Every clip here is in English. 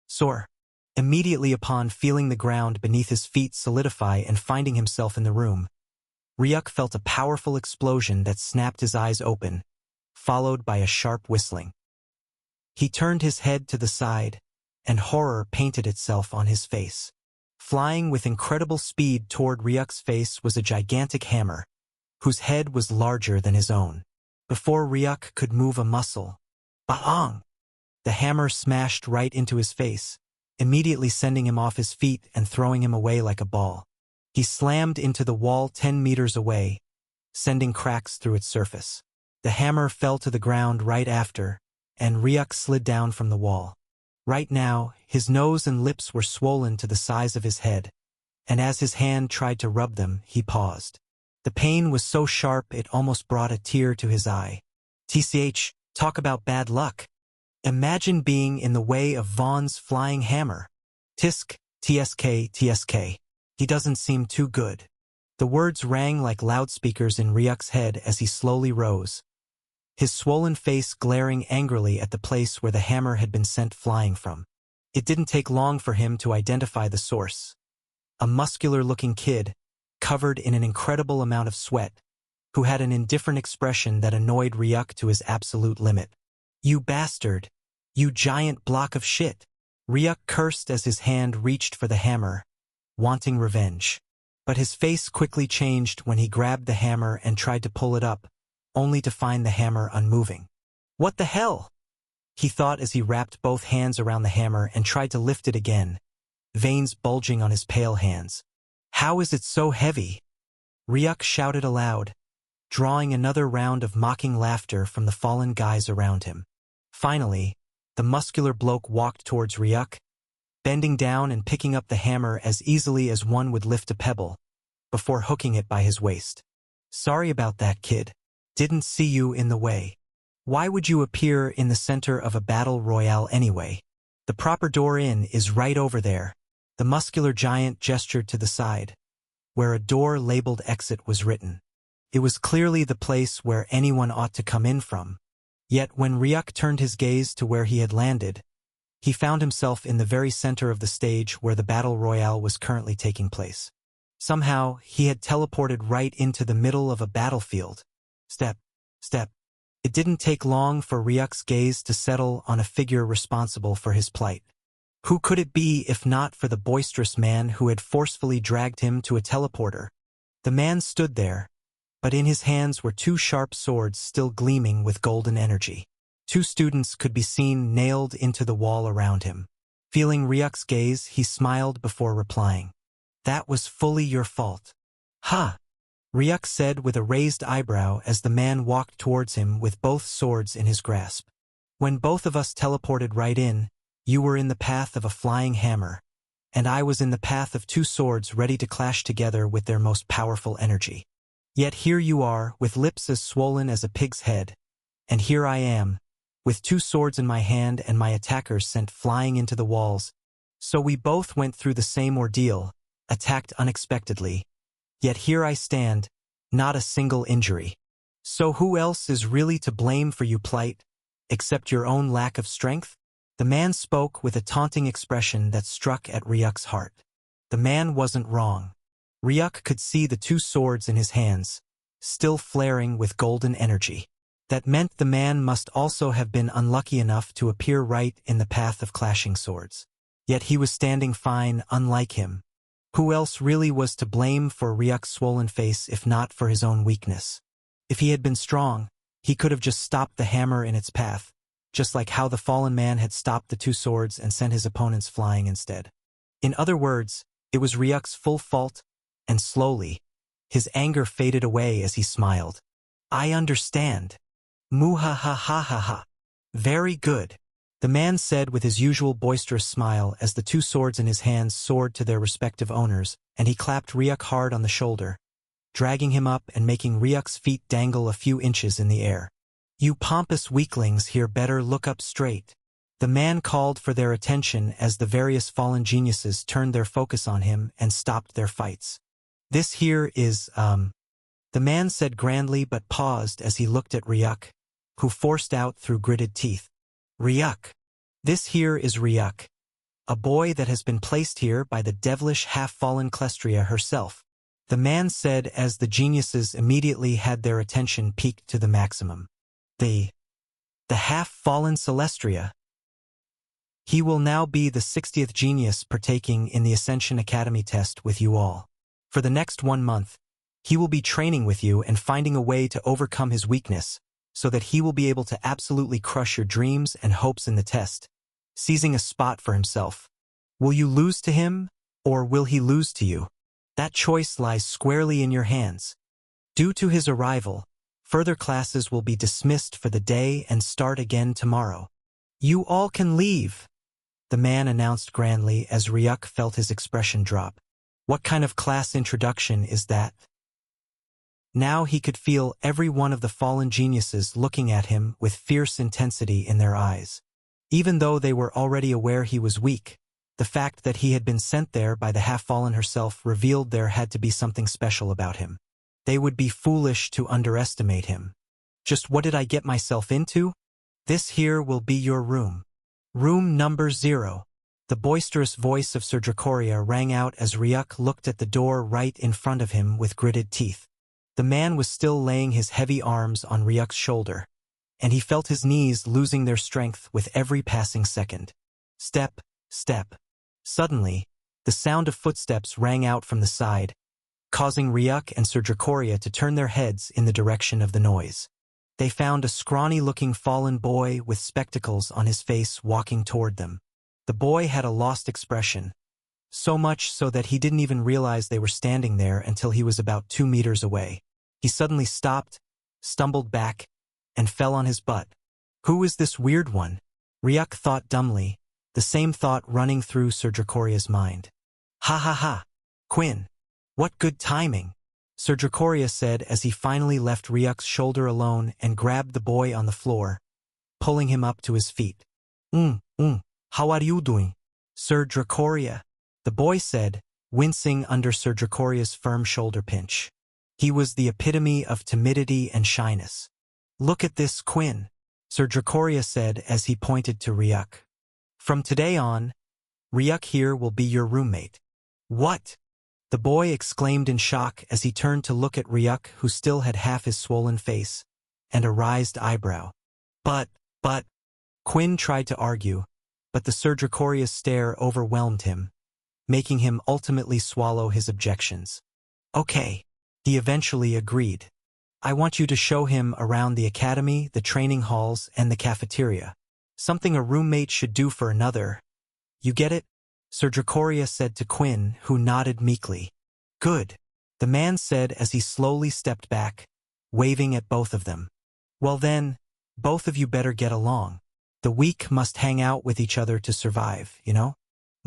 Soar. Immediately upon feeling the ground beneath his feet solidify and finding himself in the room, Ryuk felt a powerful explosion that snapped his eyes open, followed by a sharp whistling. He turned his head to the side, and horror painted itself on his face. Flying with incredible speed toward Ryuk's face was a gigantic hammer, whose head was larger than his own. Before Ryuk could move a muscle, bang! The hammer smashed right into his face, immediately sending him off his feet and throwing him away like a ball. He slammed into the wall 10 meters away, sending cracks through its surface. The hammer fell to the ground right after, and Ryuk slid down from the wall. Right now, his nose and lips were swollen to the size of his head, and as his hand tried to rub them, he paused. The pain was so sharp it almost brought a tear to his eye. TCH, talk about bad luck. Imagine being in the way of Vaughn's flying hammer. Tisk, TSK, TSK. He doesn't seem too good. The words rang like loudspeakers in Ryuk's head as he slowly rose, his swollen face glaring angrily at the place where the hammer had been sent flying from. It didn't take long for him to identify the source. A muscular-looking kid, covered in an incredible amount of sweat, who had an indifferent expression that annoyed Ryuk to his absolute limit. You bastard! You giant block of shit! Ryuk cursed as his hand reached for the hammer, wanting revenge. But his face quickly changed when he grabbed the hammer and tried to pull it up, only to find the hammer unmoving. What the hell? He thought as he wrapped both hands around the hammer and tried to lift it again, veins bulging on his pale hands. How is it so heavy? Ryuk shouted aloud, drawing another round of mocking laughter from the fallen guys around him. Finally, the muscular bloke walked towards Ryuk, bending down and picking up the hammer as easily as one would lift a pebble, before hooking it by his waist. Sorry about that, kid. Didn't see you in the way. Why would you appear in the center of a battle royale anyway? The proper door in is right over there. The muscular giant gestured to the side, where a door labeled exit was written. It was clearly the place where anyone ought to come in from. Yet when Ryuk turned his gaze to where he had landed, he found himself in the very center of the stage where the battle royale was currently taking place. Somehow, he had teleported right into the middle of a battlefield. Step, step. It didn't take long for Ryuk's gaze to settle on a figure responsible for his plight. Who could it be if not for the boisterous man who had forcefully dragged him to a teleporter? The man stood there, but in his hands were two sharp swords still gleaming with golden energy. Two students could be seen nailed into the wall around him. Feeling Ryuk's gaze, he smiled before replying. That was fully your fault. Ha! Ryuk said with a raised eyebrow as the man walked towards him with both swords in his grasp. When both of us teleported right in, you were in the path of a flying hammer, and I was in the path of two swords ready to clash together with their most powerful energy. Yet here you are, with lips as swollen as a pig's head, and here I am, with two swords in my hand and my attackers sent flying into the walls. So we both went through the same ordeal, attacked unexpectedly. Yet here I stand, not a single injury. So who else is really to blame for your plight, except your own lack of strength? The man spoke with a taunting expression that struck at Ryuk's heart. The man wasn't wrong. Ryuk could see the two swords in his hands, still flaring with golden energy. That meant the man must also have been unlucky enough to appear right in the path of clashing swords. Yet he was standing fine, unlike him. Who else really was to blame for Ryuk's swollen face if not for his own weakness? If he had been strong, he could have just stopped the hammer in its path, just like how the fallen man had stopped the two swords and sent his opponents flying instead. In other words, it was Ryuk's full fault, and slowly, his anger faded away as he smiled. I understand. Muhahahaha. Very good. The man said with his usual boisterous smile as the two swords in his hands soared to their respective owners, and he clapped Ryuk hard on the shoulder, dragging him up and making Ryuk's feet dangle a few inches in the air. You pompous weaklings here better look up straight. The man called for their attention as the various fallen geniuses turned their focus on him and stopped their fights. This here is, the man said grandly but paused as he looked at Ryuk, who forced out through gritted teeth. Ryuk. This here is Ryuk. A boy that has been placed here by the devilish half-fallen Clestria herself, the man said as the geniuses immediately had their attention piqued to the maximum. The half-fallen Celestria. He will now be the 60th genius partaking in the Ascension Academy test with you all. For the next 1 month, he will be training with you and finding a way to overcome his weakness, so that he will be able to absolutely crush your dreams and hopes in the test, seizing a spot for himself. Will you lose to him, or will he lose to you? That choice lies squarely in your hands. Due to his arrival, further classes will be dismissed for the day and start again tomorrow. You all can leave, the man announced grandly as Ryuk felt his expression drop. What kind of class introduction is that? Now he could feel every one of the fallen geniuses looking at him with fierce intensity in their eyes. Even though they were already aware he was weak, the fact that he had been sent there by the half-fallen herself revealed there had to be something special about him. They would be foolish to underestimate him. Just what did I get myself into? This here will be your room. Room number 0. The boisterous voice of Sir Dracoria rang out as Ryuk looked at the door right in front of him with gritted teeth. The man was still laying his heavy arms on Ryuk's shoulder, and he felt his knees losing their strength with every passing second. Step, step. Suddenly, the sound of footsteps rang out from the side, causing Ryuk and Sir Dracoria to turn their heads in the direction of the noise. They found a scrawny-looking fallen boy with spectacles on his face walking toward them. The boy had a lost expression, so much so that he didn't even realize they were standing there until he was about 2 meters away. He suddenly stopped, stumbled back, and fell on his butt. Who is this weird one? Ryuk thought dumbly, the same thought running through Sir Dracoria's mind. Ha ha ha! Quinn! What good timing! Sir Dracoria said as he finally left Ryuk's shoulder alone and grabbed the boy on the floor, pulling him up to his feet. How are you doing, Sir Dracoria? The boy said, wincing under Sir Dracoria's firm shoulder pinch. He was the epitome of timidity and shyness. Look at this, Quinn, Sir Dracoria said as he pointed to Ryuk. From today on, Ryuk here will be your roommate. What? The boy exclaimed in shock as he turned to look at Ryuk, who still had half his swollen face and a raised eyebrow. But, Quinn tried to argue, but the Sir Dracoria's stare overwhelmed him, making him ultimately swallow his objections. Okay, he eventually agreed. I want you to show him around the academy, the training halls, and the cafeteria. Something a roommate should do for another. You get it? Sir Dracoria said to Quinn, who nodded meekly. Good, the man said as he slowly stepped back, waving at both of them. Well then, both of you better get along. The weak must hang out with each other to survive, you know?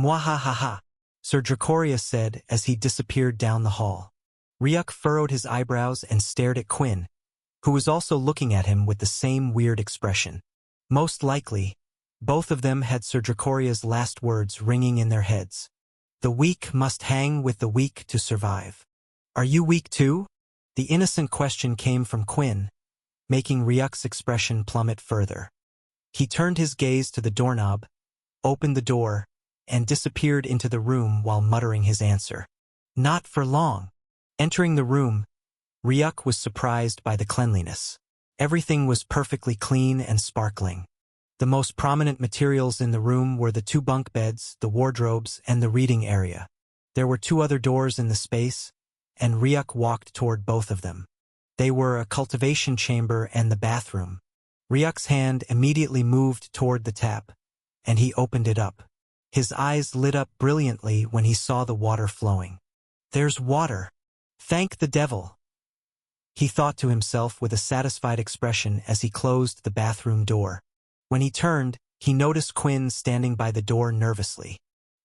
Mwahahaha, Sir Dracoria said as he disappeared down the hall. Ryuk furrowed his eyebrows and stared at Quinn, who was also looking at him with the same weird expression. Most likely, both of them had Sir Dracoria's last words ringing in their heads. The weak must hang with the weak to survive. Are you weak too? The innocent question came from Quinn, making Ryuk's expression plummet further. He turned his gaze to the doorknob, opened the door, and disappeared into the room while muttering his answer. Not for long. Entering the room, Ryuk was surprised by the cleanliness. Everything was perfectly clean and sparkling. The most prominent materials in the room were the 2 bunk beds, the wardrobes, and the reading area. There were 2 other doors in the space, and Ryuk walked toward both of them. They were a cultivation chamber and the bathroom. Ryuk's hand immediately moved toward the tap, and he opened it up. His eyes lit up brilliantly when he saw the water flowing. There's water. Thank the devil, he thought to himself with a satisfied expression as he closed the bathroom door. When he turned, he noticed Quinn standing by the door nervously.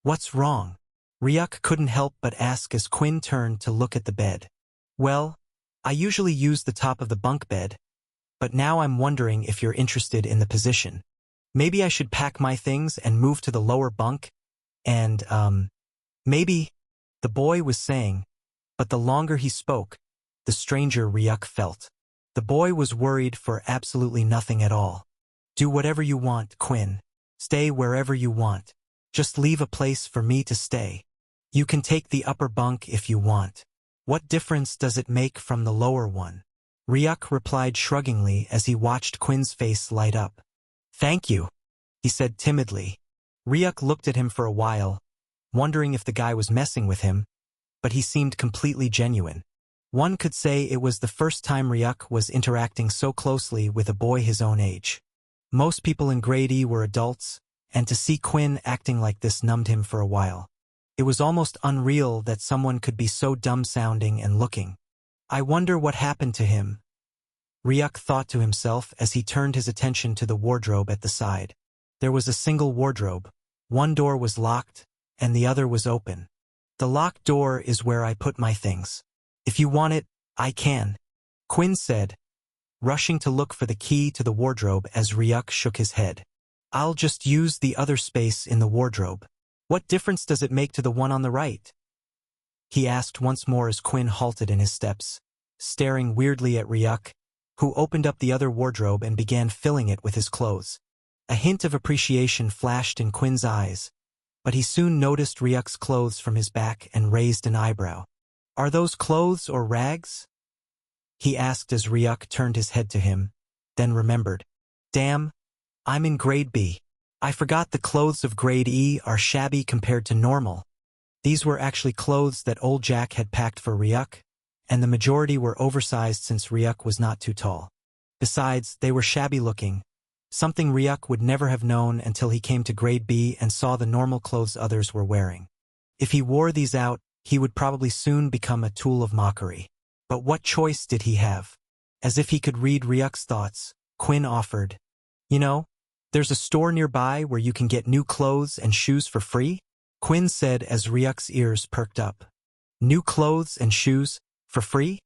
What's wrong? Ryuk couldn't help but ask as Quinn turned to look at the bed. Well, I usually use the top of the bunk bed, but now I'm wondering if you're interested in the position. Maybe I should pack my things and move to the lower bunk, and, maybe, the boy was saying, but the longer he spoke, the stranger Ryuk felt. The boy was worried for absolutely nothing at all. Do whatever you want, Quinn. Stay wherever you want. Just leave a place for me to stay. You can take the upper bunk if you want. What difference does it make from the lower one? Ryuk replied shruggingly as he watched Quinn's face light up. Thank you, he said timidly. Ryuk looked at him for a while, wondering if the guy was messing with him, but he seemed completely genuine. One could say it was the first time Ryuk was interacting so closely with a boy his own age. Most people in Grade E were adults, and to see Quinn acting like this numbed him for a while. It was almost unreal that someone could be so dumb-sounding and looking. I wonder what happened to him, Ryuk thought to himself as he turned his attention to the wardrobe at the side. There was a single wardrobe. One door was locked, and the other was open. The locked door is where I put my things. If you want it, I can, Quinn said, rushing to look for the key to the wardrobe as Ryuk shook his head. I'll just use the other space in the wardrobe. What difference does it make to the one on the right? He asked once more as Quinn halted in his steps, staring weirdly at Ryuk, who opened up the other wardrobe and began filling it with his clothes. A hint of appreciation flashed in Quinn's eyes, but he soon noticed Ryuk's clothes from his back and raised an eyebrow. Are those clothes or rags? He asked as Ryuk turned his head to him, then remembered. Damn, I'm in Grade B. I forgot the clothes of Grade E are shabby compared to normal. These were actually clothes that old Jack had packed for Ryuk, and the majority were oversized since Ryuk was not too tall. Besides, they were shabby looking, something Ryuk would never have known until he came to Grade B and saw the normal clothes others were wearing. If he wore these out, he would probably soon become a tool of mockery. But what choice did he have? As if he could read Ryuk's thoughts, Quinn offered, You know, there's a store nearby where you can get new clothes and shoes for free? Quinn said as Ryuk's ears perked up. New clothes and shoes, for free?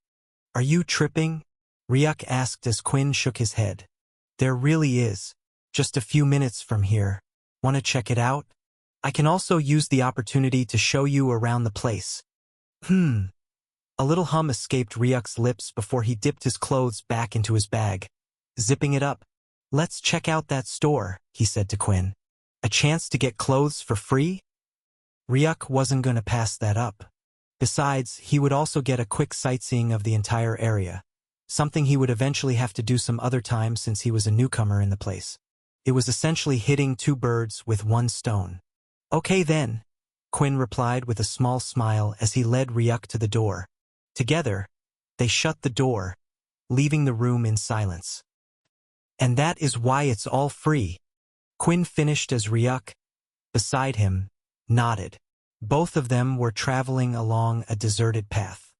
Are you tripping? Ryuk asked as Quinn shook his head. There really is. Just a few minutes from here. Want to check it out? I can also use the opportunity to show you around the place. A little hum escaped Ryuk's lips before he dipped his clothes back into his bag, zipping it up. Let's check out that store, he said to Quinn. A chance to get clothes for free? Ryuk wasn't going to pass that up. Besides, he would also get a quick sightseeing of the entire area, something he would eventually have to do some other time since he was a newcomer in the place. It was essentially hitting two birds with one stone. Okay then, Quinn replied with a small smile as he led Ryuk to the door. Together, they shut the door, leaving the room in silence. And that is why it's all free, Quinn finished as Ryuk, beside him, nodded. Both of them were traveling along a deserted path.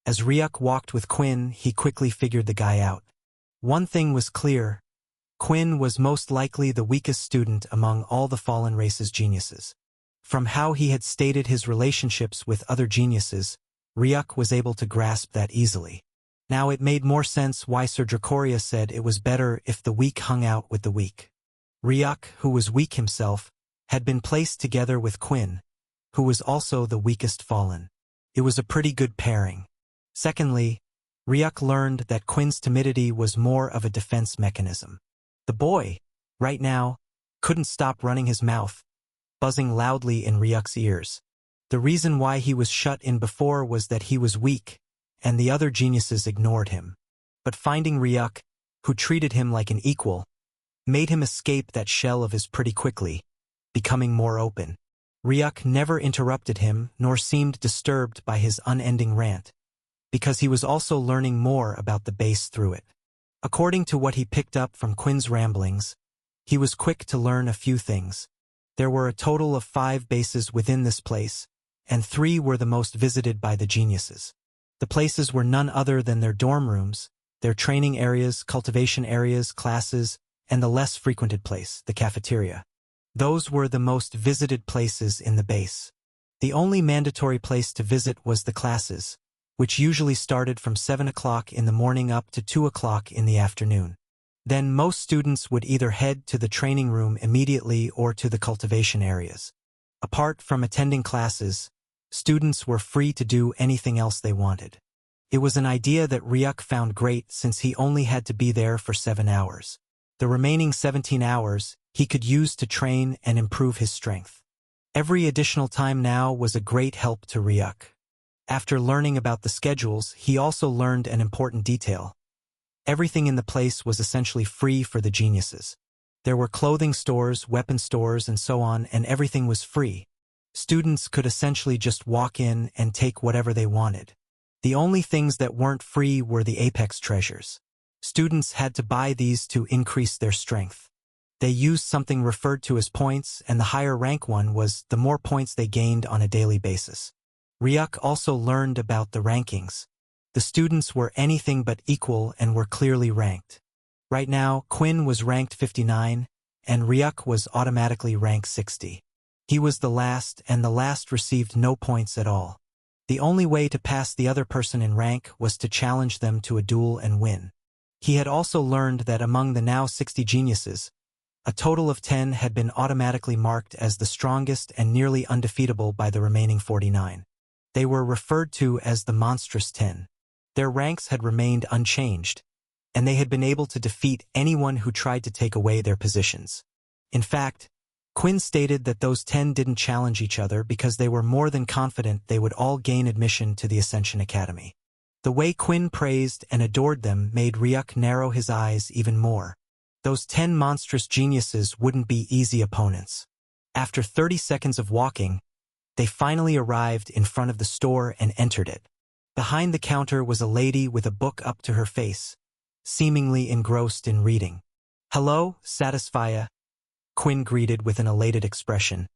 As Ryuk walked with Quinn, he quickly figured the guy out. One thing was clear. Quinn was most likely the weakest student among all the Fallen Race's geniuses. From how he had stated his relationships with other geniuses, Ryuk was able to grasp that easily. Now it made more sense why Sir Dracoria said it was better if the weak hung out with the weak. Ryuk, who was weak himself, had been placed together with Quinn, who was also the weakest Fallen. It was a pretty good pairing. Secondly, Ryuk learned that Quinn's timidity was more of a defense mechanism. The boy, right now, couldn't stop running his mouth, buzzing loudly in Ryuk's ears. The reason why he was shut in before was that he was weak, and the other geniuses ignored him. But finding Ryuk, who treated him like an equal, made him escape that shell of his pretty quickly, becoming more open. Ryuk never interrupted him nor seemed disturbed by his unending rant, because he was also learning more about the base through it. According to what he picked up from Quinn's ramblings, he was quick to learn a few things. There were a total of 5 bases within this place, and 3 were the most visited by the geniuses. The places were none other than their dorm rooms, their training areas, cultivation areas, classes, and the less frequented place, the cafeteria. Those were the most visited places in the base. The only mandatory place to visit was the classes, which usually started from 7 o'clock in the morning up to 2 o'clock in the afternoon. Then most students would either head to the training room immediately or to the cultivation areas. Apart from attending classes, students were free to do anything else they wanted. It was an idea that Ryuk found great since he only had to be there for 7 hours. The remaining 17 hours he could use to train and improve his strength. Every additional time now was a great help to Ryuk. After learning about the schedules, he also learned an important detail. Everything in the place was essentially free for the geniuses. There were clothing stores, weapon stores, and so on, and everything was free. Students could essentially just walk in and take whatever they wanted. The only things that weren't free were the apex treasures. Students had to buy these to increase their strength. They used something referred to as points, and the higher rank one was the more points they gained on a daily basis. Ryuk also learned about the rankings. The students were anything but equal and were clearly ranked. Right now, Quinn was ranked 59, and Ryuk was automatically ranked 60. He was the last, and the last received no points at all. The only way to pass the other person in rank was to challenge them to a duel and win. He had also learned that among the now 60 geniuses, a total of 10 had been automatically marked as the strongest and nearly undefeatable by the remaining 49. They were referred to as the Monstrous 10. Their ranks had remained unchanged, and they had been able to defeat anyone who tried to take away their positions. In fact, Quinn stated that those 10 didn't challenge each other because they were more than confident they would all gain admission to the Ascension Academy. The way Quinn praised and adored them made Ryuk narrow his eyes even more. Those 10 monstrous geniuses wouldn't be easy opponents. After 30 seconds of walking, they finally arrived in front of the store and entered it. Behind the counter was a lady with a book up to her face, seemingly engrossed in reading. "Hello, Satisfia," Quinn greeted with an elated expression.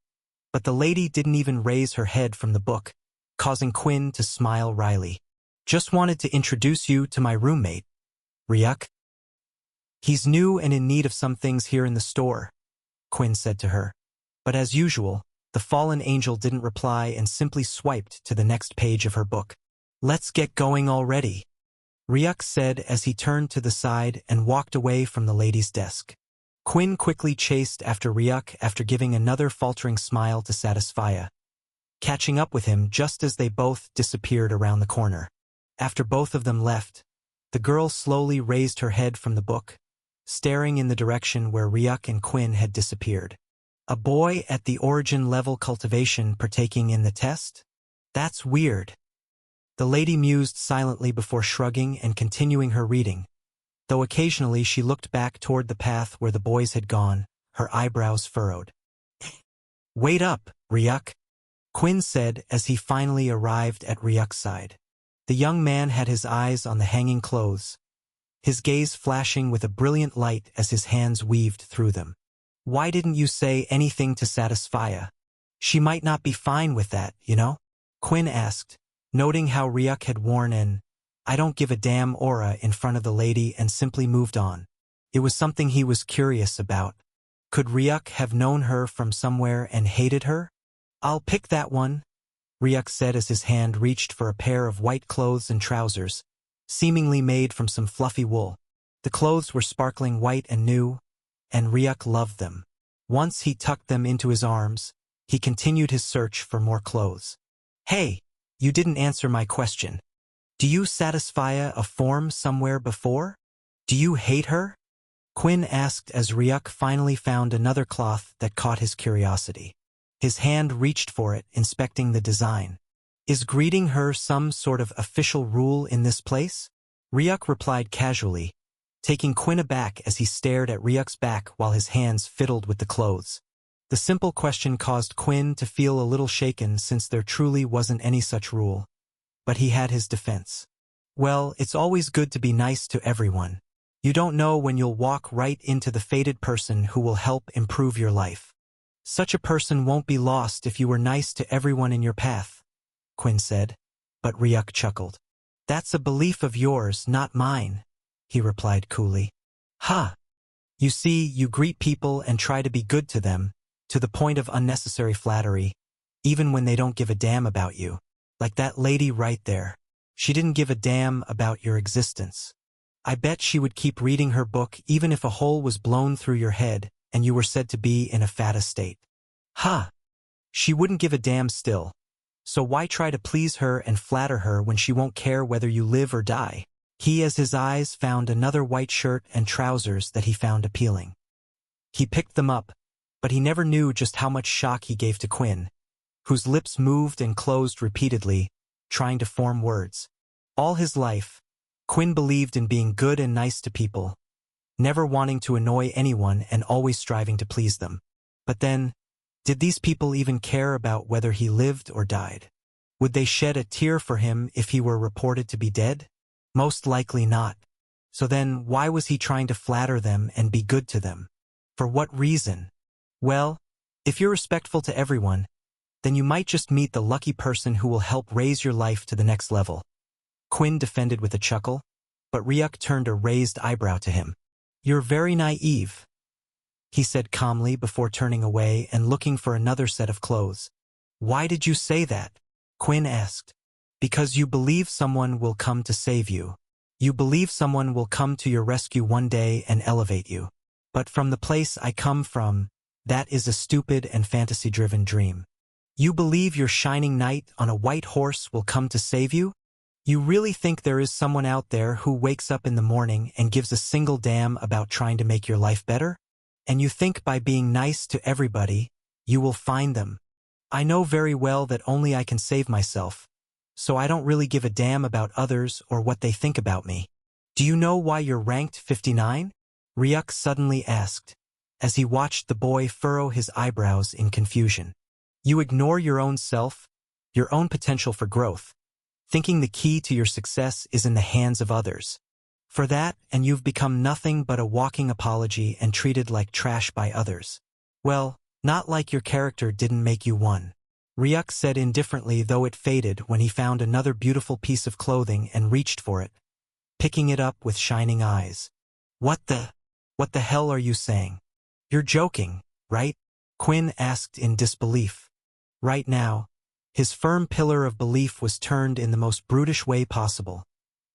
But the lady didn't even raise her head from the book, causing Quinn to smile wryly. "Just wanted to introduce you to my roommate, Ryuk. He's new and in need of some things here in the store," Quinn said to her. But as usual, the fallen angel didn't reply and simply swiped to the next page of her book. "Let's get going already," Ryuk said as he turned to the side and walked away from the lady's desk. Quinn quickly chased after Ryuk after giving another faltering smile to Satisfia, catching up with him just as they both disappeared around the corner. After both of them left, the girl slowly raised her head from the book, staring in the direction where Ryuk and Quinn had disappeared. "A boy at the origin level cultivation partaking in the test? That's weird." The lady mused silently before shrugging and continuing her reading, though occasionally she looked back toward the path where the boys had gone, her eyebrows furrowed. "Wait up, Ryuk," Quinn said as he finally arrived at Ryuk's side. The young man had his eyes on the hanging clothes, his gaze flashing with a brilliant light as his hands weaved through them. "Why didn't you say anything to Satisfia? She might not be fine with that, you know?" Quinn asked, noting how Ryuk had worn an "I don't give a damn" aura in front of the lady and simply moved on. It was something he was curious about. Could Ryuk have known her from somewhere and hated her? "I'll pick that one," Ryuk said as his hand reached for a pair of white clothes and trousers, seemingly made from some fluffy wool. The clothes were sparkling white and new, and Ryuk loved them. Once he tucked them into his arms, he continued his search for more clothes. "Hey, you didn't answer my question. Do you Satisfia a form somewhere before? Do you hate her?" Quinn asked as Ryuk finally found another cloth that caught his curiosity. His hand reached for it, inspecting the design. "Is greeting her some sort of official rule in this place?" Ryuk replied casually, taking Quinn aback as he stared at Ryuk's back while his hands fiddled with the clothes. The simple question caused Quinn to feel a little shaken since there truly wasn't any such rule. But he had his defense. "Well, it's always good to be nice to everyone. You don't know when you'll walk right into the fated person who will help improve your life. Such a person won't be lost if you were nice to everyone in your path," Quinn said, but Ryuk chuckled. "That's a belief of yours, not mine," he replied coolly. "Ha! You see, you greet people and try to be good to them, to the point of unnecessary flattery, even when they don't give a damn about you. Like that lady right there. She didn't give a damn about your existence. I bet she would keep reading her book even if a hole was blown through your head and you were said to be in a fat state. Ha! She wouldn't give a damn still. So why try to please her and flatter her when she won't care whether you live or die?" He, as his eyes found another white shirt and trousers that he found appealing. He picked them up, but he never knew just how much shock he gave to Quinn, whose lips moved and closed repeatedly, trying to form words. All his life, Quinn believed in being good and nice to people, never wanting to annoy anyone and always striving to please them. But then, did these people even care about whether he lived or died? Would they shed a tear for him if he were reported to be dead? Most likely not. So then, why was he trying to flatter them and be good to them? For what reason? Well, if you're respectful to everyone, then you might just meet the lucky person who will help raise your life to the next level. Quinn defended with a chuckle, but Ryuk turned a raised eyebrow to him. You're very naive, he said calmly before turning away and looking for another set of clothes. Why did you say that? Quinn asked. Because you believe someone will come to save you. You believe someone will come to your rescue one day and elevate you. But from the place I come from, that is a stupid and fantasy-driven dream. You believe your shining knight on a white horse will come to save you? You really think there is someone out there who wakes up in the morning and gives a single damn about trying to make your life better? And you think by being nice to everybody, you will find them. I know very well that only I can save myself, so I don't really give a damn about others or what they think about me. Do you know why you're ranked 59? Ryuk suddenly asked, as he watched the boy furrow his eyebrows in confusion. You ignore your own self, your own potential for growth, thinking the key to your success is in the hands of others. For that, and you've become nothing but a walking apology and treated like trash by others. Well, not like your character didn't make you one. Ryuk said indifferently, though it faded when he found another beautiful piece of clothing and reached for it, picking it up with shining eyes. What the hell are you saying? You're joking, right? Quinn asked in disbelief. Right now, his firm pillar of belief was turned in the most brutish way possible,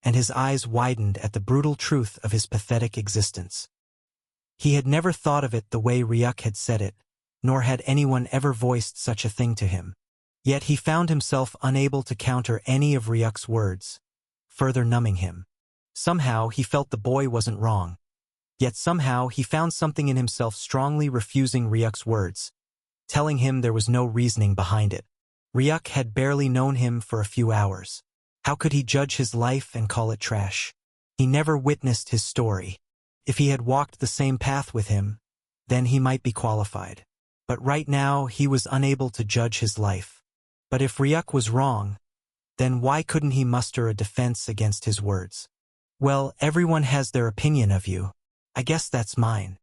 and his eyes widened at the brutal truth of his pathetic existence. He had never thought of it the way Ryuk had said it, nor had anyone ever voiced such a thing to him. Yet he found himself unable to counter any of Ryuk's words, further numbing him. Somehow he felt the boy wasn't wrong. Yet somehow he found something in himself strongly refusing Ryuk's words, telling him there was no reasoning behind it. Ryuk had barely known him for a few hours. How could he judge his life and call it trash? He never witnessed his story. If he had walked the same path with him, then he might be qualified. But right now he was unable to judge his life. But if Ryuk was wrong, then why couldn't he muster a defense against his words? Well, everyone has their opinion of you. I guess that's mine.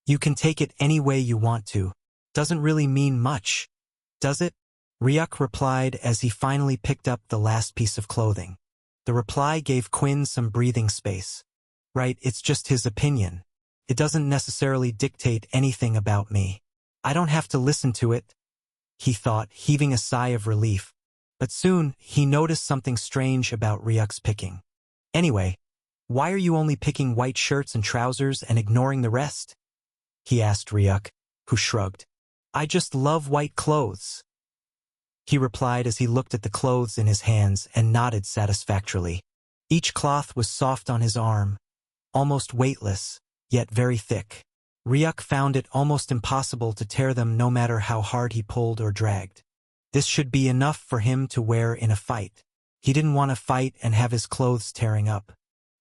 You can take it any way you want to. Doesn't really mean much, does it? Ryuk replied as he finally picked up the last piece of clothing. The reply gave Quinn some breathing space. Right, it's just his opinion. It doesn't necessarily dictate anything about me. I don't have to listen to it, he thought, heaving a sigh of relief. But soon, he noticed something strange about Ryuk's picking. Anyway, why are you only picking white shirts and trousers and ignoring the rest? He asked Ryuk, who shrugged. I just love white clothes, he replied as he looked at the clothes in his hands and nodded satisfactorily. Each cloth was soft on his arm, almost weightless, yet very thick. Ryuk found it almost impossible to tear them no matter how hard he pulled or dragged. This should be enough for him to wear in a fight. He didn't want to fight and have his clothes tearing up.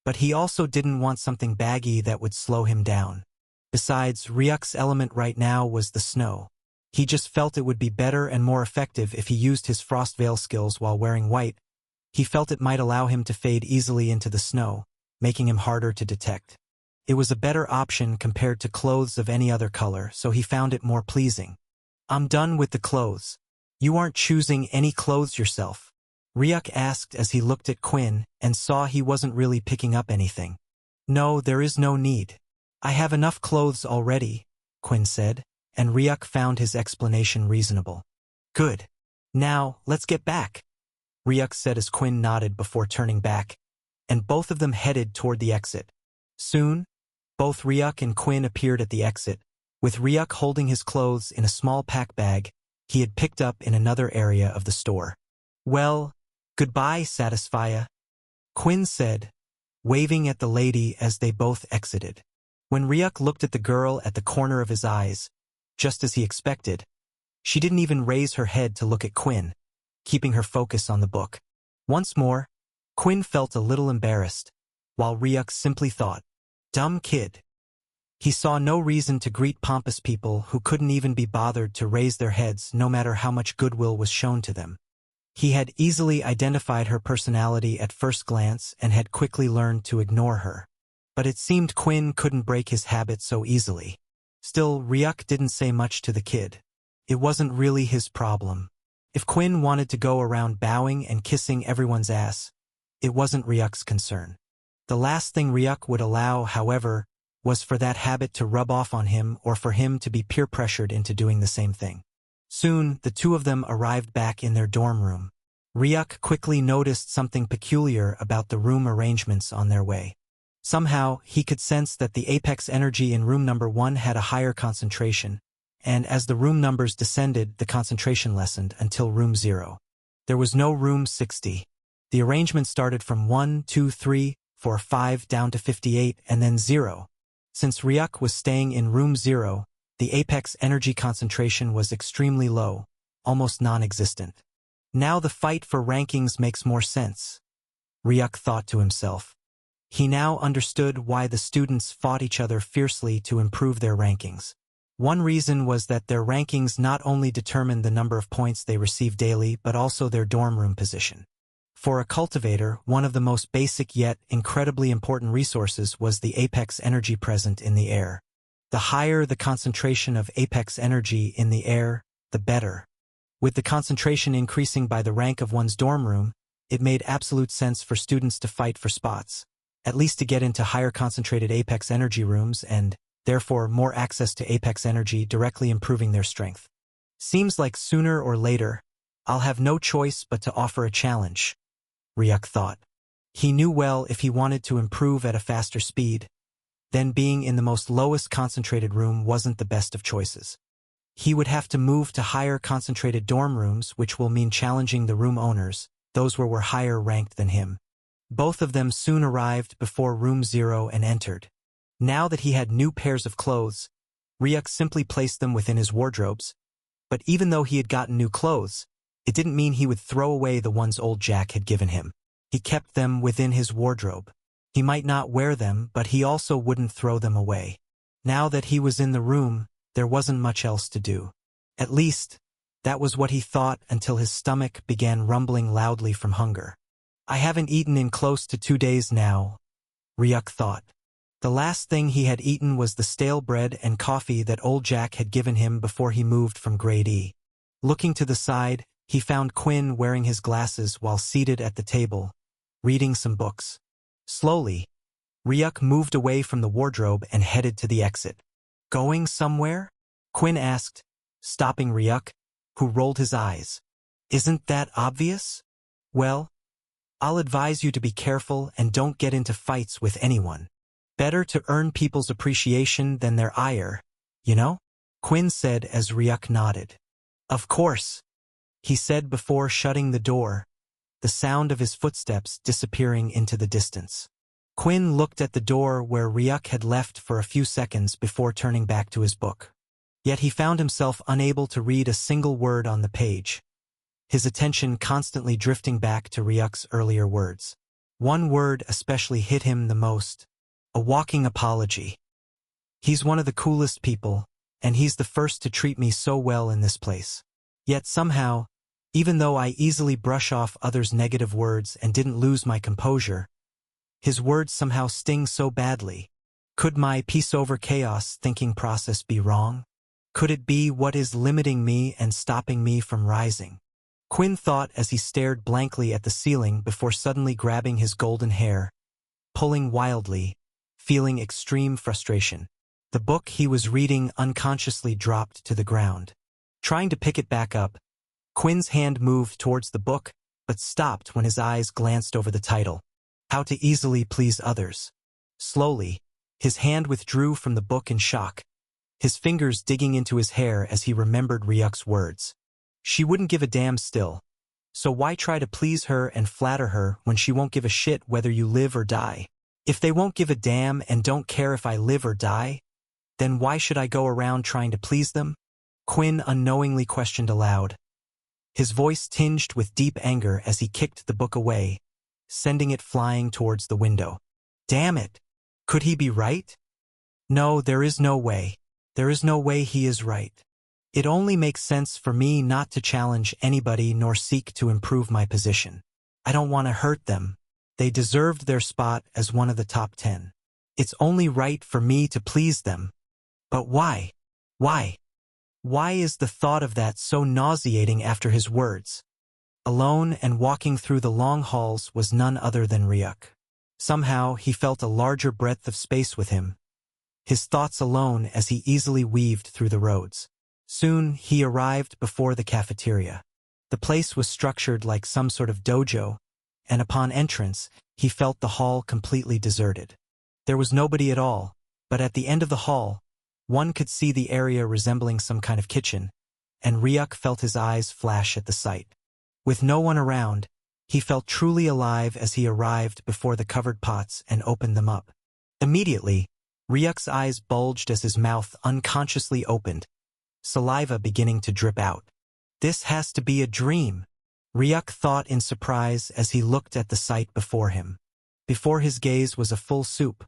But he also didn't want something baggy that would slow him down. Besides, Ryuk's element right now was the snow. He just felt it would be better and more effective if he used his frost veil skills while wearing white. He felt it might allow him to fade easily into the snow, making him harder to detect. It was a better option compared to clothes of any other color, so he found it more pleasing. I'm done with the clothes. You aren't choosing any clothes yourself? Ryuk asked as he looked at Quinn and saw he wasn't really picking up anything. No, there is no need. I have enough clothes already, Quinn said, and Ryuk found his explanation reasonable. Good. Now, let's get back, Ryuk said as Quinn nodded before turning back, and both of them headed toward the exit. Soon, both Ryuk and Quinn appeared at the exit, with Ryuk holding his clothes in a small pack bag he had picked up in another area of the store. Well, goodbye, Satisfaya, Quinn said, waving at the lady as they both exited. When Ryuk looked at the girl at the corner of his eyes, just as he expected. She didn't even raise her head to look at Quinn, keeping her focus on the book. Once more, Quinn felt a little embarrassed, while Ryuk simply thought, "Dumb kid." He saw no reason to greet pompous people who couldn't even be bothered to raise their heads no matter how much goodwill was shown to them. He had easily identified her personality at first glance and had quickly learned to ignore her. But it seemed Quinn couldn't break his habit so easily. Still, Ryuk didn't say much to the kid. It wasn't really his problem. If Quinn wanted to go around bowing and kissing everyone's ass, it wasn't Ryuk's concern. The last thing Ryuk would allow, however, was for that habit to rub off on him or for him to be peer-pressured into doing the same thing. Soon, the two of them arrived back in their dorm room. Ryuk quickly noticed something peculiar about the room arrangements on their way. Somehow, he could sense that the apex energy in room number 1 had a higher concentration, and as the room numbers descended, the concentration lessened until room 0. There was no room 60. The arrangement started from 1, 2, 3, 4, 5 down to 58 and then 0. Since Ryuk was staying in room 0, the apex energy concentration was extremely low, almost non-existent. Now the fight for rankings makes more sense, Ryuk thought to himself. He now understood why the students fought each other fiercely to improve their rankings. One reason was that their rankings not only determined the number of points they received daily but also their dorm room position. For a cultivator, one of the most basic yet incredibly important resources was the apex energy present in the air. The higher the concentration of apex energy in the air, the better. With the concentration increasing by the rank of one's dorm room, it made absolute sense for students to fight for spots, at least to get into higher concentrated apex energy rooms and, therefore, more access to apex energy, directly improving their strength. Seems like sooner or later, I'll have no choice but to offer a challenge, Ryuk thought. He knew well if he wanted to improve at a faster speed, then being in the most lowest concentrated room wasn't the best of choices. He would have to move to higher concentrated dorm rooms, which will mean challenging the room owners, those who were higher ranked than him. Both of them soon arrived before room 0 and entered. Now that he had new pairs of clothes, Ryuk simply placed them within his wardrobes. But even though he had gotten new clothes, it didn't mean he would throw away the ones old Jack had given him. He kept them within his wardrobe. He might not wear them, but he also wouldn't throw them away. Now that he was in the room, there wasn't much else to do. At least, that was what he thought until his stomach began rumbling loudly from hunger. I haven't eaten in close to 2 days now, Ryuk thought. The last thing he had eaten was the stale bread and coffee that old Jack had given him before he moved from grade E. Looking to the side, he found Quinn wearing his glasses while seated at the table, reading some books. Slowly, Ryuk moved away from the wardrobe and headed to the exit. Going somewhere? Quinn asked, stopping Ryuk, who rolled his eyes. Isn't that obvious? Well, I'll advise you to be careful and don't get into fights with anyone. Better to earn people's appreciation than their ire, you know? Quinn said as Ryuk nodded. Of course, he said before shutting the door, the sound of his footsteps disappearing into the distance. Quinn looked at the door where Ryuk had left for a few seconds before turning back to his book. Yet he found himself unable to read a single word on the page, his attention constantly drifting back to Ryuk's earlier words. One word especially hit him the most: a walking apology. He's one of the coolest people, and he's the first to treat me so well in this place. Yet somehow, even though I easily brush off others' negative words and didn't lose my composure, his words somehow sting so badly. Could my peace over chaos thinking process be wrong? Could it be what is limiting me and stopping me from rising? Quinn thought as he stared blankly at the ceiling before suddenly grabbing his golden hair, pulling wildly, feeling extreme frustration. The book he was reading unconsciously dropped to the ground. Trying to pick it back up, Quinn's hand moved towards the book, but stopped when his eyes glanced over the title, How to Easily Please Others. Slowly, his hand withdrew from the book in shock, his fingers digging into his hair as he remembered Ryuk's words. She wouldn't give a damn still. So why try to please her and flatter her when she won't give a shit whether you live or die? If they won't give a damn and don't care if I live or die, then why should I go around trying to please them? Quinn unknowingly questioned aloud, his voice tinged with deep anger as he kicked the book away, sending it flying towards the window. Damn it! Could he be right? No, there is no way. There is no way he is right. It only makes sense for me not to challenge anybody nor seek to improve my position. I don't want to hurt them. They deserved their spot as one of the top 10. It's only right for me to please them. But why? Why? Why is the thought of that so nauseating after his words? Alone and walking through the long halls was none other than Ryuk. Somehow he felt a larger breadth of space with him, his thoughts alone as he easily weaved through the roads. Soon he arrived before the cafeteria. The place was structured like some sort of dojo, and upon entrance, he felt the hall completely deserted. There was nobody at all, but at the end of the hall, one could see the area resembling some kind of kitchen, and Ryuk felt his eyes flash at the sight. With no one around, he felt truly alive as he arrived before the covered pots and opened them up. Immediately, Ryuk's eyes bulged as his mouth unconsciously opened, saliva beginning to drip out. This has to be a dream, Ryuk thought in surprise as he looked at the sight before him. Before his gaze was a full soup,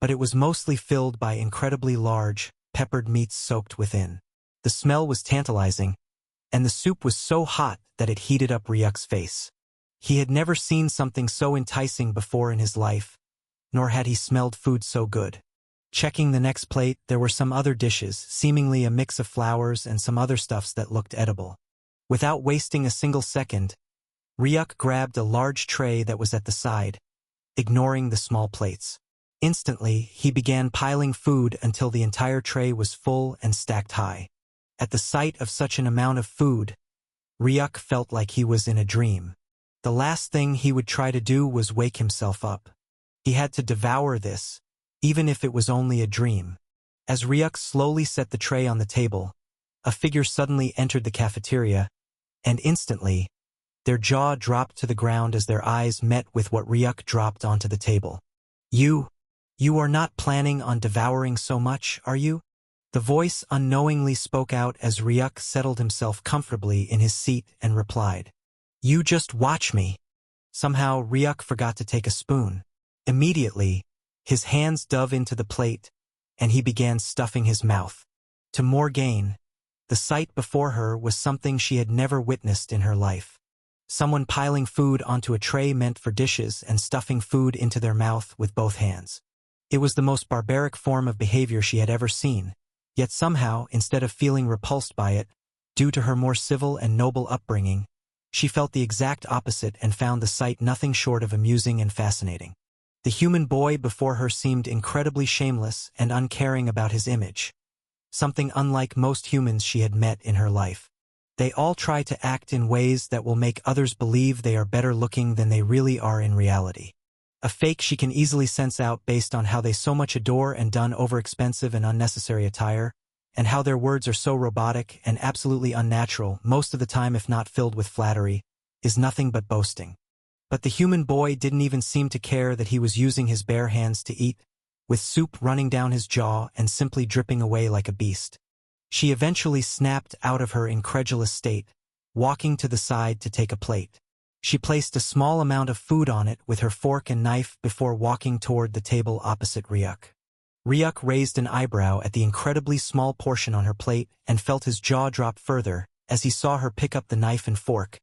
but it was mostly filled by incredibly large, peppered meats soaked within. The smell was tantalizing, and the soup was so hot that it heated up Ryuk's face. He had never seen something so enticing before in his life, nor had he smelled food so good. Checking the next plate, there were some other dishes, seemingly a mix of flours and some other stuffs that looked edible. Without wasting a single second, Ryuk grabbed a large tray that was at the side, ignoring the small plates. Instantly, he began piling food until the entire tray was full and stacked high. At the sight of such an amount of food, Ryuk felt like he was in a dream. The last thing he would try to do was wake himself up. He had to devour this, even if it was only a dream. As Ryuk slowly set the tray on the table, a figure suddenly entered the cafeteria, and instantly, their jaw dropped to the ground as their eyes met with what Ryuk dropped onto the table. You are not planning on devouring so much, are you? The voice unknowingly spoke out as Ryuk settled himself comfortably in his seat and replied, You just watch me. Somehow Ryuk forgot to take a spoon. Immediately, his hands dove into the plate, and he began stuffing his mouth. To Morgane, the sight before her was something she had never witnessed in her life. Someone piling food onto a tray meant for dishes and stuffing food into their mouth with both hands. It was the most barbaric form of behavior she had ever seen, yet somehow, instead of feeling repulsed by it, due to her more civil and noble upbringing, she felt the exact opposite and found the sight nothing short of amusing and fascinating. The human boy before her seemed incredibly shameless and uncaring about his image, something unlike most humans she had met in her life. They all try to act in ways that will make others believe they are better looking than they really are in reality. A fake she can easily sense out based on how they so much adore and don overexpensive and unnecessary attire, and how their words are so robotic and absolutely unnatural, most of the time if not filled with flattery, is nothing but boasting. But the human boy didn't even seem to care that he was using his bare hands to eat, with soup running down his jaw and simply dripping away like a beast. She eventually snapped out of her incredulous state, walking to the side to take a plate. She placed a small amount of food on it with her fork and knife before walking toward the table opposite Ryuk. Ryuk raised an eyebrow at the incredibly small portion on her plate and felt his jaw drop further as he saw her pick up the knife and fork,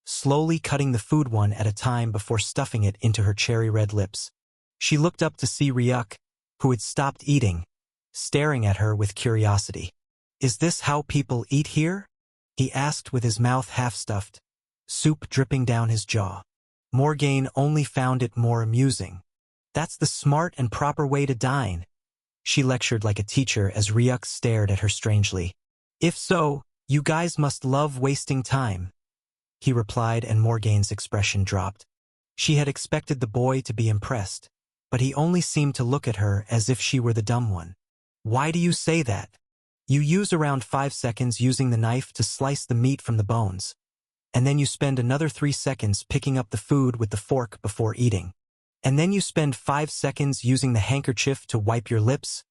slowly cutting the food one at a time before stuffing it into her cherry-red lips. She looked up to see Ryuk, who had stopped eating, staring at her with curiosity. "Is this how people eat here?" he asked with his mouth half-stuffed, soup dripping down his jaw. Morgane only found it more amusing. "That's the smart and proper way to dine," she lectured like a teacher as Ryuk stared at her strangely. "If so, you guys must love wasting time," he replied, and Morgane's expression dropped. She had expected the boy to be impressed, but he only seemed to look at her as if she were the dumb one. "Why do you say that? You use around 5 seconds using the knife to slice the meat from the bones, and then you spend another 3 seconds picking up the food with the fork before eating. And then you spend 5 seconds using the handkerchief to wipe your lips,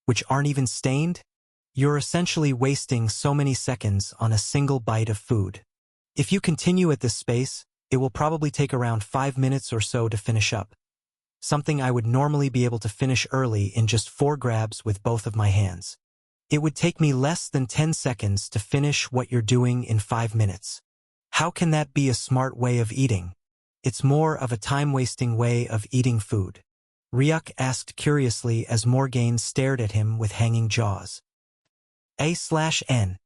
which aren't even stained? You're essentially wasting so many seconds on a single bite of food. If you continue at this pace, it will probably take around 5 minutes or so to finish up. Something I would normally be able to finish early in just 4 grabs with both of my hands. It would take me less than 10 seconds to finish what you're doing in 5 minutes. How can that be a smart way of eating? It's more of a time-wasting way of eating food. Ryuk asked curiously as Morgaine stared at him with hanging jaws. A/N.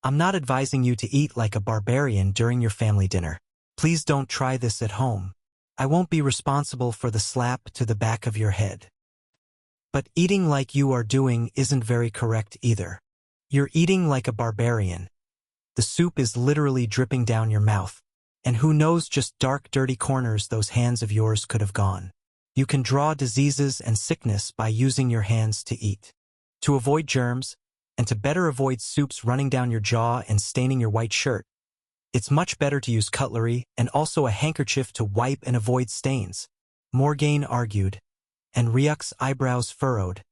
I'm not advising you to eat like a barbarian during your family dinner. Please don't try this at home. I won't be responsible for the slap to the back of your head. But eating like you are doing isn't very correct either. You're eating like a barbarian. The soup is literally dripping down your mouth, and who knows just dark, dirty corners those hands of yours could have gone. You can draw diseases and sickness by using your hands to eat. To avoid germs, and to better avoid soups running down your jaw and staining your white shirt, it's much better to use cutlery and also a handkerchief to wipe and avoid stains, Morgaine argued, and Ryuk's eyebrows furrowed,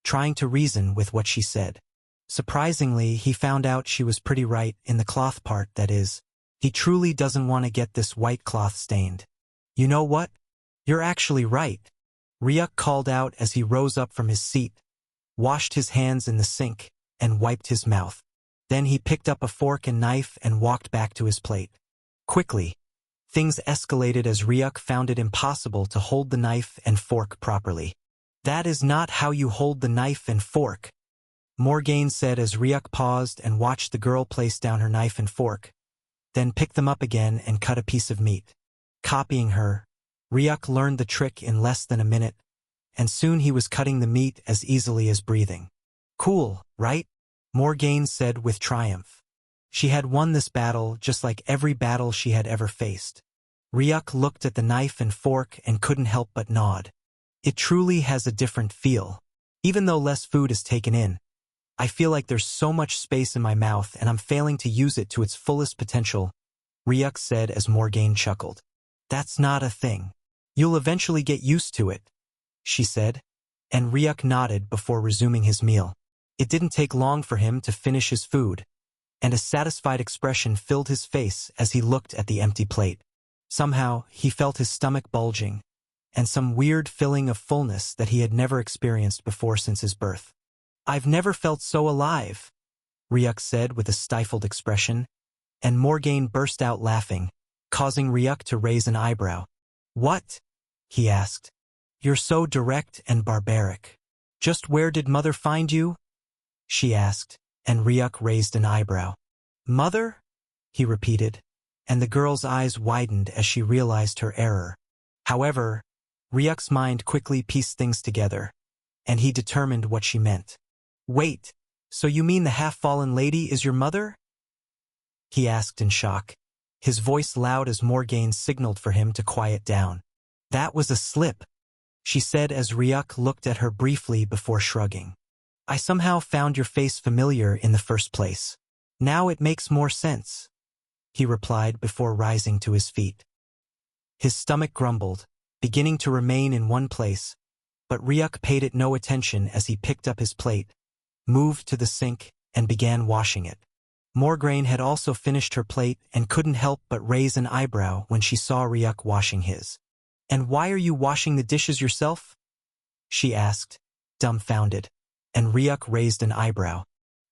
trying to reason with what she said. Surprisingly, he found out she was pretty right in the cloth part, that is. He truly doesn't want to get this white cloth stained. You know what? You're actually right, Ryuk called out as he rose up from his seat, washed his hands in the sink, and wiped his mouth. Then he picked up a fork and knife and walked back to his plate. Quickly, things escalated as Ryuk found it impossible to hold the knife and fork properly. That is not how you hold the knife and fork, Morgaine said as Ryuk paused and watched the girl place down her knife and fork, then pick them up again and cut a piece of meat. Copying her, Ryuk learned the trick in less than a minute, and soon he was cutting the meat as easily as breathing. Cool, right? Morgaine said with triumph. She had won this battle just like every battle she had ever faced. Ryuk looked at the knife and fork and couldn't help but nod. It truly has a different feel. Even though less food is taken in, I feel like there's so much space in my mouth and I'm failing to use it to its fullest potential, Ryuk said as Morgaine chuckled. That's not a thing. You'll eventually get used to it, she said, and Ryuk nodded before resuming his meal. It didn't take long for him to finish his food, and a satisfied expression filled his face as he looked at the empty plate. Somehow, he felt his stomach bulging, and some weird feeling of fullness that he had never experienced before since his birth. I've never felt so alive, Ryuk said with a stifled expression, and Morgaine burst out laughing, causing Ryuk to raise an eyebrow. What? He asked. You're so direct and barbaric. Just where did Mother find you? She asked, and Ryuk raised an eyebrow. Mother? He repeated, and the girl's eyes widened as she realized her error. However, Ryuk's mind quickly pieced things together, and he determined what she meant. Wait, so you mean the half-fallen lady is your mother? He asked in shock, his voice loud as Morgaine signaled for him to quiet down. That was a slip, she said as Ryuk looked at her briefly before shrugging. I somehow found your face familiar in the first place. Now it makes more sense, he replied before rising to his feet. His stomach grumbled, beginning to remain in one place, but Ryuk paid it no attention as he picked up his plate, moved to the sink, and began washing it. Morgaine had also finished her plate and couldn't help but raise an eyebrow when she saw Ryuk washing his. And why are you washing the dishes yourself? She asked, dumbfounded, and Ryuk raised an eyebrow.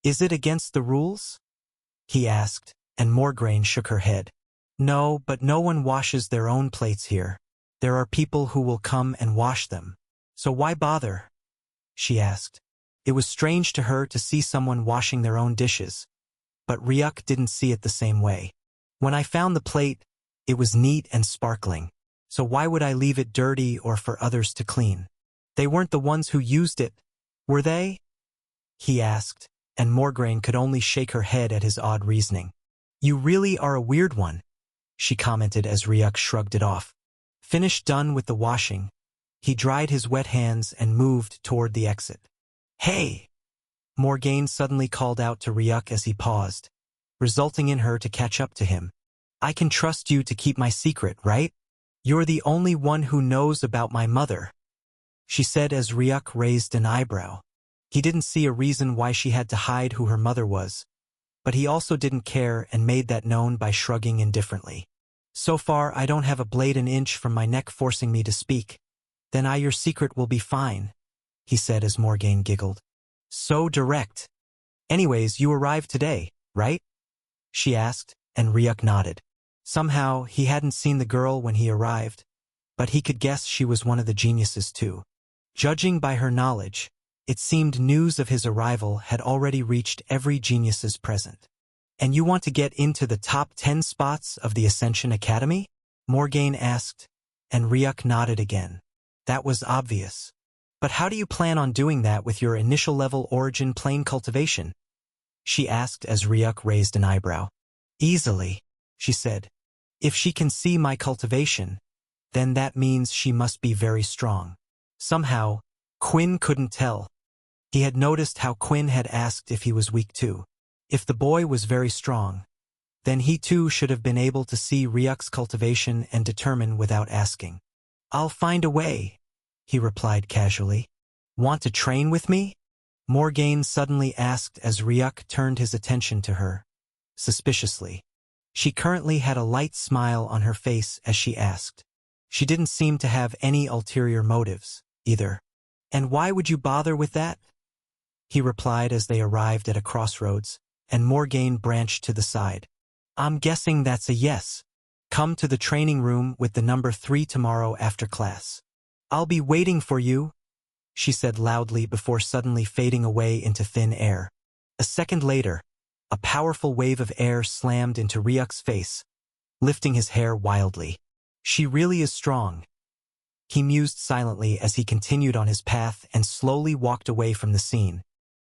Is it against the rules? He asked, and Morgaine shook her head. No, but no one washes their own plates here. There are people who will come and wash them. So why bother? She asked. It was strange to her to see someone washing their own dishes, but Ryuk didn't see it the same way. When I found the plate, it was neat and sparkling, so why would I leave it dirty or for others to clean? They weren't the ones who used it, were they? He asked, and Morgaine could only shake her head at his odd reasoning. You really are a weird one, she commented as Ryuk shrugged it off. Finished done with the washing, he dried his wet hands and moved toward the exit. Hey! Morgaine suddenly called out to Ryuk as he paused, resulting in her to catch up to him. I can trust you to keep my secret, right? You're the only one who knows about my mother, she said as Ryuk raised an eyebrow. He didn't see a reason why she had to hide who her mother was, but he also didn't care and made that known by shrugging indifferently. So far I don't have a blade an inch from my neck forcing me to speak. Then your secret will be fine, he said as Morgaine giggled. So direct. Anyways, you arrived today, right? She asked, and Ryuk nodded. Somehow, he hadn't seen the girl when he arrived, but he could guess she was one of the geniuses too. Judging by her knowledge, it seemed news of his arrival had already reached every geniuses present. And you want to get into the top 10 spots of the Ascension Academy? Morgaine asked, and Ryuk nodded again. That was obvious. But how do you plan on doing that with your initial level origin plane cultivation? She asked as Ryuk raised an eyebrow. Easily, she said. If she can see my cultivation, then that means she must be very strong. Somehow, Quinn couldn't tell. He had noticed how Quinn had asked if he was weak too. If the boy was very strong, then he too should have been able to see Ryuk's cultivation and determine without asking. I'll find a way, he replied casually. Want to train with me? Morgaine suddenly asked as Ryuk turned his attention to her, suspiciously. She currently had a light smile on her face as she asked. She didn't seem to have any ulterior motives, either. And why would you bother with that? He replied as they arrived at a crossroads, and Morgaine branched to the side. I'm guessing that's a yes. Come to the training room with the number 3 tomorrow after class. I'll be waiting for you, she said loudly before suddenly fading away into thin air. A second later, a powerful wave of air slammed into Ryuk's face, lifting his hair wildly. She really is strong. He mused silently as he continued on his path and slowly walked away from the scene.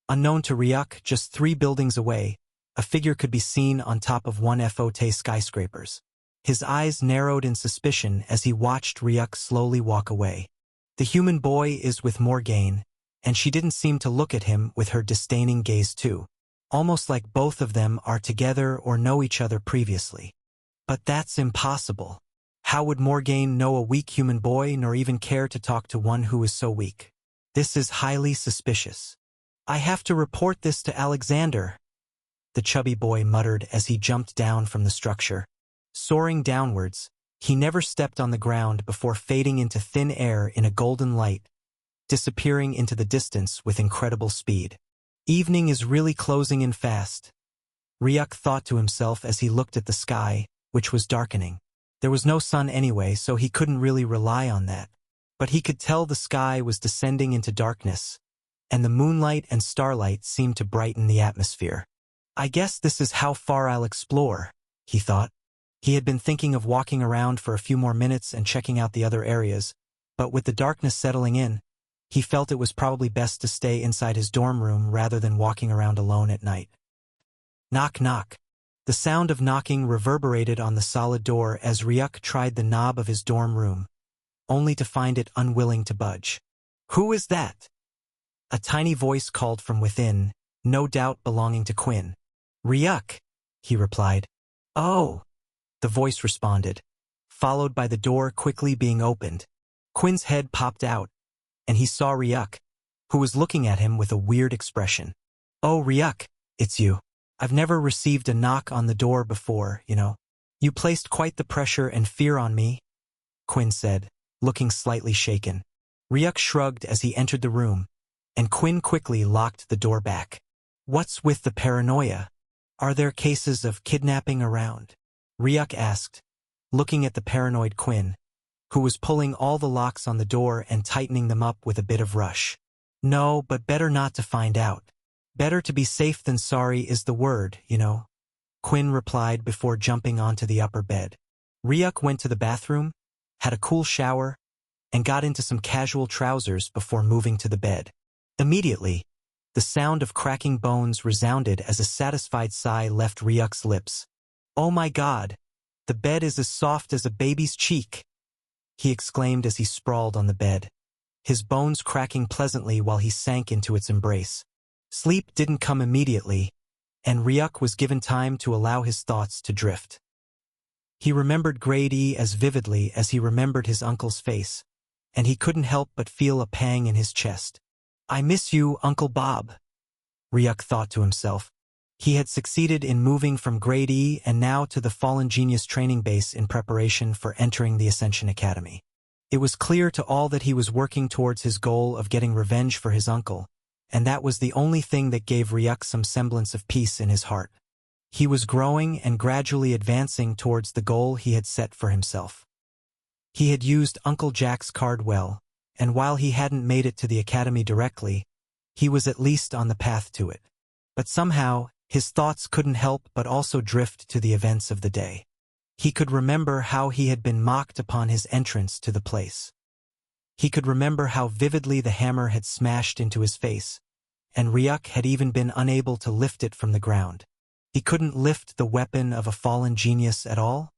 Unknown to Ryuk, just 3 buildings away, a figure could be seen on top of one FOT skyscrapers. His eyes narrowed in suspicion as he watched Ryuk slowly walk away. The human boy is with Morgaine, and she didn't seem to look at him with her disdaining gaze too, almost like both of them are together or know each other previously. But that's impossible. How would Morgaine know a weak human boy nor even care to talk to one who is so weak? This is highly suspicious. I have to report this to Alexander, the chubby boy muttered as he jumped down from the structure. Soaring downwards, he never stepped on the ground before fading into thin air in a golden light, disappearing into the distance with incredible speed. Evening is really closing in fast, Ryuk thought to himself as he looked at the sky, which was darkening. There was no sun anyway, so he couldn't really rely on that. But he could tell the sky was descending into darkness, and the moonlight and starlight seemed to brighten the atmosphere. I guess this is how far I'll explore, he thought. He had been thinking of walking around for a few more minutes and checking out the other areas, but with the darkness settling in, he felt it was probably best to stay inside his dorm room rather than walking around alone at night. Knock knock. The sound of knocking reverberated on the solid door as Ryuk tried the knob of his dorm room, only to find it unwilling to budge. Who is that? A tiny voice called from within, no doubt belonging to Quinn. Ryuk, he replied. Oh, the voice responded, followed by the door quickly being opened. Quinn's head popped out, and he saw Ryuk, who was looking at him with a weird expression. Oh, Ryuk, it's you. I've never received a knock on the door before, you know. You placed quite the pressure and fear on me, Quinn said, looking slightly shaken. Ryuk shrugged as he entered the room, and Quinn quickly locked the door back. What's with the paranoia? Are there cases of kidnapping around? Ryuk asked, looking at the paranoid Quinn, who was pulling all the locks on the door and tightening them up with a bit of rush. No, but better not to find out. Better to be safe than sorry is the word, you know, Quinn replied before jumping onto the upper bed. Ryuk went to the bathroom, had a cool shower, and got into some casual trousers before moving to the bed. Immediately, the sound of cracking bones resounded as a satisfied sigh left Ryuk's lips. Oh my God, the bed is as soft as a baby's cheek, he exclaimed as he sprawled on the bed, his bones cracking pleasantly while he sank into its embrace. Sleep didn't come immediately, and Ryuk was given time to allow his thoughts to drift. He remembered Grade E as vividly as he remembered his uncle's face, and he couldn't help but feel a pang in his chest. I miss you, Uncle Bob, Ryuk thought to himself. He had succeeded in moving from Grade E and now to the Fallen Genius training base in preparation for entering the Ascension Academy. It was clear to all that he was working towards his goal of getting revenge for his uncle, and that was the only thing that gave Ryuk some semblance of peace in his heart. He was growing and gradually advancing towards the goal he had set for himself. He had used Uncle Jack's card well, and while he hadn't made it to the academy directly, he was at least on the path to it. But somehow, his thoughts couldn't help but also drift to the events of the day. He could remember how he had been mocked upon his entrance to the place. He could remember how vividly the hammer had smashed into his face, and Ryuk had even been unable to lift it from the ground. He couldn't lift the weapon of a fallen genius at all?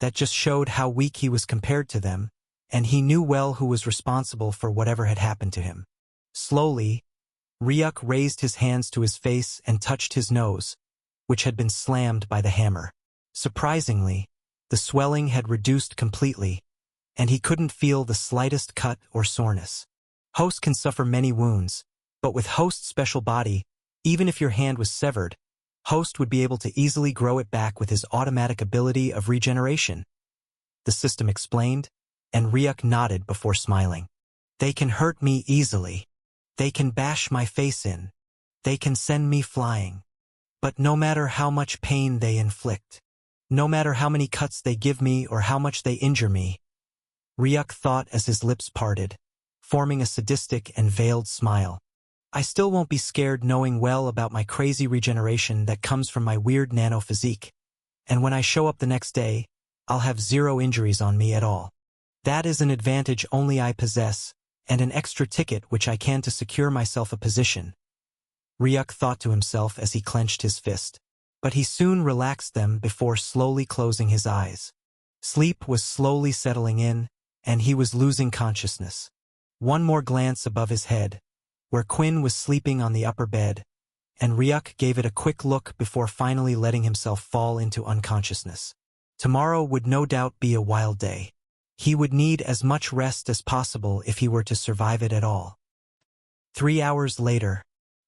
That just showed how weak he was compared to them, and he knew well who was responsible for whatever had happened to him. Slowly, Ryuk raised his hands to his face and touched his nose, which had been slammed by the hammer. Surprisingly, the swelling had reduced completely, and he couldn't feel the slightest cut or soreness. Host can suffer many wounds, but with Host's special body, even if your hand was severed, Host would be able to easily grow it back with his automatic ability of regeneration. The system explained, and Ryuk nodded before smiling. They can hurt me easily. They can bash my face in. They can send me flying. But no matter how much pain they inflict, no matter how many cuts they give me or how much they injure me, Ryuk thought as his lips parted, forming a sadistic and veiled smile. I still won't be scared knowing well about my crazy regeneration that comes from my weird nano-physique. And when I show up the next day, I'll have 0 injuries on me at all. That is an advantage only I possess, and an extra ticket which I can to secure myself a position. Ryuk thought to himself as he clenched his fist. But he soon relaxed them before slowly closing his eyes. Sleep was slowly settling in, and he was losing consciousness. One more glance above his head, where Quinn was sleeping on the upper bed, and Ryuk gave it a quick look before finally letting himself fall into unconsciousness. Tomorrow would no doubt be a wild day. He would need as much rest as possible if he were to survive it at all. 3 hours later.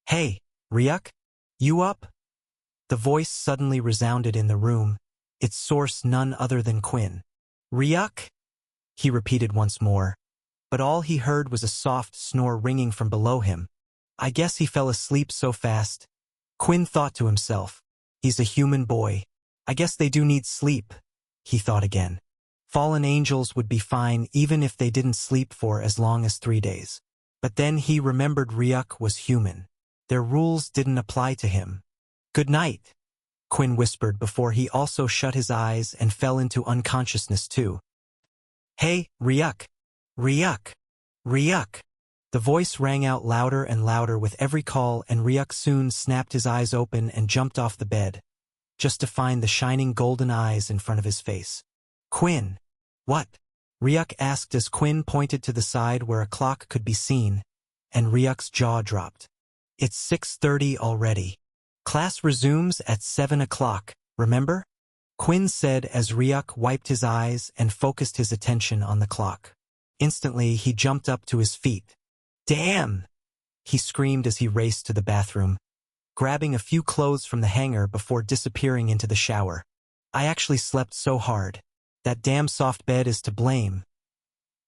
Hey, Ryuk? You up? The voice suddenly resounded in the room, its source none other than Quinn. Ryuk? He repeated once more, but all he heard was a soft snore ringing from below him. I guess he fell asleep so fast. Quinn thought to himself. He's a human boy. I guess they do need sleep, he thought again. Fallen angels would be fine even if they didn't sleep for as long as 3 days. But then he remembered Ryuk was human. Their rules didn't apply to him. Good night, Quinn whispered before he also shut his eyes and fell into unconsciousness too. Hey, Ryuk! Ryuk! Ryuk! The voice rang out louder and louder with every call, and Ryuk soon snapped his eyes open and jumped off the bed, just to find the shining golden eyes in front of his face. Quinn! What? Ryuk asked as Quinn pointed to the side where a clock could be seen, and Ryuk's jaw dropped. It's 6:30 already. Class resumes at 7 o'clock, remember? Quinn said as Ryuk wiped his eyes and focused his attention on the clock. Instantly, he jumped up to his feet. Damn! He screamed as he raced to the bathroom, grabbing a few clothes from the hanger before disappearing into the shower. I actually slept so hard. That damn soft bed is to blame.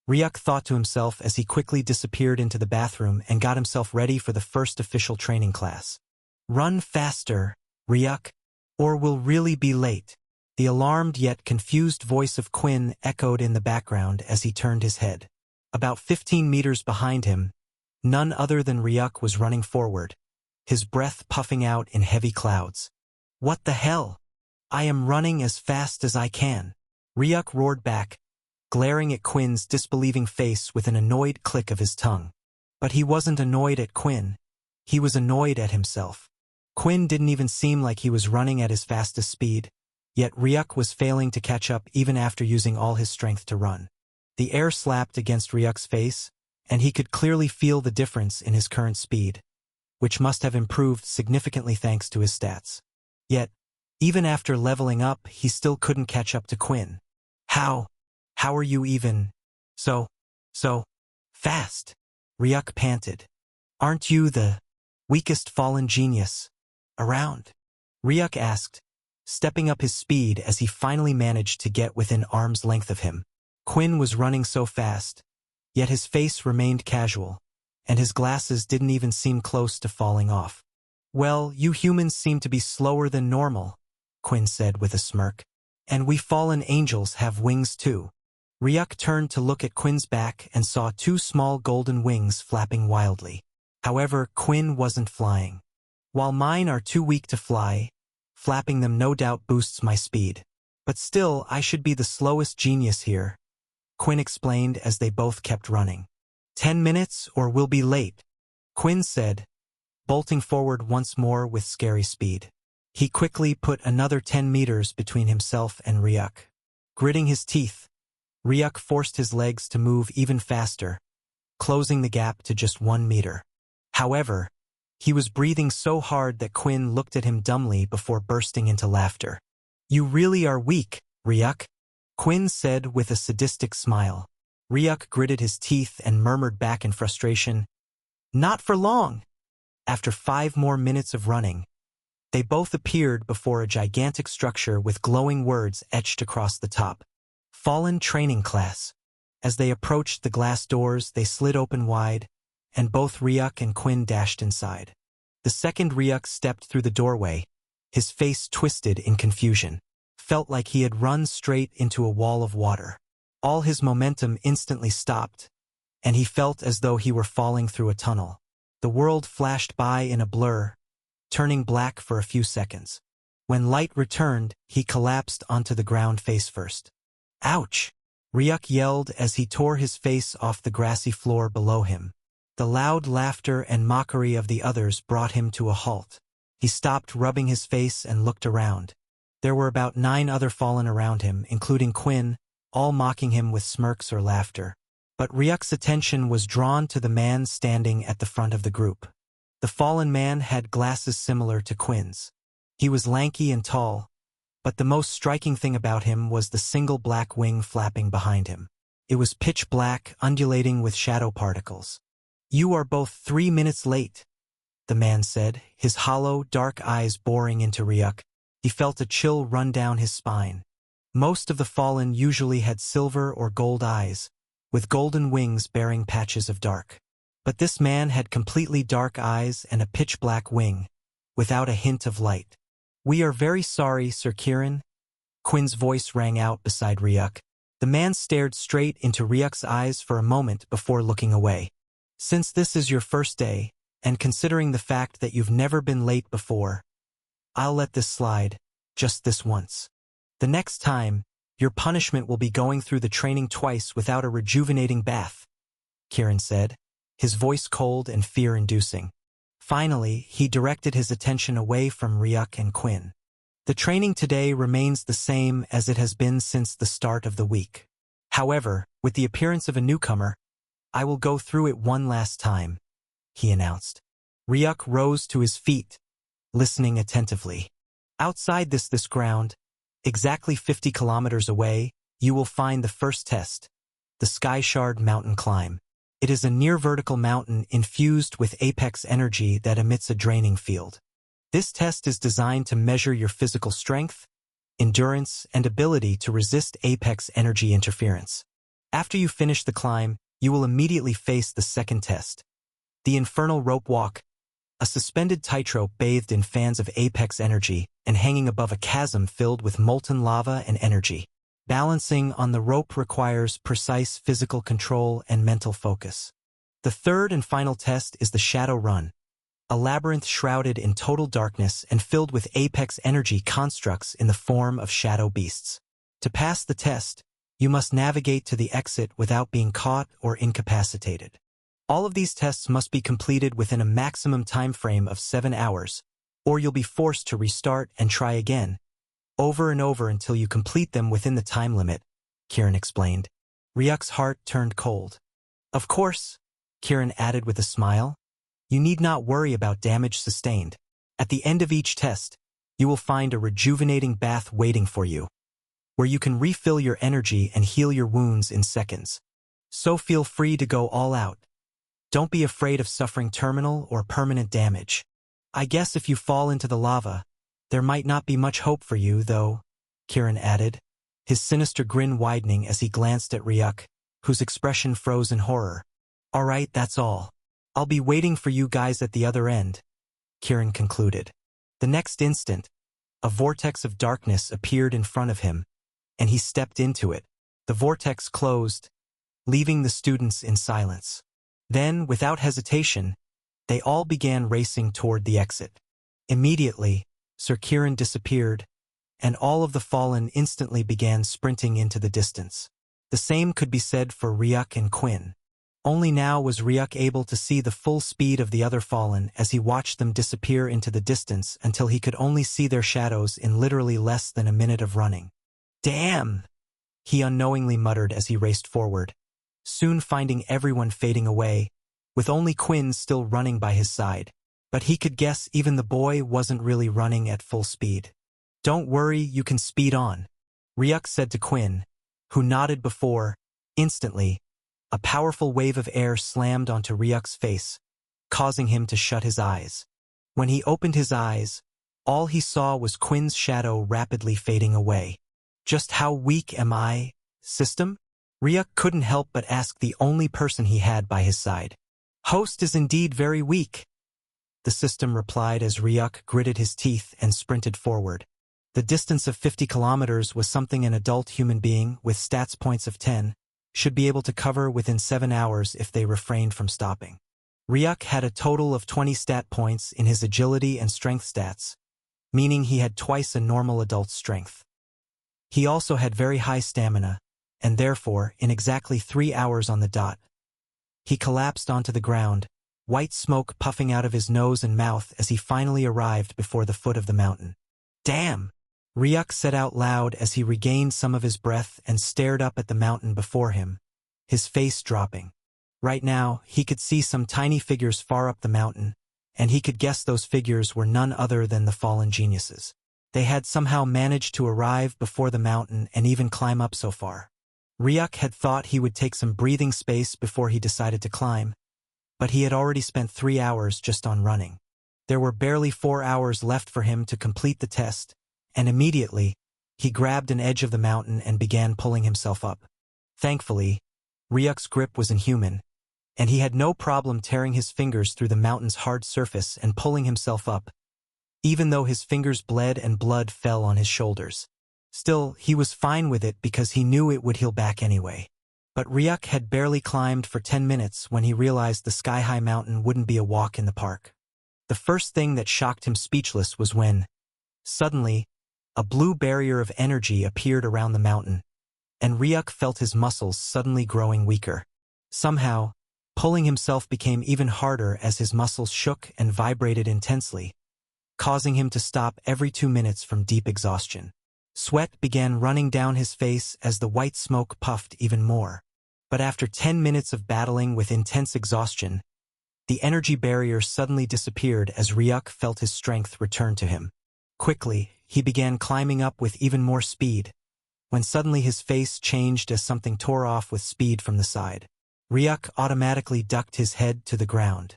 Ryuk thought to himself as he quickly disappeared into the bathroom and got himself ready for the first official training class. Run faster, Ryuk, or we'll really be late. The alarmed yet confused voice of Quinn echoed in the background as he turned his head. About 15 meters behind him, none other than Ryuk was running forward, his breath puffing out in heavy clouds. What the hell? I am running as fast as I can. Ryuk roared back, glaring at Quinn's disbelieving face with an annoyed click of his tongue. But he wasn't annoyed at Quinn. He was annoyed at himself. Quinn didn't even seem like he was running at his fastest speed, yet Ryuk was failing to catch up even after using all his strength to run. The air slapped against Ryuk's face, and he could clearly feel the difference in his current speed, which must have improved significantly thanks to his stats. Yet, even after leveling up, he still couldn't catch up to Quinn. How are you even so fast? Ryuk panted. Aren't you the weakest fallen genius around? Ryuk asked, stepping up his speed as he finally managed to get within arm's length of him. Quinn was running so fast, yet his face remained casual, and his glasses didn't even seem close to falling off. Well, you humans seem to be slower than normal, Quinn said with a smirk. And we fallen angels have wings too. Ryuk turned to look at Quinn's back and saw two small golden wings flapping wildly. However, Quinn wasn't flying. While mine are too weak to fly, flapping them no doubt boosts my speed. But still, I should be the slowest genius here, Quinn explained as they both kept running. 10 minutes or we'll be late, Quinn said, bolting forward once more with scary speed. He quickly put another 10 meters between himself and Ryuk. Gritting his teeth, Ryuk forced his legs to move even faster, closing the gap to just 1 meter. However, he was breathing so hard that Quinn looked at him dumbly before bursting into laughter. You really are weak, Ryuk, Quinn said with a sadistic smile. Ryuk gritted his teeth and murmured back in frustration, Not for long. After 5 more minutes of running, they both appeared before a gigantic structure with glowing words etched across the top. Fallen Training Class. As they approached the glass doors, they slid open wide, and both Ryuk and Quinn dashed inside. The second Ryuk stepped through the doorway, his face twisted in confusion. Felt like he had run straight into a wall of water. All his momentum instantly stopped, and he felt as though he were falling through a tunnel. The world flashed by in a blur, turning black for a few seconds. When light returned, he collapsed onto the ground face first. Ouch! Ryuk yelled as he tore his face off the grassy floor below him. The loud laughter and mockery of the others brought him to a halt. He stopped rubbing his face and looked around. There were about 9 other fallen around him, including Quinn, all mocking him with smirks or laughter. But Ryuk's attention was drawn to the man standing at the front of the group. The fallen man had glasses similar to Quinn's. He was lanky and tall, but the most striking thing about him was the single black wing flapping behind him. It was pitch black, undulating with shadow particles. You are both 3 minutes late, the man said, his hollow, dark eyes boring into Ryuk. He felt a chill run down his spine. Most of the fallen usually had silver or gold eyes, with golden wings bearing patches of dark. But this man had completely dark eyes and a pitch-black wing, without a hint of light. We are very sorry, Sir Kieran. Quinn's voice rang out beside Ryuk. The man stared straight into Ryuk's eyes for a moment before looking away. Since this is your first day, and considering the fact that you've never been late before, I'll let this slide, just this once. The next time, your punishment will be going through the training twice without a rejuvenating bath, Kieran said, his voice cold and fear-inducing. Finally, he directed his attention away from Ryuk and Quinn. The training today remains the same as it has been since the start of the week. However, with the appearance of a newcomer, I will go through it one last time, he announced. Ryuk rose to his feet, listening attentively. Outside this ground, exactly 50 kilometers away, you will find the first test, the Skyshard Mountain Climb. It is a near-vertical mountain infused with apex energy that emits a draining field. This test is designed to measure your physical strength, endurance, and ability to resist apex energy interference. After you finish the climb, you will immediately face the second test, the Infernal Rope Walk, a suspended tightrope bathed in fans of apex energy and hanging above a chasm filled with molten lava and energy. Balancing on the rope requires precise physical control and mental focus. The third and final test is the Shadow Run, a labyrinth shrouded in total darkness and filled with apex energy constructs in the form of shadow beasts. To pass the test, you must navigate to the exit without being caught or incapacitated. All of these tests must be completed within a maximum time frame of 7 hours, or you'll be forced to restart and try again, over and over until you complete them within the time limit, Kieran explained. Ryuk's heart turned cold. Of course, Kieran added with a smile, you need not worry about damage sustained. At the end of each test, you will find a rejuvenating bath waiting for you, where you can refill your energy and heal your wounds in seconds. So feel free to go all out. Don't be afraid of suffering terminal or permanent damage. I guess if you fall into the lava, there might not be much hope for you, though, Kirin added, his sinister grin widening as he glanced at Ryuk, whose expression froze in horror. All right, that's all. I'll be waiting for you guys at the other end, Kirin concluded. The next instant, a vortex of darkness appeared in front of him, and he stepped into it. The vortex closed, leaving the students in silence. Then, without hesitation, they all began racing toward the exit. Immediately, Sir Kirin disappeared, and all of the fallen instantly began sprinting into the distance. The same could be said for Ryuk and Quinn. Only now was Ryuk able to see the full speed of the other fallen as he watched them disappear into the distance until he could only see their shadows in literally less than a minute of running. Damn! He unknowingly muttered as he raced forward, soon finding everyone fading away, with only Quinn still running by his side. But he could guess even the boy wasn't really running at full speed. Don't worry, you can speed on, Ryuk said to Quinn, who nodded before. Instantly, a powerful wave of air slammed onto Ryuk's face, causing him to shut his eyes. When he opened his eyes, all he saw was Quinn's shadow rapidly fading away. Just how weak am I, system? Ryuk couldn't help but ask the only person he had by his side. Host is indeed very weak, the system replied as Ryuk gritted his teeth and sprinted forward. The distance of 50 kilometers was something an adult human being with stats points of 10 should be able to cover within 7 hours if they refrained from stopping. Ryuk had a total of 20 stat points in his agility and strength stats, meaning he had twice a normal adult's strength. He also had very high stamina, and therefore, in exactly 3 hours on the dot, he collapsed onto the ground, white smoke puffing out of his nose and mouth as he finally arrived before the foot of the mountain. Damn! Ryuk said out loud as he regained some of his breath and stared up at the mountain before him, his face dropping. Right now, he could see some tiny figures far up the mountain, and he could guess those figures were none other than the fallen geniuses. They had somehow managed to arrive before the mountain and even climb up so far. Ryuk had thought he would take some breathing space before he decided to climb, but he had already spent 3 hours just on running. There were barely 4 hours left for him to complete the test, and immediately, he grabbed an edge of the mountain and began pulling himself up. Thankfully, Ryuk's grip was inhuman, and he had no problem tearing his fingers through the mountain's hard surface and pulling himself up, even though his fingers bled and blood fell on his shoulders. Still, he was fine with it because he knew it would heal back anyway. But Ryuk had barely climbed for 10 minutes when he realized the sky-high mountain wouldn't be a walk in the park. The first thing that shocked him speechless was when, suddenly, a blue barrier of energy appeared around the mountain, and Ryuk felt his muscles suddenly growing weaker. Somehow, pulling himself became even harder as his muscles shook and vibrated intensely, causing him to stop every 2 minutes from deep exhaustion. Sweat began running down his face as the white smoke puffed even more. But after 10 minutes of battling with intense exhaustion, the energy barrier suddenly disappeared as Ryuk felt his strength return to him. Quickly, he began climbing up with even more speed, when suddenly his face changed as something tore off with speed from the side. Ryuk automatically ducked his head to the ground.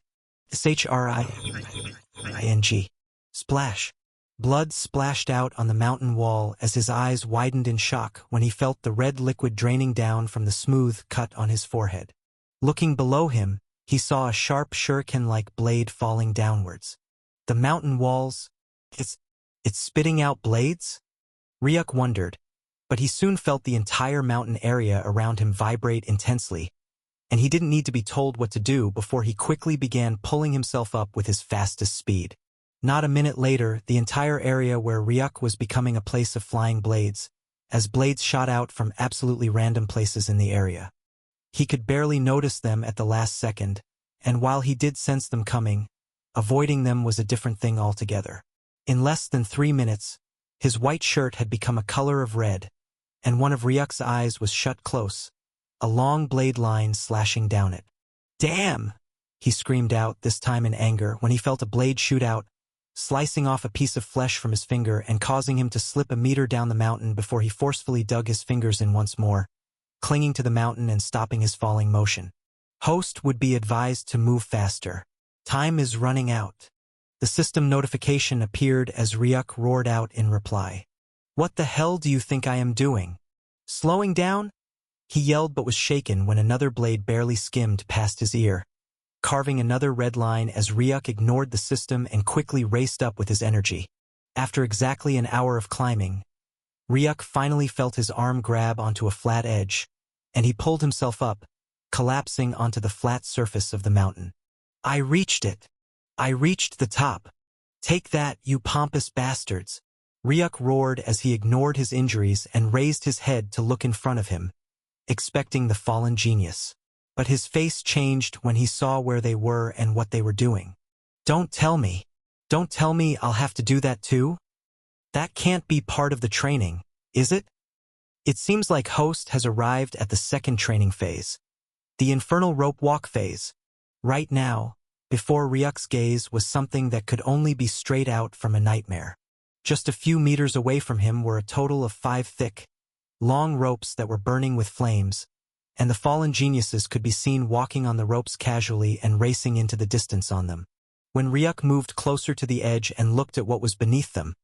Shring. Splash. Blood splashed out on the mountain wall as his eyes widened in shock when he felt the red liquid draining down from the smooth cut on his forehead. Looking below him, he saw a sharp shuriken-like blade falling downwards. The mountain walls... It's spitting out blades? Ryuk wondered, but he soon felt the entire mountain area around him vibrate intensely, and he didn't need to be told what to do before he quickly began pulling himself up with his fastest speed. Not a minute later, the entire area where Ryuk was becoming a place of flying blades, as blades shot out from absolutely random places in the area. He could barely notice them at the last second, and while he did sense them coming, avoiding them was a different thing altogether. In less than 3 minutes, his white shirt had become a color of red, and one of Ryuk's eyes was shut close, a long blade line slashing down it. Damn! He screamed out, this time in anger, when he felt a blade shoot out, slicing off a piece of flesh from his finger and causing him to slip a meter down the mountain before he forcefully dug his fingers in once more, clinging to the mountain and stopping his falling motion. Host would be advised to move faster. Time is running out. The system notification appeared as Ryuk roared out in reply. What the hell do you think I am doing? Slowing down? He yelled but was shaken when another blade barely skimmed past his ear, carving another red line as Ryuk ignored the system and quickly raced up with his energy. After exactly an hour of climbing, Ryuk finally felt his arm grab onto a flat edge, and he pulled himself up, collapsing onto the flat surface of the mountain. I reached it. I reached the top. Take that, you pompous bastards. Ryuk roared as he ignored his injuries and raised his head to look in front of him, expecting the fallen genius. But his face changed when he saw where they were and what they were doing. Don't tell me I'll have to do that too? That can't be part of the training, is it? It seems like Host has arrived at the second training phase, the infernal rope walk phase. Right now, before Ryuk's gaze was something that could only be straight out from a nightmare. Just a few meters away from him were a total of 5 thick, long ropes that were burning with flames, and the fallen geniuses could be seen walking on the ropes casually and racing into the distance on them. When Ryuk moved closer to the edge and looked at what was beneath them,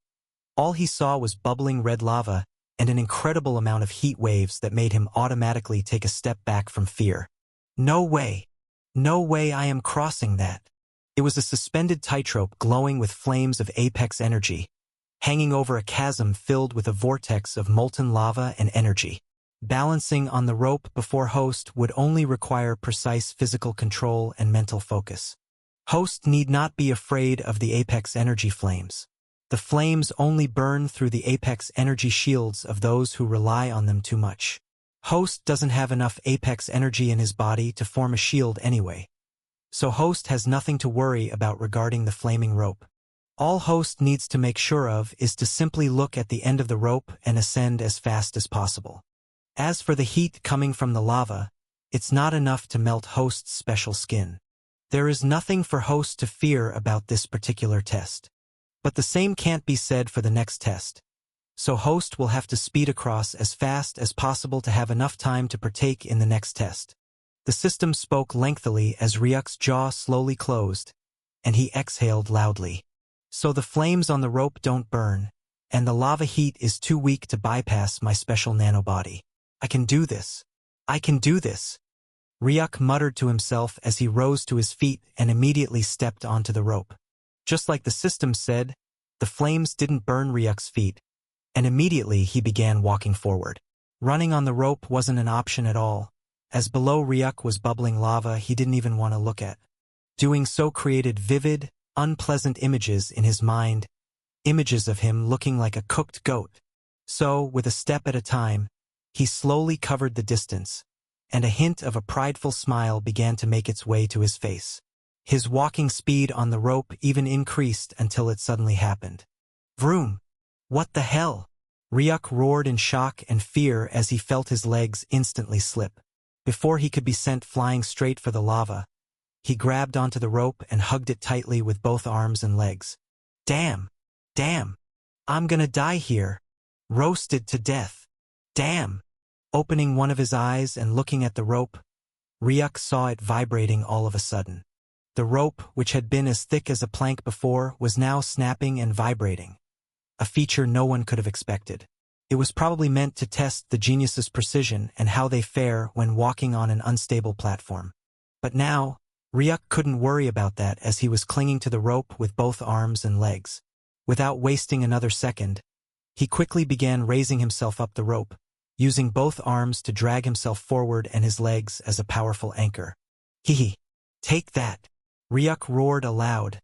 all he saw was bubbling red lava and an incredible amount of heat waves that made him automatically take a step back from fear. No way! No way I am crossing that. It was a suspended tightrope glowing with flames of apex energy, hanging over a chasm filled with a vortex of molten lava and energy. Balancing on the rope before Host would only require precise physical control and mental focus. Host need not be afraid of the apex energy flames. The flames only burn through the apex energy shields of those who rely on them too much. Host doesn't have enough apex energy in his body to form a shield anyway, so Host has nothing to worry about regarding the flaming rope. All Host needs to make sure of is to simply look at the end of the rope and ascend as fast as possible. As for the heat coming from the lava, it's not enough to melt Host's special skin. There is nothing for Host to fear about this particular test. But the same can't be said for the next test. So Host will have to speed across as fast as possible to have enough time to partake in the next test. The system spoke lengthily as Ryuk's jaw slowly closed, and he exhaled loudly. So the flames on the rope don't burn, and the lava heat is too weak to bypass my special nanobody. I can do this. I can do this. Ryuk muttered to himself as he rose to his feet and immediately stepped onto the rope. Just like the system said, the flames didn't burn Ryuk's feet, and immediately he began walking forward. Running on the rope wasn't an option at all, as below Ryuk was bubbling lava he didn't even want to look at. Doing so created vivid, unpleasant images in his mind, images of him looking like a cooked goat. So, with a step at a time, he slowly covered the distance, and a hint of a prideful smile began to make its way to his face. His walking speed on the rope even increased until it suddenly happened. Vroom! What the hell? Ryuk roared in shock and fear as he felt his legs instantly slip. Before he could be sent flying straight for the lava, he grabbed onto the rope and hugged it tightly with both arms and legs. Damn! Damn! I'm gonna die here. Roasted to death. Damn! Opening one of his eyes and looking at the rope, Ryuk saw it vibrating all of a sudden. The rope, which had been as thick as a plank before, was now snapping and vibrating, a feature no one could have expected. It was probably meant to test the genius's precision and how they fare when walking on an unstable platform. But now, Ryuk couldn't worry about that as he was clinging to the rope with both arms and legs. Without wasting another second, he quickly began raising himself up the rope, using both arms to drag himself forward and his legs as a powerful anchor. Hee! Take that! Ryuk roared aloud,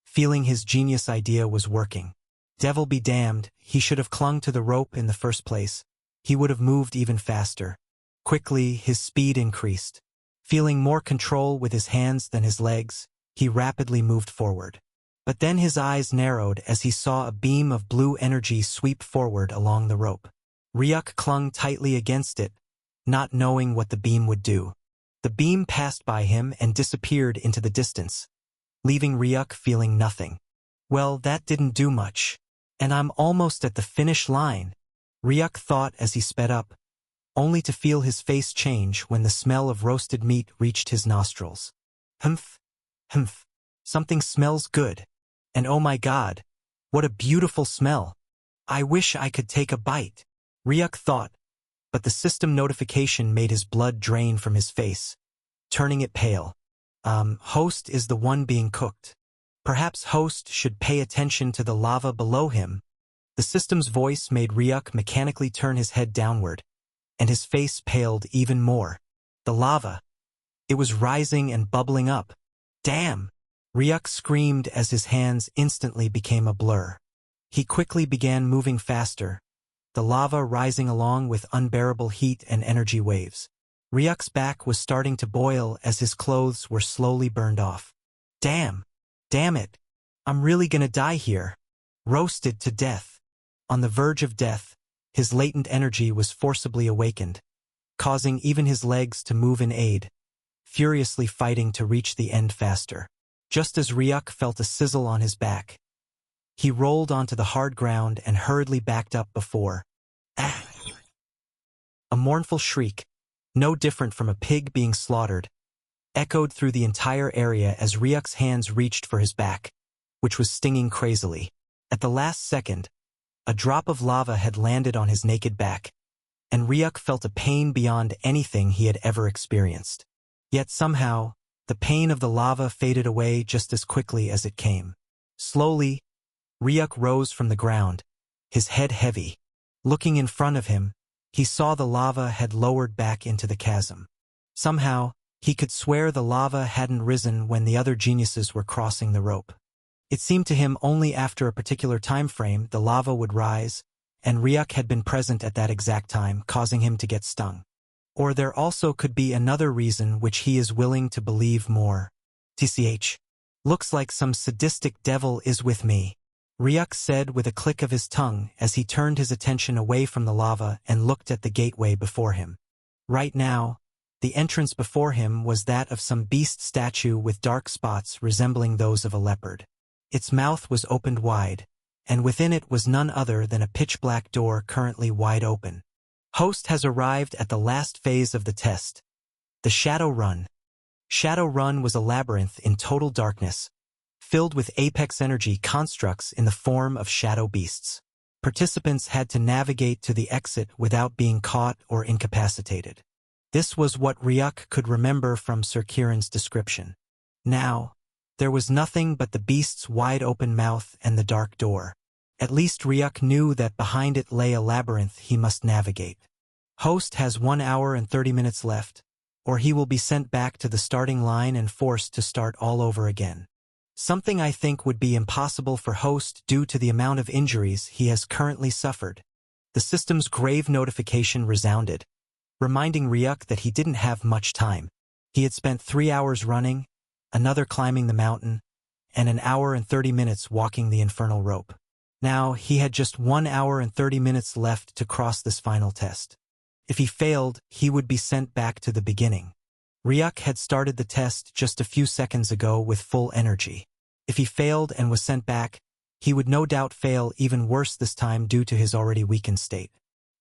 feeling his genius idea was working. Devil be damned, he should have clung to the rope in the first place. He would have moved even faster. Quickly, his speed increased. Feeling more control with his hands than his legs, he rapidly moved forward. But then his eyes narrowed as he saw a beam of blue energy sweep forward along the rope. Ryuk clung tightly against it, not knowing what the beam would do. The beam passed by him and disappeared into the distance, leaving Ryuk feeling nothing. Well, that didn't do much. And I'm almost at the finish line, Ryuk thought as he sped up, only to feel his face change when the smell of roasted meat reached his nostrils. Humph, humph, something smells good. And oh my God, what a beautiful smell. I wish I could take a bite, Ryuk thought, but the system notification made his blood drain from his face, turning it pale. Host is the one being cooked. Perhaps Host should pay attention to the lava below him. The system's voice made Ryuk mechanically turn his head downward, and his face paled even more. The lava. It was rising and bubbling up. Damn! Ryuk screamed as his hands instantly became a blur. He quickly began moving faster, the lava rising along with unbearable heat and energy waves. Ryuk's back was starting to boil as his clothes were slowly burned off. Damn! Damn it! I'm really gonna die here. Roasted to death. On the verge of death, his latent energy was forcibly awakened, causing even his legs to move in aid, furiously fighting to reach the end faster. Just as Ryuk felt a sizzle on his back, he rolled onto the hard ground and hurriedly backed up before. Ah! A mournful shriek, no different from a pig being slaughtered, echoed through the entire area as Ryuk's hands reached for his back, which was stinging crazily. At the last second, a drop of lava had landed on his naked back, and Ryuk felt a pain beyond anything he had ever experienced. Yet somehow, the pain of the lava faded away just as quickly as it came. Slowly, Ryuk rose from the ground, his head heavy. Looking in front of him, he saw the lava had lowered back into the chasm. Somehow, he could swear the lava hadn't risen when the other geniuses were crossing the rope. It seemed to him only after a particular time frame the lava would rise, and Ryuk had been present at that exact time, causing him to get stung. Or there also could be another reason which he is willing to believe more. TCH. Looks like some sadistic devil is with me, Ryuk said with a click of his tongue as he turned his attention away from the lava and looked at the gateway before him. Right now, the entrance before him was that of some beast statue with dark spots resembling those of a leopard. Its mouth was opened wide, and within it was none other than a pitch-black door currently wide open. Host has arrived at the last phase of the test, the Shadow Run. Shadow Run was a labyrinth in total darkness, filled with apex energy constructs in the form of shadow beasts. Participants had to navigate to the exit without being caught or incapacitated. This was what Ryuk could remember from Sir Kieran's description. Now, there was nothing but the beast's wide-open mouth and the dark door. At least Ryuk knew that behind it lay a labyrinth he must navigate. Host has 1 hour and 30 minutes left, or he will be sent back to the starting line and forced to start all over again. Something I think would be impossible for Host due to the amount of injuries he has currently suffered. The system's grave notification resounded, reminding Ryuk that he didn't have much time. He had spent 3 hours running, another climbing the mountain, and 1 hour and 30 minutes walking the infernal rope. Now, he had just 1 hour and 30 minutes left to cross this final test. If he failed, he would be sent back to the beginning. Ryuk had started the test just a few seconds ago with full energy. If he failed and was sent back, he would no doubt fail even worse this time due to his already weakened state.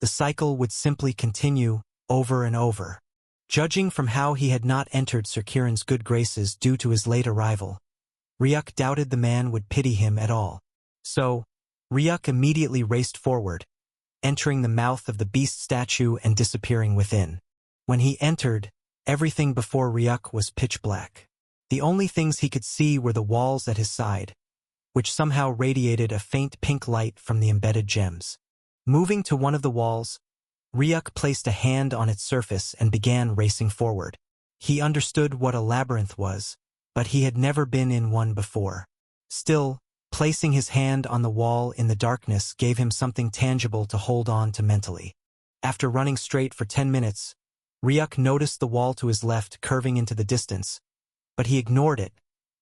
The cycle would simply continue over and over. Judging from how he had not entered Sir Kieran's good graces due to his late arrival, Ryuk doubted the man would pity him at all. So, Ryuk immediately raced forward, entering the mouth of the beast statue and disappearing within. When he entered, everything before Ryuk was pitch black. The only things he could see were the walls at his side, which somehow radiated a faint pink light from the embedded gems. Moving to one of the walls, Ryuk placed a hand on its surface and began racing forward. He understood what a labyrinth was, but he had never been in one before. Still, placing his hand on the wall in the darkness gave him something tangible to hold on to mentally. After running straight for 10 minutes, Ryuk noticed the wall to his left curving into the distance, but he ignored it,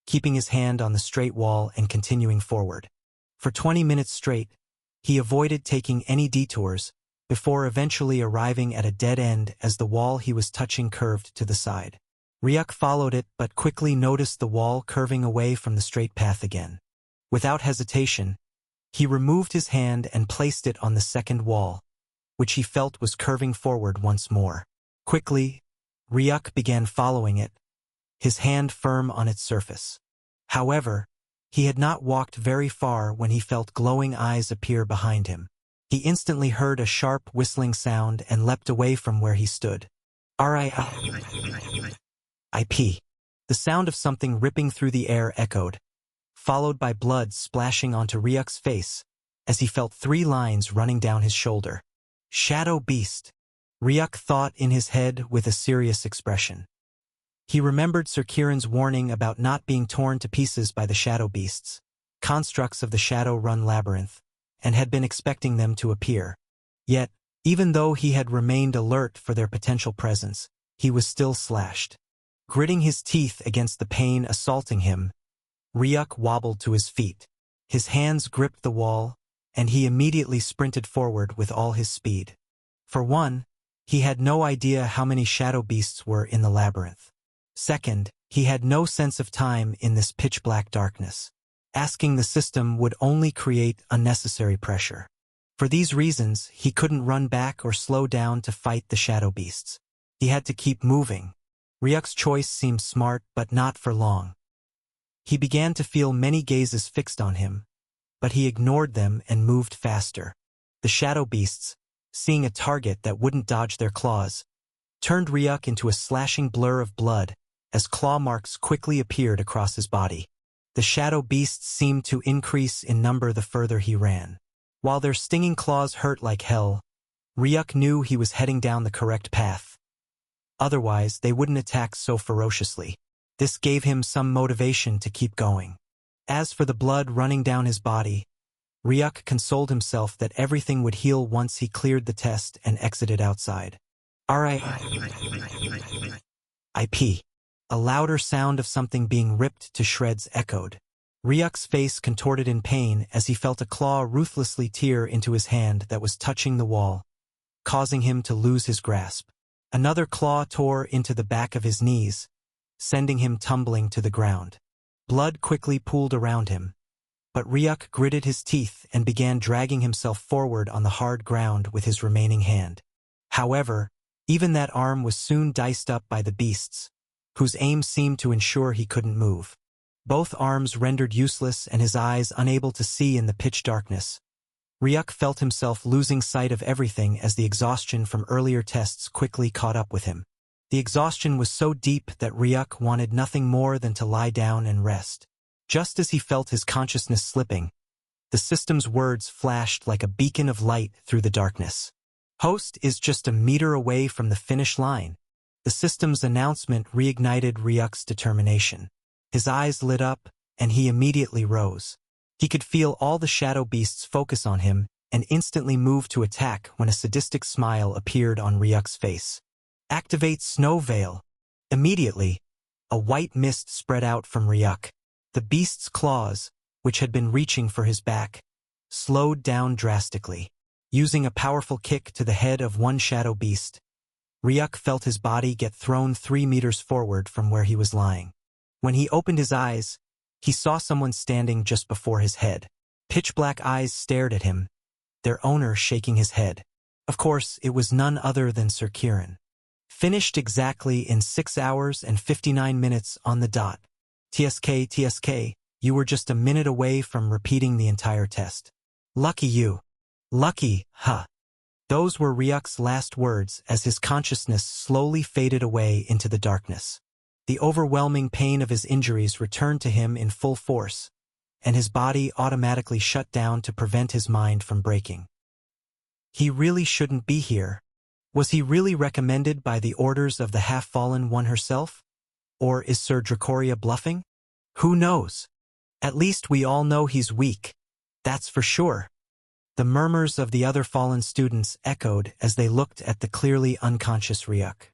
keeping his hand on the straight wall and continuing forward. For 20 minutes straight, he avoided taking any detours, before eventually arriving at a dead end as the wall he was touching curved to the side. Ryuk followed it but quickly noticed the wall curving away from the straight path again. Without hesitation, he removed his hand and placed it on the second wall, which he felt was curving forward once more. Quickly, Ryuk began following it, his hand firm on its surface. However, he had not walked very far when he felt glowing eyes appear behind him. He instantly heard a sharp whistling sound and leapt away from where he stood. RIP. The sound of something ripping through the air echoed, followed by blood splashing onto Ryuk's face as he felt 3 lines running down his shoulder. Shadow Beast, Ryuk thought in his head with a serious expression. He remembered Sir Kieran's warning about not being torn to pieces by the shadow beasts, constructs of the Shadowrun labyrinth, and had been expecting them to appear. Yet, even though he had remained alert for their potential presence, he was still slashed. Gritting his teeth against the pain assaulting him, Ryuk wobbled to his feet. His hands gripped the wall, and he immediately sprinted forward with all his speed. For one, he had no idea how many shadow beasts were in the labyrinth. Second, he had no sense of time in this pitch-black darkness. Asking the system would only create unnecessary pressure. For these reasons, he couldn't run back or slow down to fight the shadow beasts. He had to keep moving. Ryuk's choice seemed smart, but not for long. He began to feel many gazes fixed on him, but he ignored them and moved faster. The shadow beasts, seeing a target that wouldn't dodge their claws, turned Ryuk into a slashing blur of blood as claw marks quickly appeared across his body. The shadow beasts seemed to increase in number the further he ran. While their stinging claws hurt like hell, Ryuk knew he was heading down the correct path. Otherwise, they wouldn't attack so ferociously. This gave him some motivation to keep going. As for the blood running down his body, Ryuk consoled himself that everything would heal once he cleared the test and exited outside. RIP. A louder sound of something being ripped to shreds echoed. Ryuk's face contorted in pain as he felt a claw ruthlessly tear into his hand that was touching the wall, causing him to lose his grasp. Another claw tore into the back of his knees, sending him tumbling to the ground. Blood quickly pooled around him, but Ryuk gritted his teeth and began dragging himself forward on the hard ground with his remaining hand. However, even that arm was soon diced up by the beasts, whose aim seemed to ensure he couldn't move. Both arms rendered useless and his eyes unable to see in the pitch darkness. Ryuk felt himself losing sight of everything as the exhaustion from earlier tests quickly caught up with him. The exhaustion was so deep that Ryuk wanted nothing more than to lie down and rest. Just as he felt his consciousness slipping, the system's words flashed like a beacon of light through the darkness. Host is just a meter away from the finish line. The system's announcement reignited Ryuk's determination. His eyes lit up, and he immediately rose. He could feel all the shadow beasts focus on him and instantly move to attack when a sadistic smile appeared on Ryuk's face. Activate Snow Veil. Immediately, a white mist spread out from Ryuk. The beast's claws, which had been reaching for his back, slowed down drastically. Using a powerful kick to the head of one shadow beast, Ryuk felt his body get thrown 3 meters forward from where he was lying. When he opened his eyes, he saw someone standing just before his head. Pitch-black eyes stared at him, their owner shaking his head. Of course, it was none other than Sir Kieran. Finished exactly in 6 hours and 59 minutes on the dot. TSK, you were just a minute away from repeating the entire test. Lucky you. Lucky, huh? Those were Ryuk's last words as his consciousness slowly faded away into the darkness. The overwhelming pain of his injuries returned to him in full force, and his body automatically shut down to prevent his mind from breaking. He really shouldn't be here. Was he really recommended by the orders of the half-fallen one herself? Or is Sir Dracoria bluffing? Who knows? At least we all know he's weak. That's for sure. The murmurs of the other fallen students echoed as they looked at the clearly unconscious Ryuk.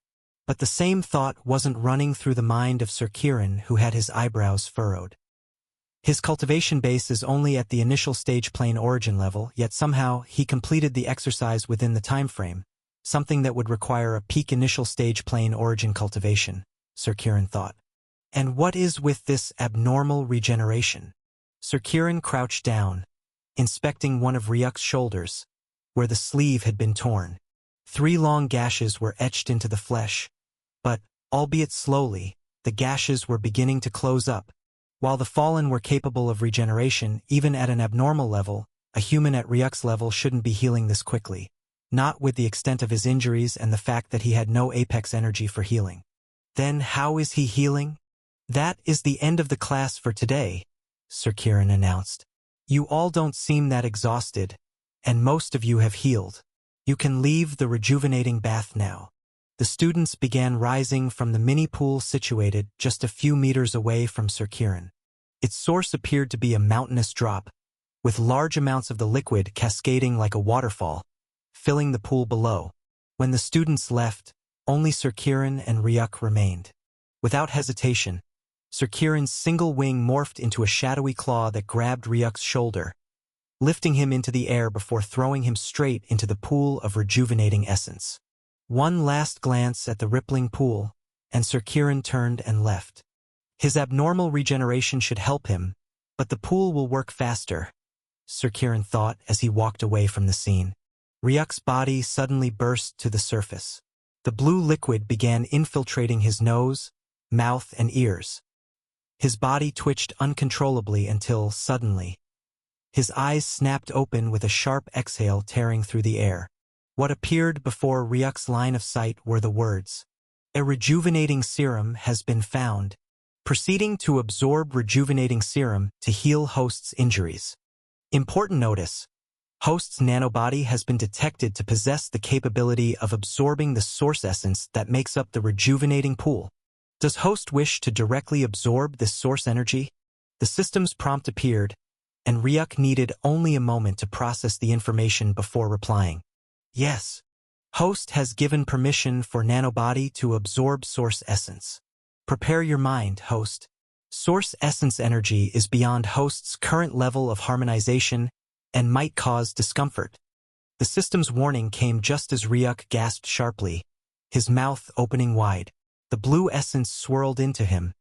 But the same thought wasn't running through the mind of Sir Kieran, who had his eyebrows furrowed. His cultivation base is only at the initial stage plane origin level, yet somehow he completed the exercise within the time frame, something that would require a peak initial stage plane origin cultivation, Sir Kieran thought. And what is with this abnormal regeneration? Sir Kieran crouched down, inspecting one of Ryuk's shoulders, where the sleeve had been torn. 3 long gashes were etched into the flesh, but, albeit slowly, the gashes were beginning to close up. While the fallen were capable of regeneration, even at an abnormal level, a human at Ryuk's level shouldn't be healing this quickly. Not with the extent of his injuries and the fact that he had no apex energy for healing. Then how is he healing? That is the end of the class for today, Sir Kieran announced. You all don't seem that exhausted, and most of you have healed. You can leave the rejuvenating bath now. The students began rising from the mini pool situated just a few meters away from Sir Kieran. Its source appeared to be a mountainous drop, with large amounts of the liquid cascading like a waterfall, filling the pool below. When the students left, only Sir Kieran and Ryuk remained. Without hesitation, Sir Kieran's single wing morphed into a shadowy claw that grabbed Ryuk's shoulder, lifting him into the air before throwing him straight into the pool of rejuvenating essence. One last glance at the rippling pool, and Sir Kieran turned and left. His abnormal regeneration should help him, but the pool will work faster, Sir Kieran thought as he walked away from the scene. Ryuk's body suddenly burst to the surface. The blue liquid began infiltrating his nose, mouth, and ears. His body twitched uncontrollably until, suddenly, his eyes snapped open with a sharp exhale tearing through the air. What appeared before Ryuk's line of sight were the words, "A rejuvenating serum has been found." Proceeding to absorb rejuvenating serum to heal host's injuries. Important notice: host's nanobody has been detected to possess the capability of absorbing the source essence that makes up the rejuvenating pool. Does host wish to directly absorb this source energy? The system's prompt appeared, and Ryuk needed only a moment to process the information before replying. Yes. Host has given permission for nanobody to absorb source essence. Prepare your mind, host. Source essence energy is beyond host's current level of harmonization and might cause discomfort. The system's warning came just as Ryuk gasped sharply, his mouth opening wide. The blue essence swirled into him,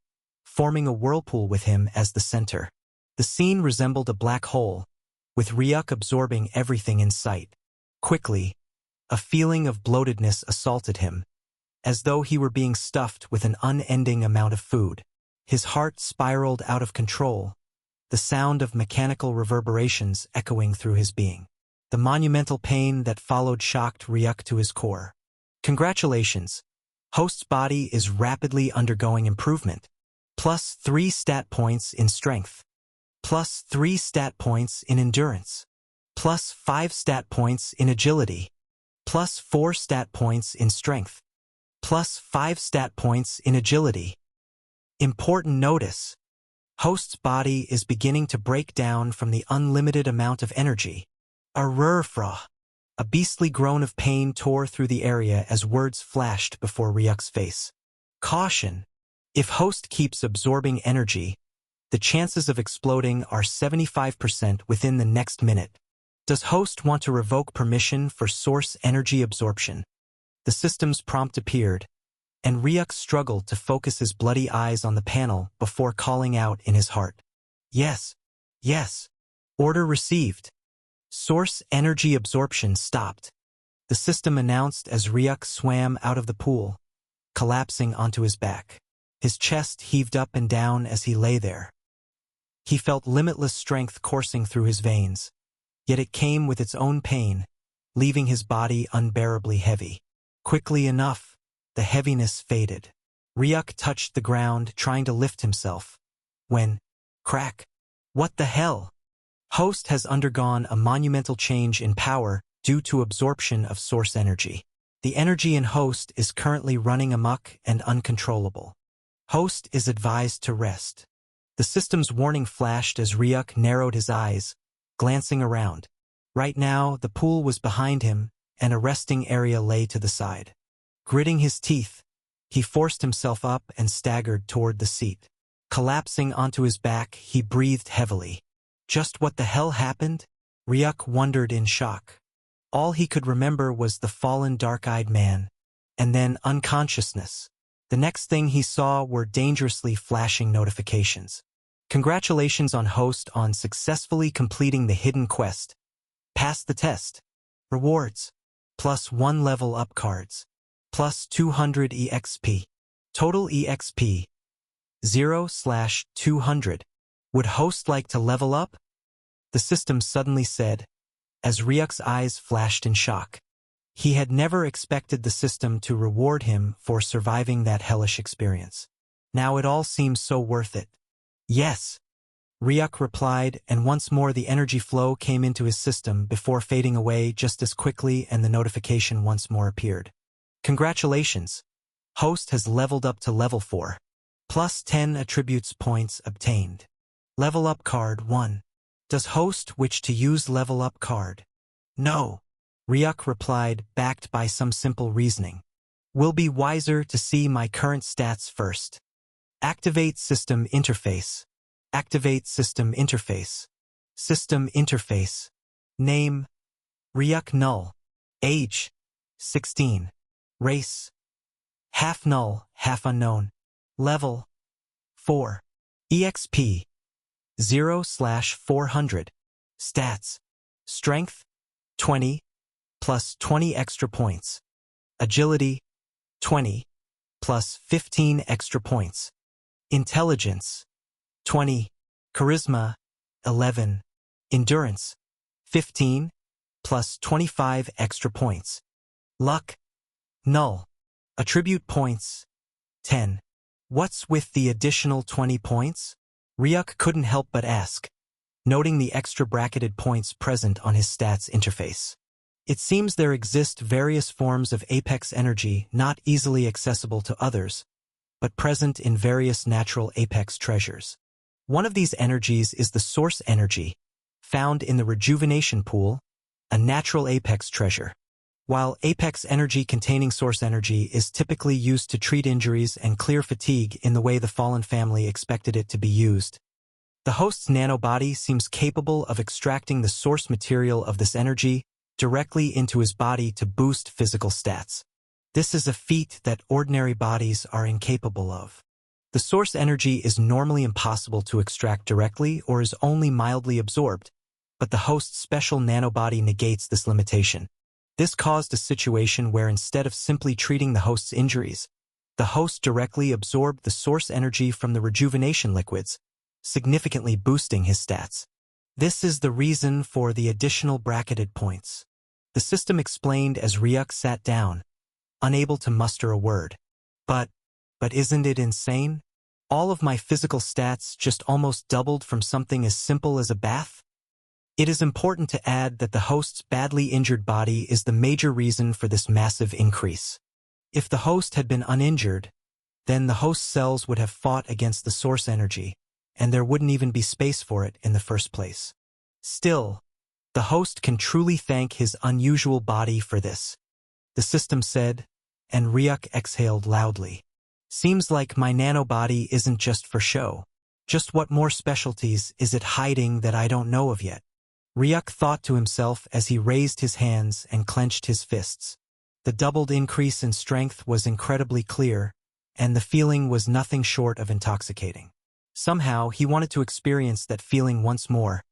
forming a whirlpool with him as the center. The scene resembled a black hole, with Ryuk absorbing everything in sight. Quickly, a feeling of bloatedness assaulted him, as though he were being stuffed with an unending amount of food. His heart spiraled out of control, the sound of mechanical reverberations echoing through his being. The monumental pain that followed shocked Ryuk to his core. Congratulations! Host's body is rapidly undergoing improvement. +3 stat points in strength. +3 stat points in endurance. +5 stat points in agility. +4 stat points in strength. +5 stat points in agility. Important notice: host's body is beginning to break down from the unlimited amount of energy. Arurfra. A beastly groan of pain tore through the area as words flashed before Ryuk's face. Caution. If host keeps absorbing energy, the chances of exploding are 75% within the next minute. Does host want to revoke permission for source energy absorption? The system's prompt appeared, and Ryuk struggled to focus his bloody eyes on the panel before calling out in his heart. Yes. Yes. Order received. Source energy absorption stopped. The system announced as Ryuk swam out of the pool, collapsing onto his back. His chest heaved up and down as he lay there. He felt limitless strength coursing through his veins, yet it came with its own pain, leaving his body unbearably heavy. Quickly enough, the heaviness faded. Ryuk touched the ground, trying to lift himself, when, crack! What the hell? Host has undergone a monumental change in power due to absorption of source energy. The energy in host is currently running amok and uncontrollable. Host is advised to rest. The system's warning flashed as Ryuk narrowed his eyes, glancing around. Right now, the pool was behind him, and a resting area lay to the side. Gritting his teeth, he forced himself up and staggered toward the seat. Collapsing onto his back, he breathed heavily. Just what the hell happened? Ryuk wondered in shock. All he could remember was the fallen dark-eyed man, and then unconsciousness. The next thing he saw were dangerously flashing notifications. Congratulations on host on successfully completing the hidden quest. Passed the test. Rewards. Plus 1 level up cards. Plus 200 EXP. Total EXP. 0/200. Would host like to level up? The system suddenly said, as Ryuk's eyes flashed in shock. He had never expected the system to reward him for surviving that hellish experience. Now it all seems so worth it. Yes, Ryuk replied, and once more the energy flow came into his system before fading away just as quickly, and the notification once more appeared. Congratulations! Host has leveled up to level 4. Plus 10 attributes points obtained. Level up card 1. Does host wish to use level up card? No. Ryuk replied, backed by some simple reasoning. Will be wiser to see my current stats first. Activate system interface. Activate system interface. System interface. Name. Ryuk null. Age. 16. Race. Half null, half unknown. Level. 4. EXP. 0/400. Stats. Strength. 20. Plus 20 extra points. Agility. 20. Plus 15 extra points. Intelligence. 20. Charisma. 11. Endurance. 15. Plus 25 extra points. Luck. Null. Attribute points. 10. What's with the additional 20 points? Ryuk couldn't help but ask, noting the extra bracketed points present on his stats interface. It seems there exist various forms of Apex energy not easily accessible to others, but present in various natural Apex treasures. One of these energies is the Source Energy, found in the Rejuvenation Pool, a natural Apex treasure. While Apex energy containing Source Energy is typically used to treat injuries and clear fatigue in the way the Fallen family expected it to be used, the host's nanobody seems capable of extracting the source material of this energy directly into his body to boost physical stats. This is a feat that ordinary bodies are incapable of. The Source Energy is normally impossible to extract directly or is only mildly absorbed, but the host's special nanobody negates this limitation. This caused a situation where instead of simply treating the host's injuries, the host directly absorbed the Source Energy from the rejuvenation liquids, significantly boosting his stats. This is the reason for the additional bracketed points. The system explained as Ryuk sat down, unable to muster a word. But isn't it insane? All of my physical stats just almost doubled from something as simple as a bath? It is important to add that the host's badly injured body is the major reason for this massive increase. If the host had been uninjured, then the host's cells would have fought against the Source Energy, and there wouldn't even be space for it in the first place. Still, the host can truly thank his unusual body for this, the system said, and Ryuk exhaled loudly. Seems like my nanobody isn't just for show. Just what more specialties is it hiding that I don't know of yet? Ryuk thought to himself as he raised his hands and clenched his fists. The doubled increase in strength was incredibly clear, and the feeling was nothing short of intoxicating. Somehow, he wanted to experience that feeling once more,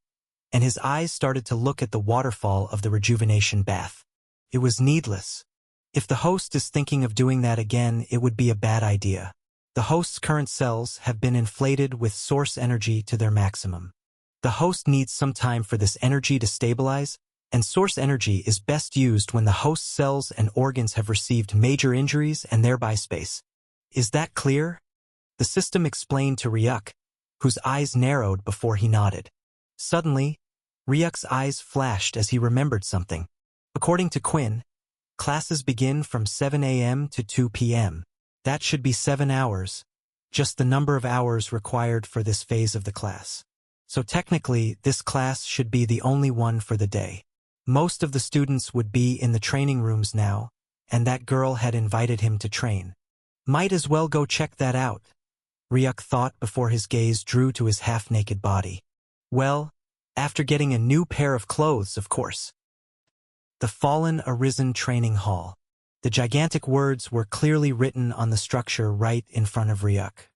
and his eyes started to look at the waterfall of the rejuvenation bath. It was needless. If the host is thinking of doing that again, it would be a bad idea. The host's current cells have been inflated with Source Energy to their maximum. The host needs some time for this energy to stabilize, and Source Energy is best used when the host's cells and organs have received major injuries and thereby space. Is that clear? The system explained to Ryuk, whose eyes narrowed before he nodded. Suddenly, Ryuk's eyes flashed as he remembered something. According to Quinn, classes begin from 7 a.m. to 2 p.m. That should be 7 hours, just the number of hours required for this phase of the class. So technically, this class should be the only one for the day. Most of the students would be in the training rooms now, and that girl had invited him to train. Might as well go check that out, Ryuk thought before his gaze drew to his half-naked body. Well, after getting a new pair of clothes, of course. The Fallen Arisen Training Hall. The gigantic words were clearly written on the structure right in front of Ryuk.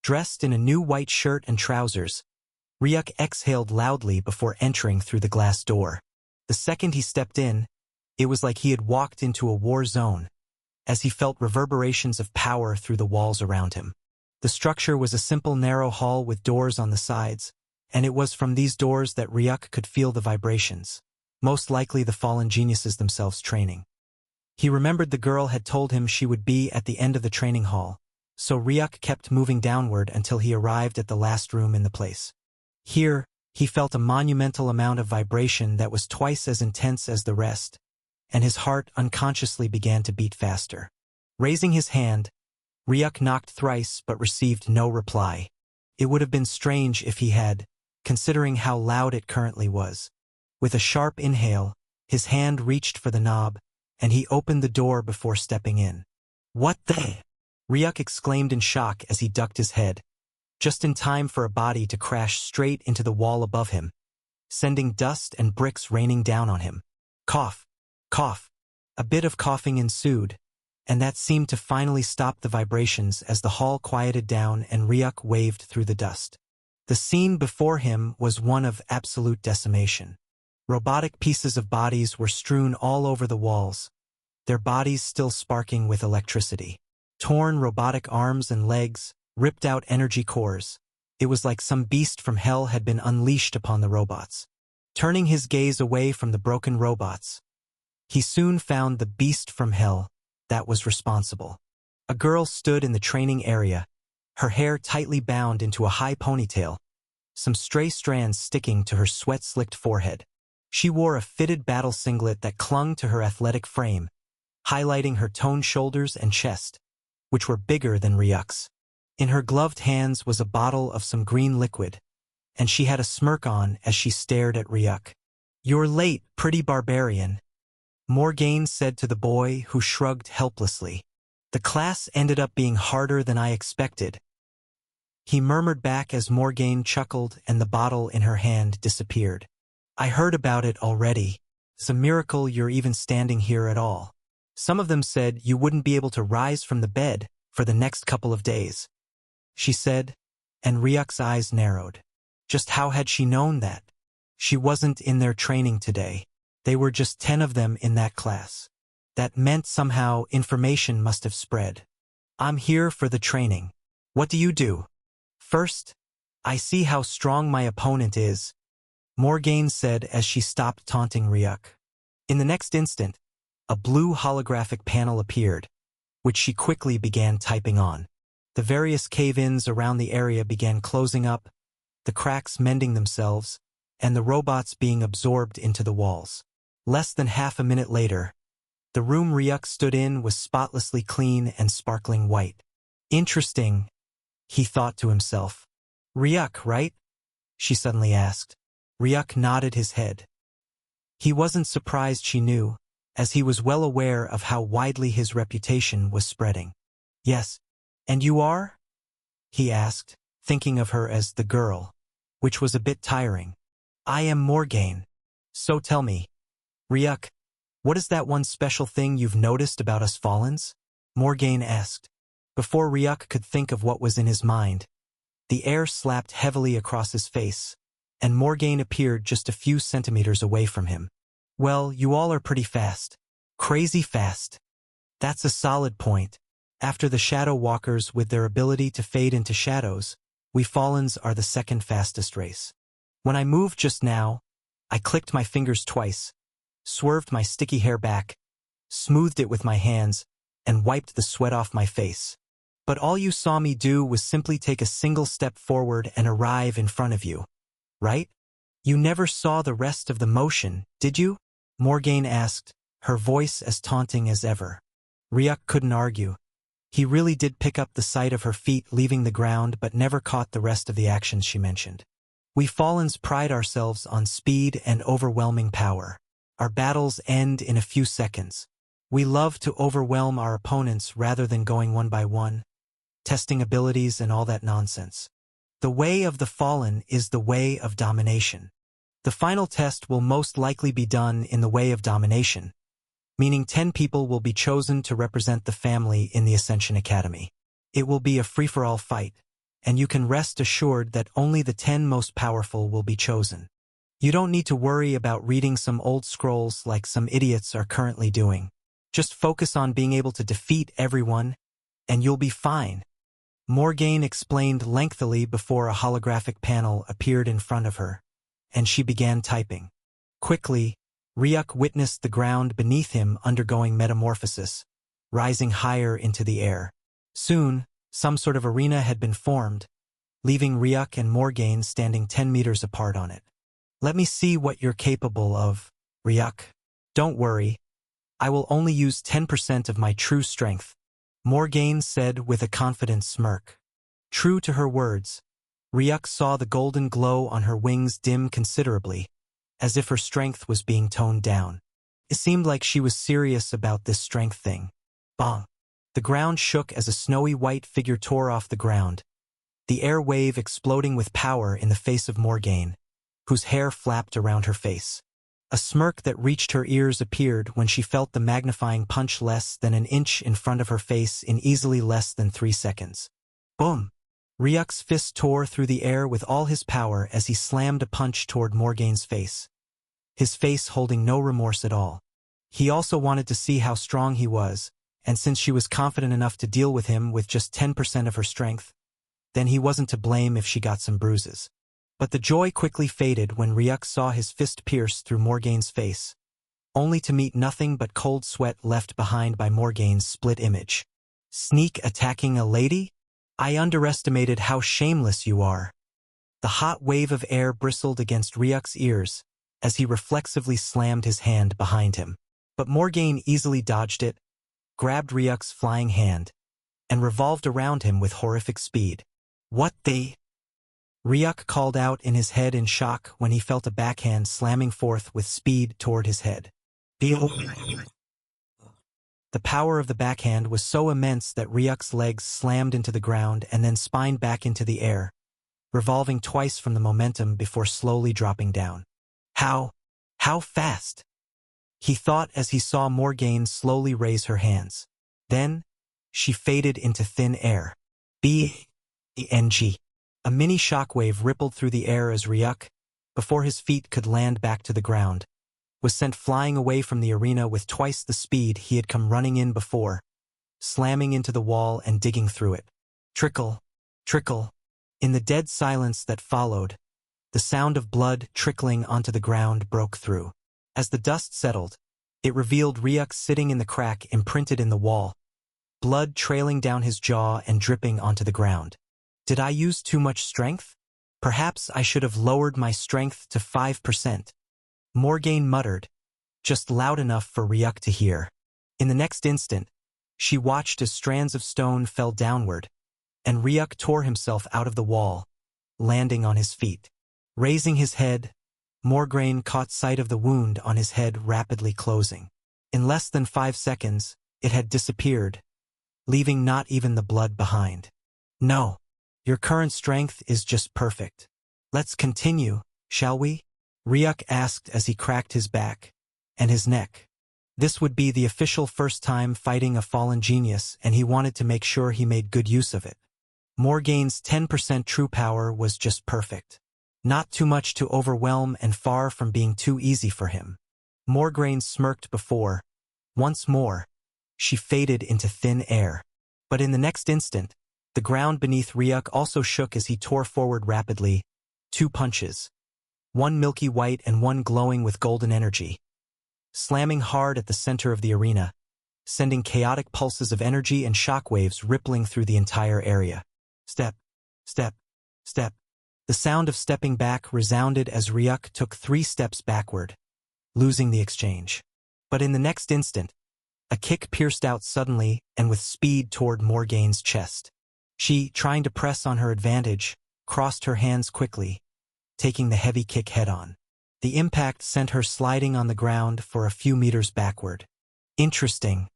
Dressed in a new white shirt and trousers, Ryuk exhaled loudly before entering through the glass door. The second he stepped in, It was like he had walked into a war zone, as he felt reverberations of power through the walls around him. The structure was a simple narrow hall with doors on the sides, and it was from these doors that Ryuk could feel the vibrations, most likely the fallen geniuses themselves training. He remembered the girl had told him she would be at the end of the training hall, so Ryuk kept moving downward until he arrived at the last room in the place. Here, he felt a monumental amount of vibration that was twice as intense as the rest, and his heart unconsciously began to beat faster. Raising his hand, Ryuk knocked thrice but received no reply. It would have been strange if he had, considering how loud it currently was. With a sharp inhale, his hand reached for the knob, and he opened the door before stepping in. "What the?" Ryuk exclaimed in shock as he ducked his head, just in time for a body to crash straight into the wall above him, sending dust and bricks raining down on him. Cough, cough. A bit of coughing ensued, and that seemed to finally stop the vibrations as the hall quieted down and Ryuk waved through the dust. The scene before him was one of absolute decimation. Robotic pieces of bodies were strewn all over the walls, their bodies still sparking with electricity. Torn robotic arms and legs, ripped out energy cores. It was like some beast from hell had been unleashed upon the robots. Turning his gaze away from the broken robots, he soon found the beast from hell that was responsible. A girl stood in the training area, her hair tightly bound into a high ponytail, some stray strands sticking to her sweat-slicked forehead. She wore a fitted battle singlet that clung to her athletic frame, highlighting her toned shoulders and chest, which were bigger than Ryuk's. In her gloved hands was a bottle of some green liquid, and she had a smirk on as she stared at Ryuk. "You're late, pretty barbarian," Morgaine said to the boy, who shrugged helplessly. "The class ended up being harder than I expected," he murmured back as Morgaine chuckled and the bottle in her hand disappeared. "I heard about it already. It's a miracle you're even standing here at all. Some of them said you wouldn't be able to rise from the bed for the next couple of days," she said, and Ryuk's eyes narrowed. Just how had she known that? She wasn't in their training today. They were just 10 of them in that class. That meant somehow information must have spread. "I'm here for the training. What do you do?" "First, I see how strong my opponent is," Morgaine said as she stopped taunting Ryuk. In the next instant, a blue holographic panel appeared, which she quickly began typing on. The various cave-ins around the area began closing up, the cracks mending themselves, and the robots being absorbed into the walls. Less than half a minute later, the room Ryuk stood in was spotlessly clean and sparkling white. "Interesting," he thought to himself. "Ryuk, right?" she suddenly asked. Ryuk nodded his head. He wasn't surprised she knew, as he was well aware of how widely his reputation was spreading. "Yes. And you are?" he asked, thinking of her as the girl, which was a bit tiring. "I am Morgaine. So tell me, Ryuk, what is that one special thing you've noticed about us Fallens?" Morgaine asked. Before Ryuk could think of what was in his mind, the air slapped heavily across his face, and Morgaine appeared just a few centimeters away from him. "Well, you all are pretty fast. Crazy fast. That's a solid point. After the Shadow Walkers with their ability to fade into shadows, we Fallens are the second fastest race. When I moved just now, I clicked my fingers twice, swerved my sticky hair back, smoothed it with my hands, and wiped the sweat off my face. But all you saw me do was simply take a single step forward and arrive in front of you. Right? You never saw the rest of the motion, did you?" Morgaine asked, her voice as taunting as ever. Ryuk couldn't argue. He really did pick up the sight of her feet leaving the ground but never caught the rest of the actions she mentioned. "We Fallens pride ourselves on speed and overwhelming power. Our battles end in a few seconds. We love to overwhelm our opponents rather than going one by one, testing abilities and all that nonsense. The way of the Fallen is the way of domination. The final test will most likely be done in the way of domination, meaning 10 people will be chosen to represent the family in the Ascension Academy. It will be a free-for-all fight, and you can rest assured that only the 10 most powerful will be chosen. You don't need to worry about reading some old scrolls like some idiots are currently doing. Just focus on being able to defeat everyone, and you'll be fine. Morgaine explained lengthily before a holographic panel appeared in front of her, and she began typing. Quickly, Ryuk witnessed the ground beneath him undergoing metamorphosis, rising higher into the air. Soon, some sort of arena had been formed, leaving Ryuk and Morgaine standing 10 meters apart on it. Let me see what you're capable of, Ryuk. Don't worry. I will only use 10% of my true strength, Morgaine said with a confident smirk. True to her words, Ryuk saw the golden glow on her wings dim considerably, as if her strength was being toned down. It seemed like she was serious about this strength thing. Bong! The ground shook as a snowy white figure tore off the ground, the air wave exploding with power in the face of Morgaine, whose hair flapped around her face. A smirk that reached her ears appeared when she felt the magnifying punch less than an inch in front of her face in easily less than 3 seconds. Boom! Ryuk's fist tore through the air with all his power as he slammed a punch toward Morgaine's face, his face holding no remorse at all. He also wanted to see how strong he was, and since she was confident enough to deal with him with just 10% of her strength, then he wasn't to blame if she got some bruises. But the joy quickly faded when Ryuk saw his fist pierce through Morgaine's face, only to meet nothing but cold sweat left behind by Morgaine's split image. Sneak attacking a lady? I underestimated how shameless you are. The hot wave of air bristled against Ryuk's ears as he reflexively slammed his hand behind him. But Morgaine easily dodged it, grabbed Ryuk's flying hand, and revolved around him with horrific speed. What the? Ryuk called out in his head in shock when he felt a backhand slamming forth with speed toward his head. The power of the backhand was so immense that Ryuk's legs slammed into the ground and then spined back into the air, revolving twice from the momentum before slowly dropping down. How fast? He thought as he saw Morgaine slowly raise her hands. Then, she faded into thin air. B-E-N-G. A mini shockwave rippled through the air as Ryuk, before his feet could land back to the ground, was sent flying away from the arena with twice the speed he had come running in before, slamming into the wall and digging through it. Trickle, trickle. In the dead silence that followed, the sound of blood trickling onto the ground broke through. As the dust settled, it revealed Ryuk sitting in the crack imprinted in the wall, blood trailing down his jaw and dripping onto the ground. Did I use too much strength? Perhaps I should have lowered my strength to 5%. Morgaine muttered, just loud enough for Ryuk to hear. In the next instant, she watched as strands of stone fell downward, and Ryuk tore himself out of the wall, landing on his feet. Raising his head, Morgaine caught sight of the wound on his head rapidly closing. In less than 5 seconds, it had disappeared, leaving not even the blood behind. No. Your current strength is just perfect. Let's continue, shall we? Ryuk asked as he cracked his back and his neck. This would be the official first time fighting a fallen genius, and he wanted to make sure he made good use of it. Morgaine's 10% true power was just perfect. Not too much to overwhelm and far from being too easy for him. Morgaine smirked before. Once more, she faded into thin air. But in the next instant, the ground beneath Ryuk also shook as he tore forward rapidly. 2 punches. One milky white and one glowing with golden energy. Slamming hard at the center of the arena, sending chaotic pulses of energy and shockwaves rippling through the entire area. Step, step, step. The sound of stepping back resounded as Ryuk took 3 steps backward, losing the exchange. But in the next instant, a kick pierced out suddenly and with speed toward Morgaine's chest. She, trying to press on her advantage, crossed her hands quickly, taking the heavy kick head-on. The impact sent her sliding on the ground for a few meters backward. Interesting.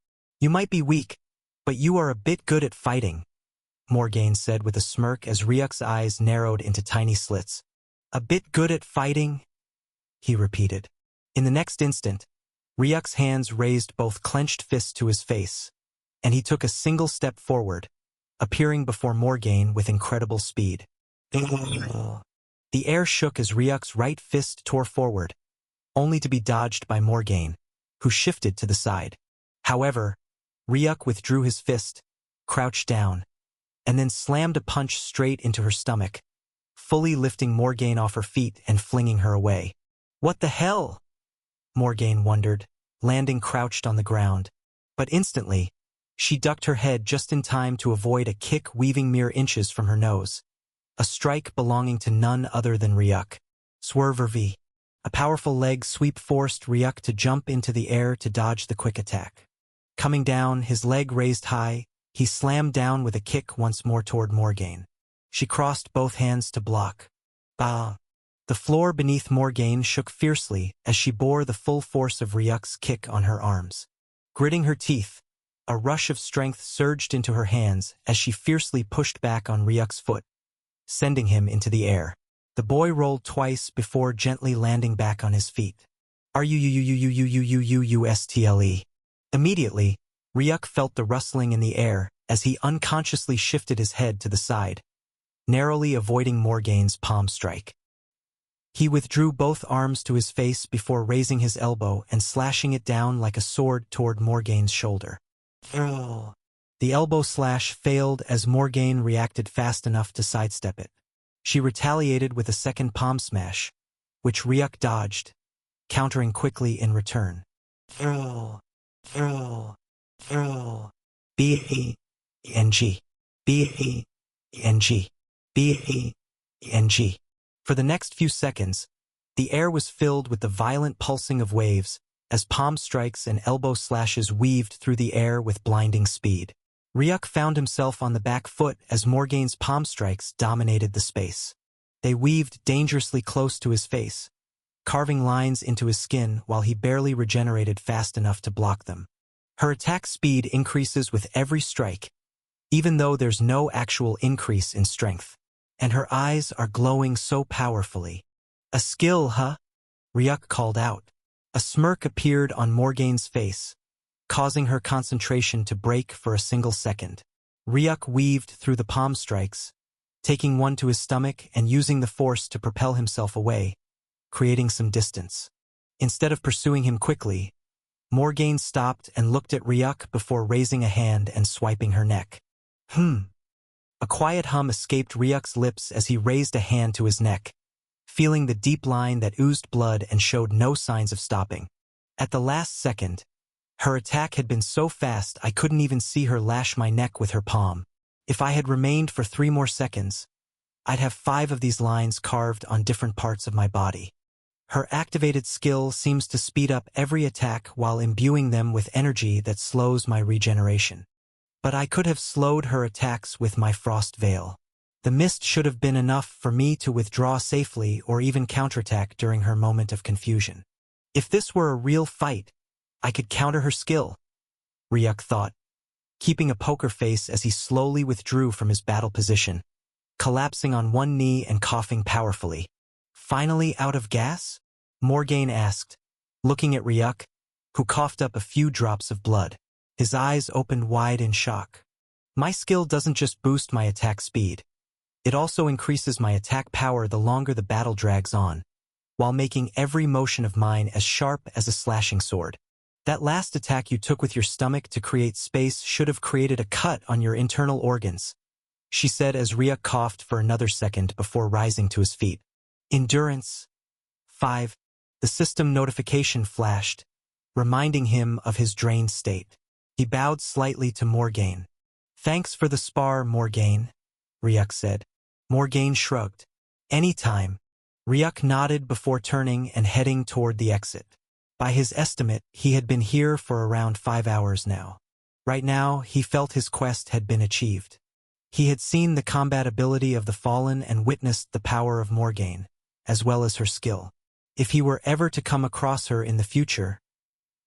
You might be weak, but you are a bit good at fighting, Morgaine said with a smirk as Ryuk's eyes narrowed into tiny slits. A bit good at fighting? He repeated. In the next instant, Ryuk's hands raised both clenched fists to his face, and he took a single step forward, appearing before Morgaine with incredible speed. The air shook as Ryuk's right fist tore forward, only to be dodged by Morgaine, who shifted to the side. However, Ryuk withdrew his fist, crouched down, and then slammed a punch straight into her stomach, fully lifting Morgaine off her feet and flinging her away. "What the hell?" Morgaine wondered, landing crouched on the ground. But instantly, she ducked her head just in time to avoid a kick weaving mere inches from her nose. A strike belonging to none other than Ryuk. Swerver V. A powerful leg sweep forced Ryuk to jump into the air to dodge the quick attack. Coming down, his leg raised high, he slammed down with a kick once more toward Morgaine. She crossed both hands to block. Bah! The floor beneath Morgaine shook fiercely as she bore the full force of Ryuk's kick on her arms. Gritting her teeth, a rush of strength surged into her hands as she fiercely pushed back on Ryuk's foot, sending him into the air. The boy rolled twice before gently landing back on his feet. Rustle. Immediately, Ryuk felt the rustling in the air as he unconsciously shifted his head to the side, narrowly avoiding Morgaine's palm strike. He withdrew both arms to his face before raising his elbow and slashing it down like a sword toward Morgaine's shoulder. The elbow slash failed as Morgaine reacted fast enough to sidestep it. She retaliated with a second palm smash, which Ryuk dodged, countering quickly in return. B-A-N-G. B-A-N-G. B-A-N-G. For the next few seconds, the air was filled with the violent pulsing of waves as palm strikes and elbow slashes weaved through the air with blinding speed. Ryuk found himself on the back foot as Morgaine's palm strikes dominated the space. They weaved dangerously close to his face, carving lines into his skin while he barely regenerated fast enough to block them. Her attack speed increases with every strike, even though there's no actual increase in strength. And her eyes are glowing so powerfully. "A skill, huh?" Ryuk called out. A smirk appeared on Morgaine's face, causing her concentration to break for a single second. Ryuk weaved through the palm strikes, taking one to his stomach and using the force to propel himself away, creating some distance. Instead of pursuing him quickly, Morgaine stopped and looked at Ryuk before raising a hand and swiping her neck. A quiet hum escaped Ryuk's lips as he raised a hand to his neck, feeling the deep line that oozed blood and showed no signs of stopping. At the last second, her attack had been so fast I couldn't even see her lash my neck with her palm. If I had remained for 3 more seconds, I'd have 5 of these lines carved on different parts of my body. Her activated skill seems to speed up every attack while imbuing them with energy that slows my regeneration. But I could have slowed her attacks with my frost veil. The mist should have been enough for me to withdraw safely or even counterattack during her moment of confusion. If this were a real fight, I could counter her skill, Ryuk thought, keeping a poker face as he slowly withdrew from his battle position, collapsing on one knee and coughing powerfully. "Finally out of gas?" Morgaine asked, looking at Ryuk, who coughed up a few drops of blood. His eyes opened wide in shock. "My skill doesn't just boost my attack speed. It also increases my attack power the longer the battle drags on, while making every motion of mine as sharp as a slashing sword. That last attack you took with your stomach to create space should have created a cut on your internal organs," she said as Ryuk coughed for another second before rising to his feet. Endurance 5. The system notification flashed, reminding him of his drained state. He bowed slightly to Morgaine. "Thanks for the spar, Morgaine," Ryuk said. Morgaine shrugged. "Anytime." Ryuk nodded before turning and heading toward the exit. By his estimate, he had been here for around 5 hours now. Right now, he felt his quest had been achieved. He had seen the combat ability of the Fallen and witnessed the power of Morgaine, as well as her skill. If he were ever to come across her in the future,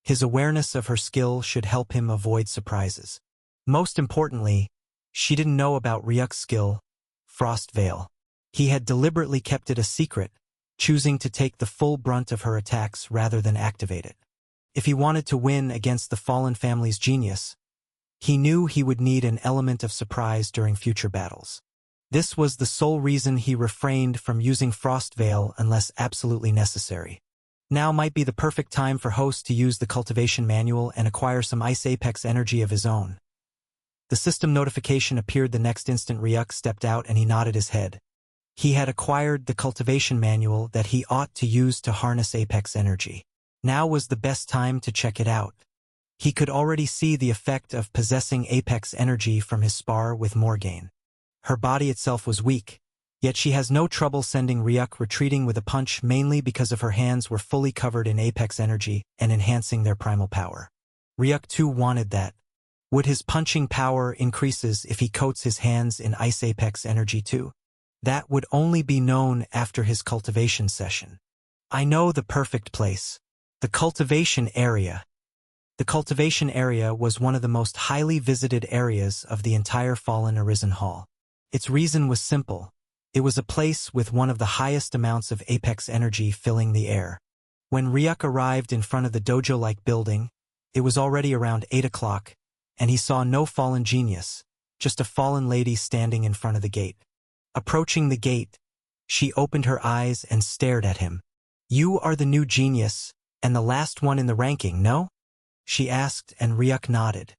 his awareness of her skill should help him avoid surprises. Most importantly, she didn't know about Ryuk's skill, Frost Veil. He had deliberately kept it a secret, choosing to take the full brunt of her attacks rather than activate it. If he wanted to win against the Fallen family's genius, he knew he would need an element of surprise during future battles. This was the sole reason he refrained from using Frost Veil unless absolutely necessary. Now might be the perfect time for Host to use the cultivation manual and acquire some Ice Apex energy of his own. The system notification appeared the next instant. Ryuk stepped out and he nodded his head. He had acquired the cultivation manual that he ought to use to harness Apex energy. Now was the best time to check it out. He could already see the effect of possessing Apex energy from his spar with Morgane. Her body itself was weak, yet she has no trouble sending Ryuk retreating with a punch, mainly because of her hands were fully covered in Apex energy and enhancing their primal power. Ryuk too wanted that. Would his punching power increases if he coats his hands in Ice Apex energy too? That would only be known after his cultivation session. I know the perfect place. The cultivation area. The cultivation area was one of the most highly visited areas of the entire Fallen Arisen Hall. Its reason was simple. It was a place with one of the highest amounts of Apex energy filling the air. When Ryuk arrived in front of the dojo-like building, it was already around 8 o'clock, and he saw no fallen genius, just a fallen lady standing in front of the gate. Approaching the gate, she opened her eyes and stared at him. "You are the new genius, and the last one in the ranking, no?" she asked, and Ryuk nodded.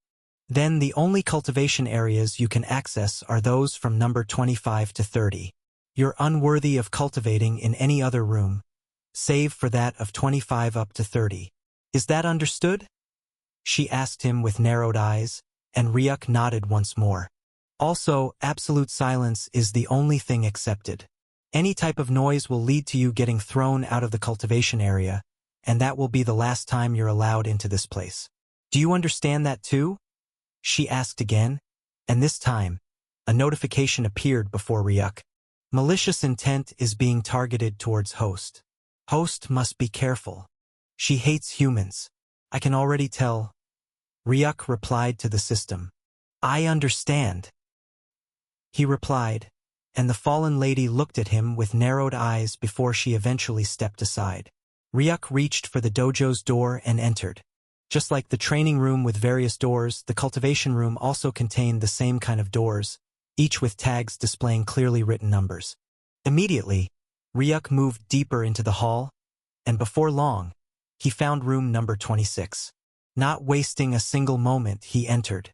"Then the only cultivation areas you can access are those from number 25 to 30. You're unworthy of cultivating in any other room, save for that of 25 up to 30. Is that understood?" she asked him with narrowed eyes, and Ryuk nodded once more. "Also, absolute silence is the only thing accepted. Any type of noise will lead to you getting thrown out of the cultivation area, and that will be the last time you're allowed into this place. Do you understand that too?" she asked again, and this time, a notification appeared before Ryuk. Malicious intent is being targeted towards Host. Host must be careful. She hates humans. I can already tell. Ryuk replied to the system. "I understand," he replied, and the fallen lady looked at him with narrowed eyes before she eventually stepped aside. Ryuk reached for the dojo's door and entered. Just like the training room with various doors, the cultivation room also contained the same kind of doors, each with tags displaying clearly written numbers. Immediately, Ryuk moved deeper into the hall, and before long, he found room number 26. Not wasting a single moment, he entered.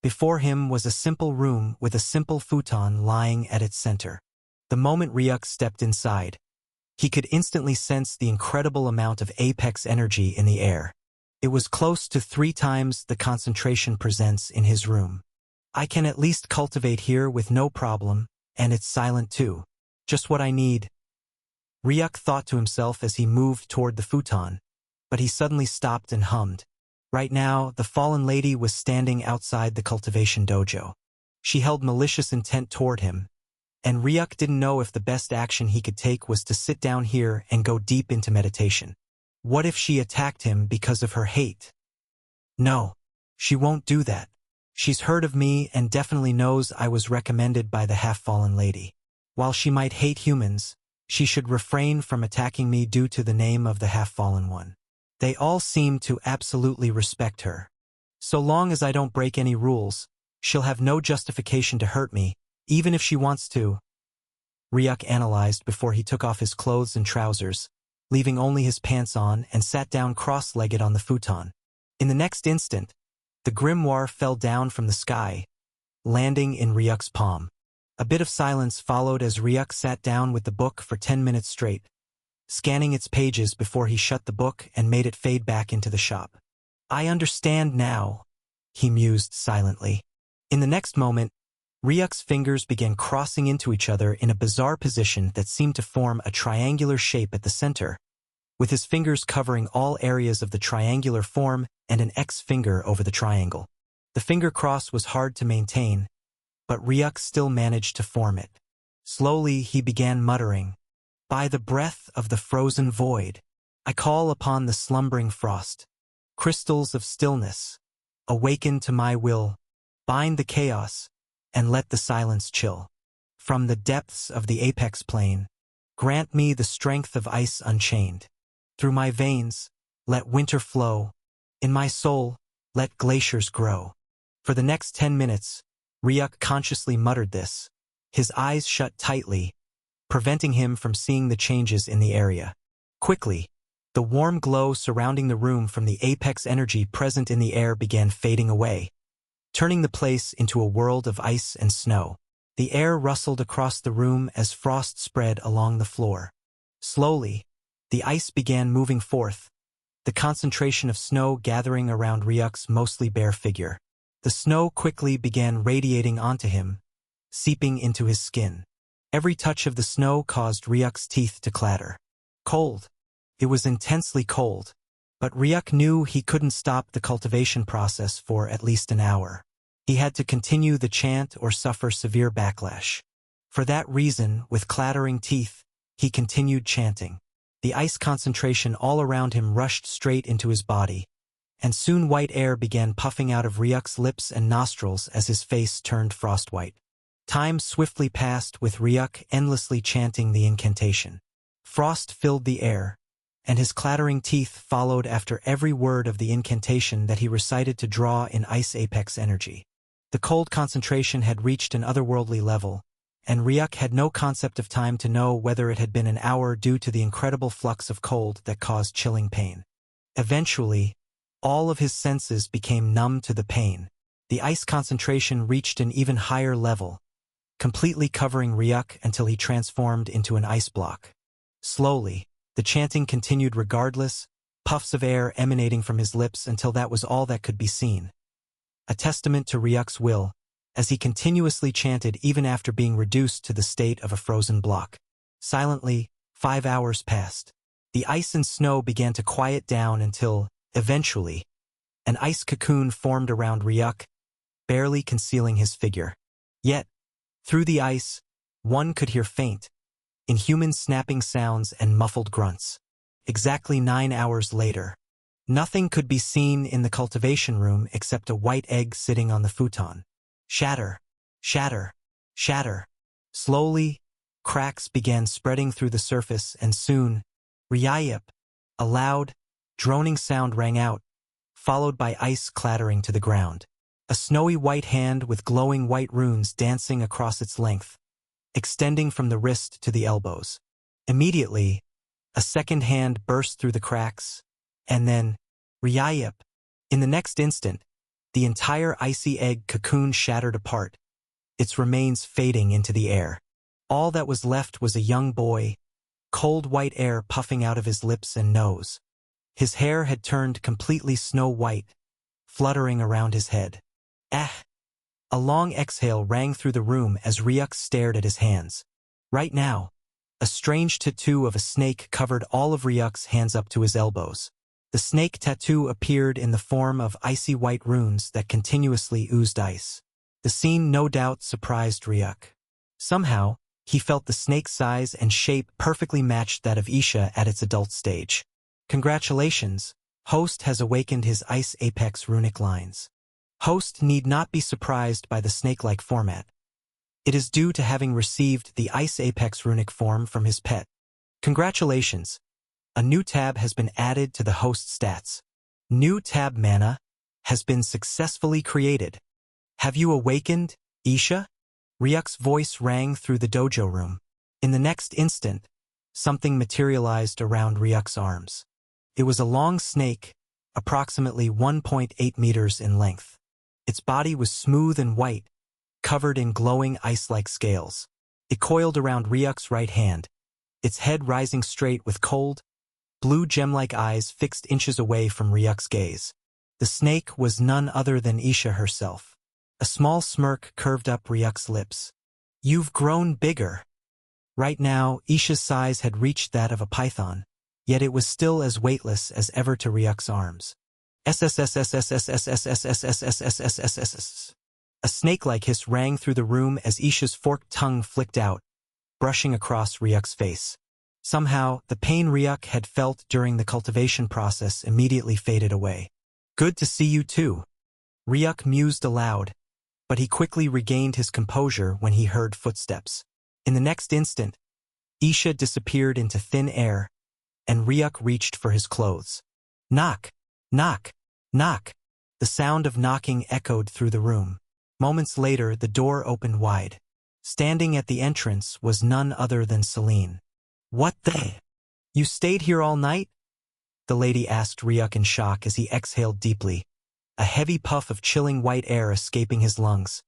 Before him was a simple room with a simple futon lying at its center. The moment Ryuk stepped inside, he could instantly sense the incredible amount of Apex energy in the air. It was close to 3 times the concentration presence in his room. "I can at least cultivate here with no problem, and it's silent too. Just what I need," Ryuk thought to himself as he moved toward the futon, but he suddenly stopped and hummed. Right now, the fallen lady was standing outside the cultivation dojo. She held malicious intent toward him, and Ryuk didn't know if the best action he could take was to sit down here and go deep into meditation. What if she attacked him because of her hate? No, she won't do that. She's heard of me and definitely knows I was recommended by the half-fallen lady. While she might hate humans, she should refrain from attacking me due to the name of the half-fallen one. They all seem to absolutely respect her. So long as I don't break any rules, she'll have no justification to hurt me, even if she wants to. Ryuk analyzed before he took off his clothes and trousers, leaving only his pants on, and sat down cross-legged on the futon. In the next instant, the grimoire fell down from the sky, landing in Ryuk's palm. A bit of silence followed as Ryuk sat down with the book for 10 minutes straight, scanning its pages before he shut the book and made it fade back into the shop. "I understand now," he mused silently. In the next moment, Ryuk's fingers began crossing into each other in a bizarre position that seemed to form a triangular shape at the center, with his fingers covering all areas of the triangular form and an X finger over the triangle. The finger cross was hard to maintain, but Ryuk still managed to form it. Slowly, he began muttering, "By the breath of the frozen void, I call upon the slumbering frost. Crystals of stillness, awaken to my will, bind the chaos, and let the silence chill. From the depths of the apex plane, grant me the strength of ice unchained. Through my veins, let winter flow. In my soul, let glaciers grow." For the next 10 minutes, Ryuk consciously muttered this, his eyes shut tightly, preventing him from seeing the changes in the area. Quickly, the warm glow surrounding the room from the apex energy present in the air began fading away, turning the place into a world of ice and snow. The air rustled across the room as frost spread along the floor. Slowly, the ice began moving forth, the concentration of snow gathering around Ryuk's mostly bare figure. The snow quickly began radiating onto him, seeping into his skin. Every touch of the snow caused Ryuk's teeth to clatter. Cold. It was intensely cold, but Ryuk knew he couldn't stop the cultivation process for at least an hour. He had to continue the chant or suffer severe backlash. For that reason, with clattering teeth, he continued chanting. The ice concentration all around him rushed straight into his body, and soon white air began puffing out of Ryuk's lips and nostrils as his face turned frostwhite. Time swiftly passed with Ryuk endlessly chanting the incantation. Frost filled the air, and his clattering teeth followed after every word of the incantation that he recited to draw in ice apex energy. The cold concentration had reached an otherworldly level, and Ryuk had no concept of time to know whether it had been an hour due to the incredible flux of cold that caused chilling pain. Eventually, all of his senses became numb to the pain. The ice concentration reached an even higher level, completely covering Ryuk until he transformed into an ice block. Slowly, the chanting continued regardless, puffs of air emanating from his lips until that was all that could be seen. A testament to Ryuk's will, as he continuously chanted even after being reduced to the state of a frozen block. Silently, 5 hours passed. The ice and snow began to quiet down until, eventually, an ice cocoon formed around Ryuk, barely concealing his figure. Yet, through the ice, one could hear faint, inhuman snapping sounds and muffled grunts. Exactly 9 hours later, nothing could be seen in the cultivation room except a white egg sitting on the futon. Shatter, shatter, shatter. Slowly, cracks began spreading through the surface and soon, Ryayip, a loud, droning sound rang out, followed by ice clattering to the ground. A snowy white hand with glowing white runes dancing across its length, extending from the wrist to the elbows. Immediately, a second hand burst through the cracks, and then, Ryayip. In the next instant, the entire icy egg cocoon shattered apart, its remains fading into the air. All that was left was a young boy, cold white air puffing out of his lips and nose. His hair had turned completely snow-white, fluttering around his head. Ah! A long exhale rang through the room as Ryuk stared at his hands. Right now, a strange tattoo of a snake covered all of Ryuk's hands up to his elbows. The snake tattoo appeared in the form of icy white runes that continuously oozed ice. The scene no doubt surprised Ryuk. Somehow, he felt the snake's size and shape perfectly matched that of Isha at its adult stage. Congratulations, Host has awakened his Ice Apex runic lines. Host need not be surprised by the snake-like format. It is due to having received the Ice Apex runic form from his pet. Congratulations. A new tab has been added to the host stats. New tab mana has been successfully created. Have you awakened, Isha? Ryuk's voice rang through the dojo room. In the next instant, something materialized around Ryuk's arms. It was a long snake, approximately 1.8 meters in length. Its body was smooth and white, covered in glowing ice-like scales. It coiled around Ryuk's right hand, its head rising straight with cold, blue gem-like eyes fixed inches away from Ryuk's gaze. The snake was none other than Isha herself. A small smirk curved up Ryuk's lips. You've grown bigger. Right now, Isha's size had reached that of a python, yet it was still as weightless as ever to Ryuk's arms. A snake-like hiss rang through the room as Isha's forked tongue flicked out, brushing across Ryuk's face. Somehow, the pain Ryuk had felt during the cultivation process immediately faded away. Good to see you too. Ryuk mused aloud, but he quickly regained his composure when he heard footsteps. In the next instant, Isha disappeared into thin air, and Ryuk reached for his clothes. Knock, knock, knock. The sound of knocking echoed through the room. Moments later, the door opened wide. Standing at the entrance was none other than Celine. "What the? You stayed here all night?" the lady asked Ryuk in shock as he exhaled deeply, a heavy puff of chilling white air escaping his lungs.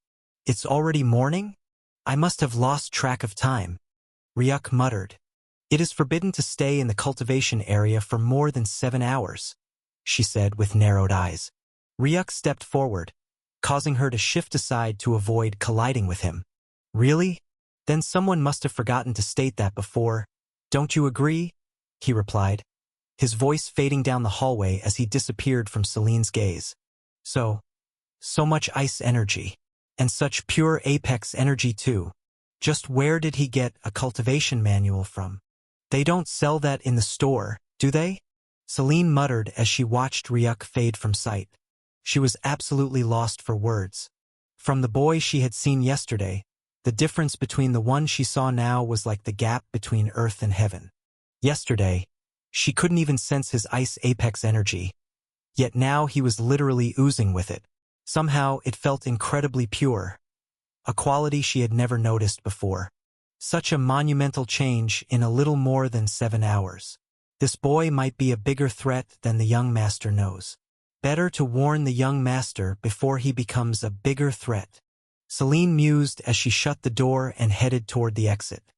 "It's already morning? I must have lost track of time," Ryuk muttered. "It is forbidden to stay in the cultivation area for more than 7 hours," she said with narrowed eyes. Ryuk stepped forward, causing her to shift aside to avoid colliding with him. "Really? Then someone must have forgotten to state that before. Don't you agree?" he replied, his voice fading down the hallway as he disappeared from Celine's gaze. So much ice energy. And such pure apex energy too. Just where did he get a cultivation manual from? They don't sell that in the store, do they? Celine muttered as she watched Ryuk fade from sight. She was absolutely lost for words. From the boy she had seen yesterday, the difference between the one she saw now was like the gap between earth and heaven. Yesterday, she couldn't even sense his ice apex energy, yet now he was literally oozing with it. Somehow it felt incredibly pure, a quality she had never noticed before. Such a monumental change in a little more than 7 hours. This boy might be a bigger threat than the young master knows. Better to warn the young master before he becomes a bigger threat. Celine mused as she shut the door and headed toward the exit.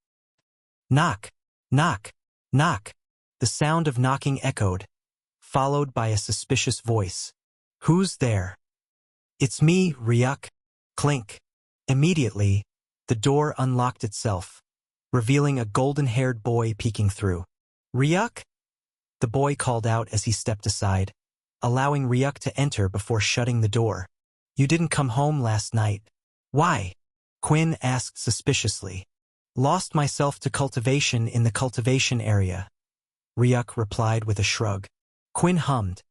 Knock, knock, knock. The sound of knocking echoed, followed by a suspicious voice. "Who's there?" "It's me, Ryuk." Clink. Immediately, the door unlocked itself, revealing a golden-haired boy peeking through. "Ryuk?" the boy called out as he stepped aside, allowing Ryuk to enter before shutting the door. "You didn't come home last night." "Why?" Quinn asked suspiciously. "Lost myself to cultivation in the cultivation area," Ryuk replied with a shrug. Quinn hummed,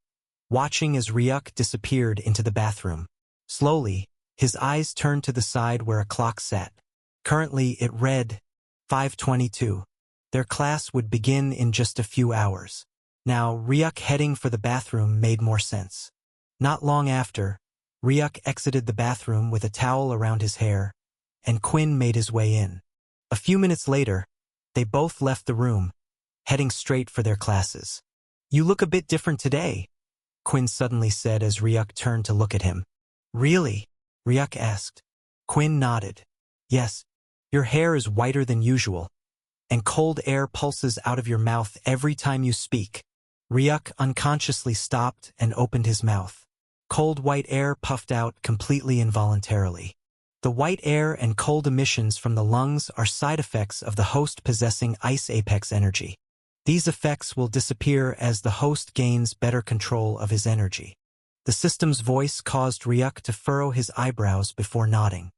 watching as Ryuk disappeared into the bathroom. Slowly, his eyes turned to the side where a clock sat. Currently, it read 5:22. Their class would begin in just a few hours. Now, Ryuk heading for the bathroom made more sense. Not long after, Ryuk exited the bathroom with a towel around his hair, and Quinn made his way in. A few minutes later, they both left the room, heading straight for their classes. "You look a bit different today," Quinn suddenly said as Ryuk turned to look at him. "Really?" Ryuk asked. Quinn nodded. "Yes, your hair is whiter than usual, and cold air pulses out of your mouth every time you speak." Ryuk unconsciously stopped and opened his mouth. Cold white air puffed out completely involuntarily. The white air and cold emissions from the lungs are side effects of the host possessing ice apex energy. These effects will disappear as the host gains better control of his energy. The system's voice caused Ryuk to furrow his eyebrows before nodding.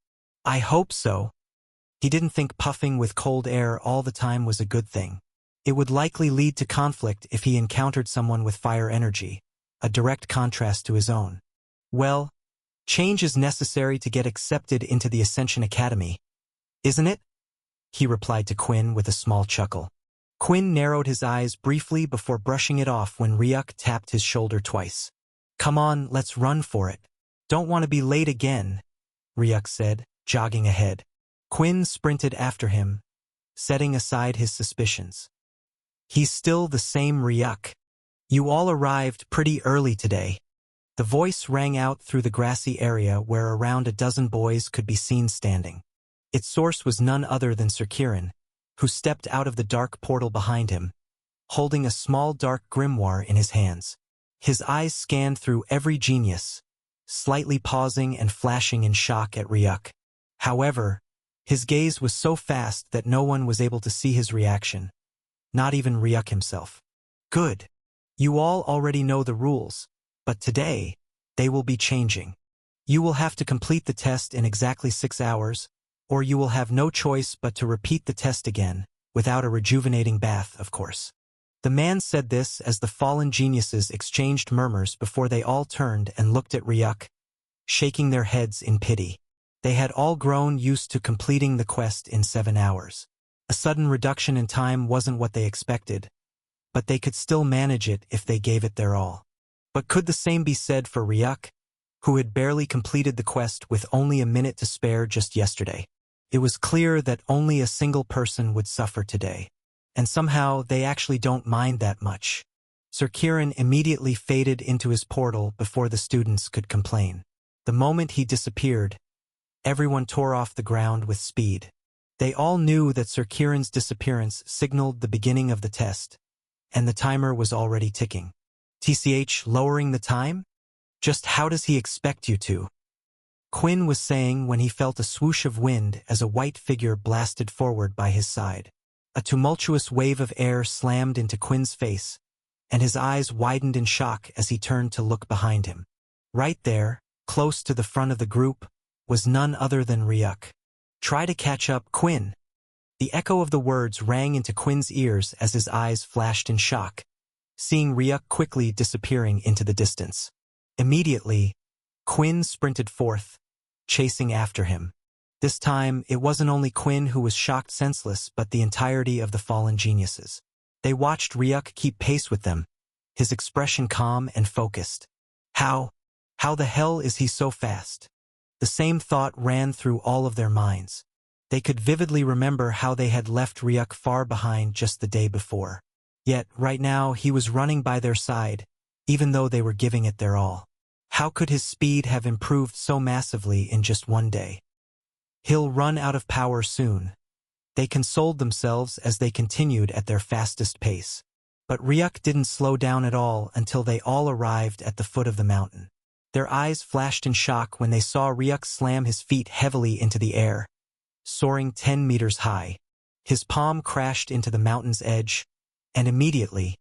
"I hope so." He didn't think puffing with cold air all the time was a good thing. It would likely lead to conflict if he encountered someone with fire energy, a direct contrast to his own. "Well, change is necessary to get accepted into the Ascension Academy, isn't it?" he replied to Quinn with a small chuckle. Quinn narrowed his eyes briefly before brushing it off when Ryuk tapped his shoulder twice. "Come on, let's run for it. Don't want to be late again," Ryuk said, jogging ahead. Quinn sprinted after him, setting aside his suspicions. "He's still the same Ryuk. You all arrived pretty early today." The voice rang out through the grassy area where around a dozen boys could be seen standing. Its source was none other than Sir Kieran, who stepped out of the dark portal behind him, holding a small dark grimoire in his hands. His eyes scanned through every genius, slightly pausing and flashing in shock at Ryuk. However, his gaze was so fast that no one was able to see his reaction, not even Ryuk himself. "Good. You all already know the rules, but today, they will be changing. You will have to complete the test in exactly 6 hours, or you will have no choice but to repeat the test again, without a rejuvenating bath, of course." The man said this as the fallen geniuses exchanged murmurs before they all turned and looked at Ryuk, shaking their heads in pity. They had all grown used to completing the quest in 7 hours. A sudden reduction in time wasn't what they expected, but they could still manage it if they gave it their all. But could the same be said for Ryuk, who had barely completed the quest with only a minute to spare just yesterday? It was clear that only a single person would suffer today. And somehow they actually don't mind that much. Sir Kieran immediately faded into his portal before the students could complain. The moment he disappeared, everyone tore off the ground with speed. They all knew that Sir Kieran's disappearance signaled the beginning of the test, and the timer was already ticking. TCH, lowering the time? Just how does he expect you to? Quinn was saying when he felt a swoosh of wind as a white figure blasted forward by his side. A tumultuous wave of air slammed into Quinn's face, and his eyes widened in shock as he turned to look behind him. Right there, close to the front of the group, was none other than Ryuk. Try to catch up, Quinn. The echo of the words rang into Quinn's ears as his eyes flashed in shock, seeing Ryuk quickly disappearing into the distance. Immediately, Quinn sprinted forth, chasing after him. This time, it wasn't only Quinn who was shocked senseless, but the entirety of the fallen geniuses. They watched Ryuk keep pace with them, his expression calm and focused. How the hell is he so fast? The same thought ran through all of their minds. They could vividly remember how they had left Ryuk far behind just the day before. Yet, right now, he was running by their side, even though they were giving it their all. How could his speed have improved so massively in just one day? He'll run out of power soon. They consoled themselves as they continued at their fastest pace. But Ryuk didn't slow down at all until they all arrived at the foot of the mountain. Their eyes flashed in shock when they saw Ryuk slam his feet heavily into the air, soaring 10 meters high. His palm crashed into the mountain's edge, and immediately,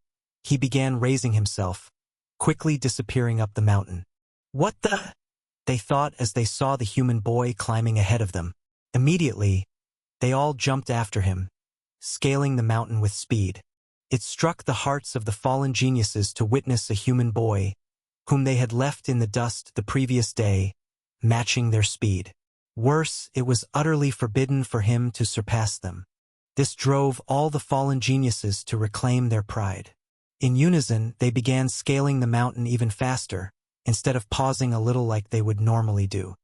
he began raising himself, quickly disappearing up the mountain. What the? They thought as they saw the human boy climbing ahead of them. Immediately, they all jumped after him, scaling the mountain with speed. It struck the hearts of the fallen geniuses to witness a human boy, whom they had left in the dust the previous day, matching their speed. Worse, it was utterly forbidden for him to surpass them. This drove all the fallen geniuses to reclaim their pride. In unison, they began scaling the mountain even faster, instead of pausing a little like they would normally do.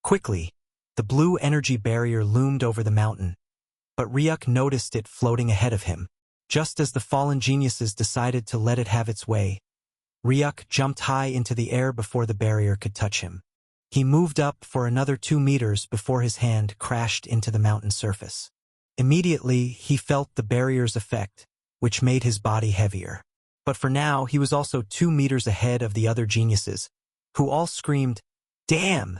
Quickly, the blue energy barrier loomed over the mountain, but Ryuk noticed it floating ahead of him. Just as the fallen geniuses decided to let it have its way, Ryuk jumped high into the air before the barrier could touch him. He moved up for another 2 meters before his hand crashed into the mountain surface. Immediately, he felt the barrier's effect, which made his body heavier. But for now, he was also 2 meters ahead of the other geniuses, who all screamed, "Damn!"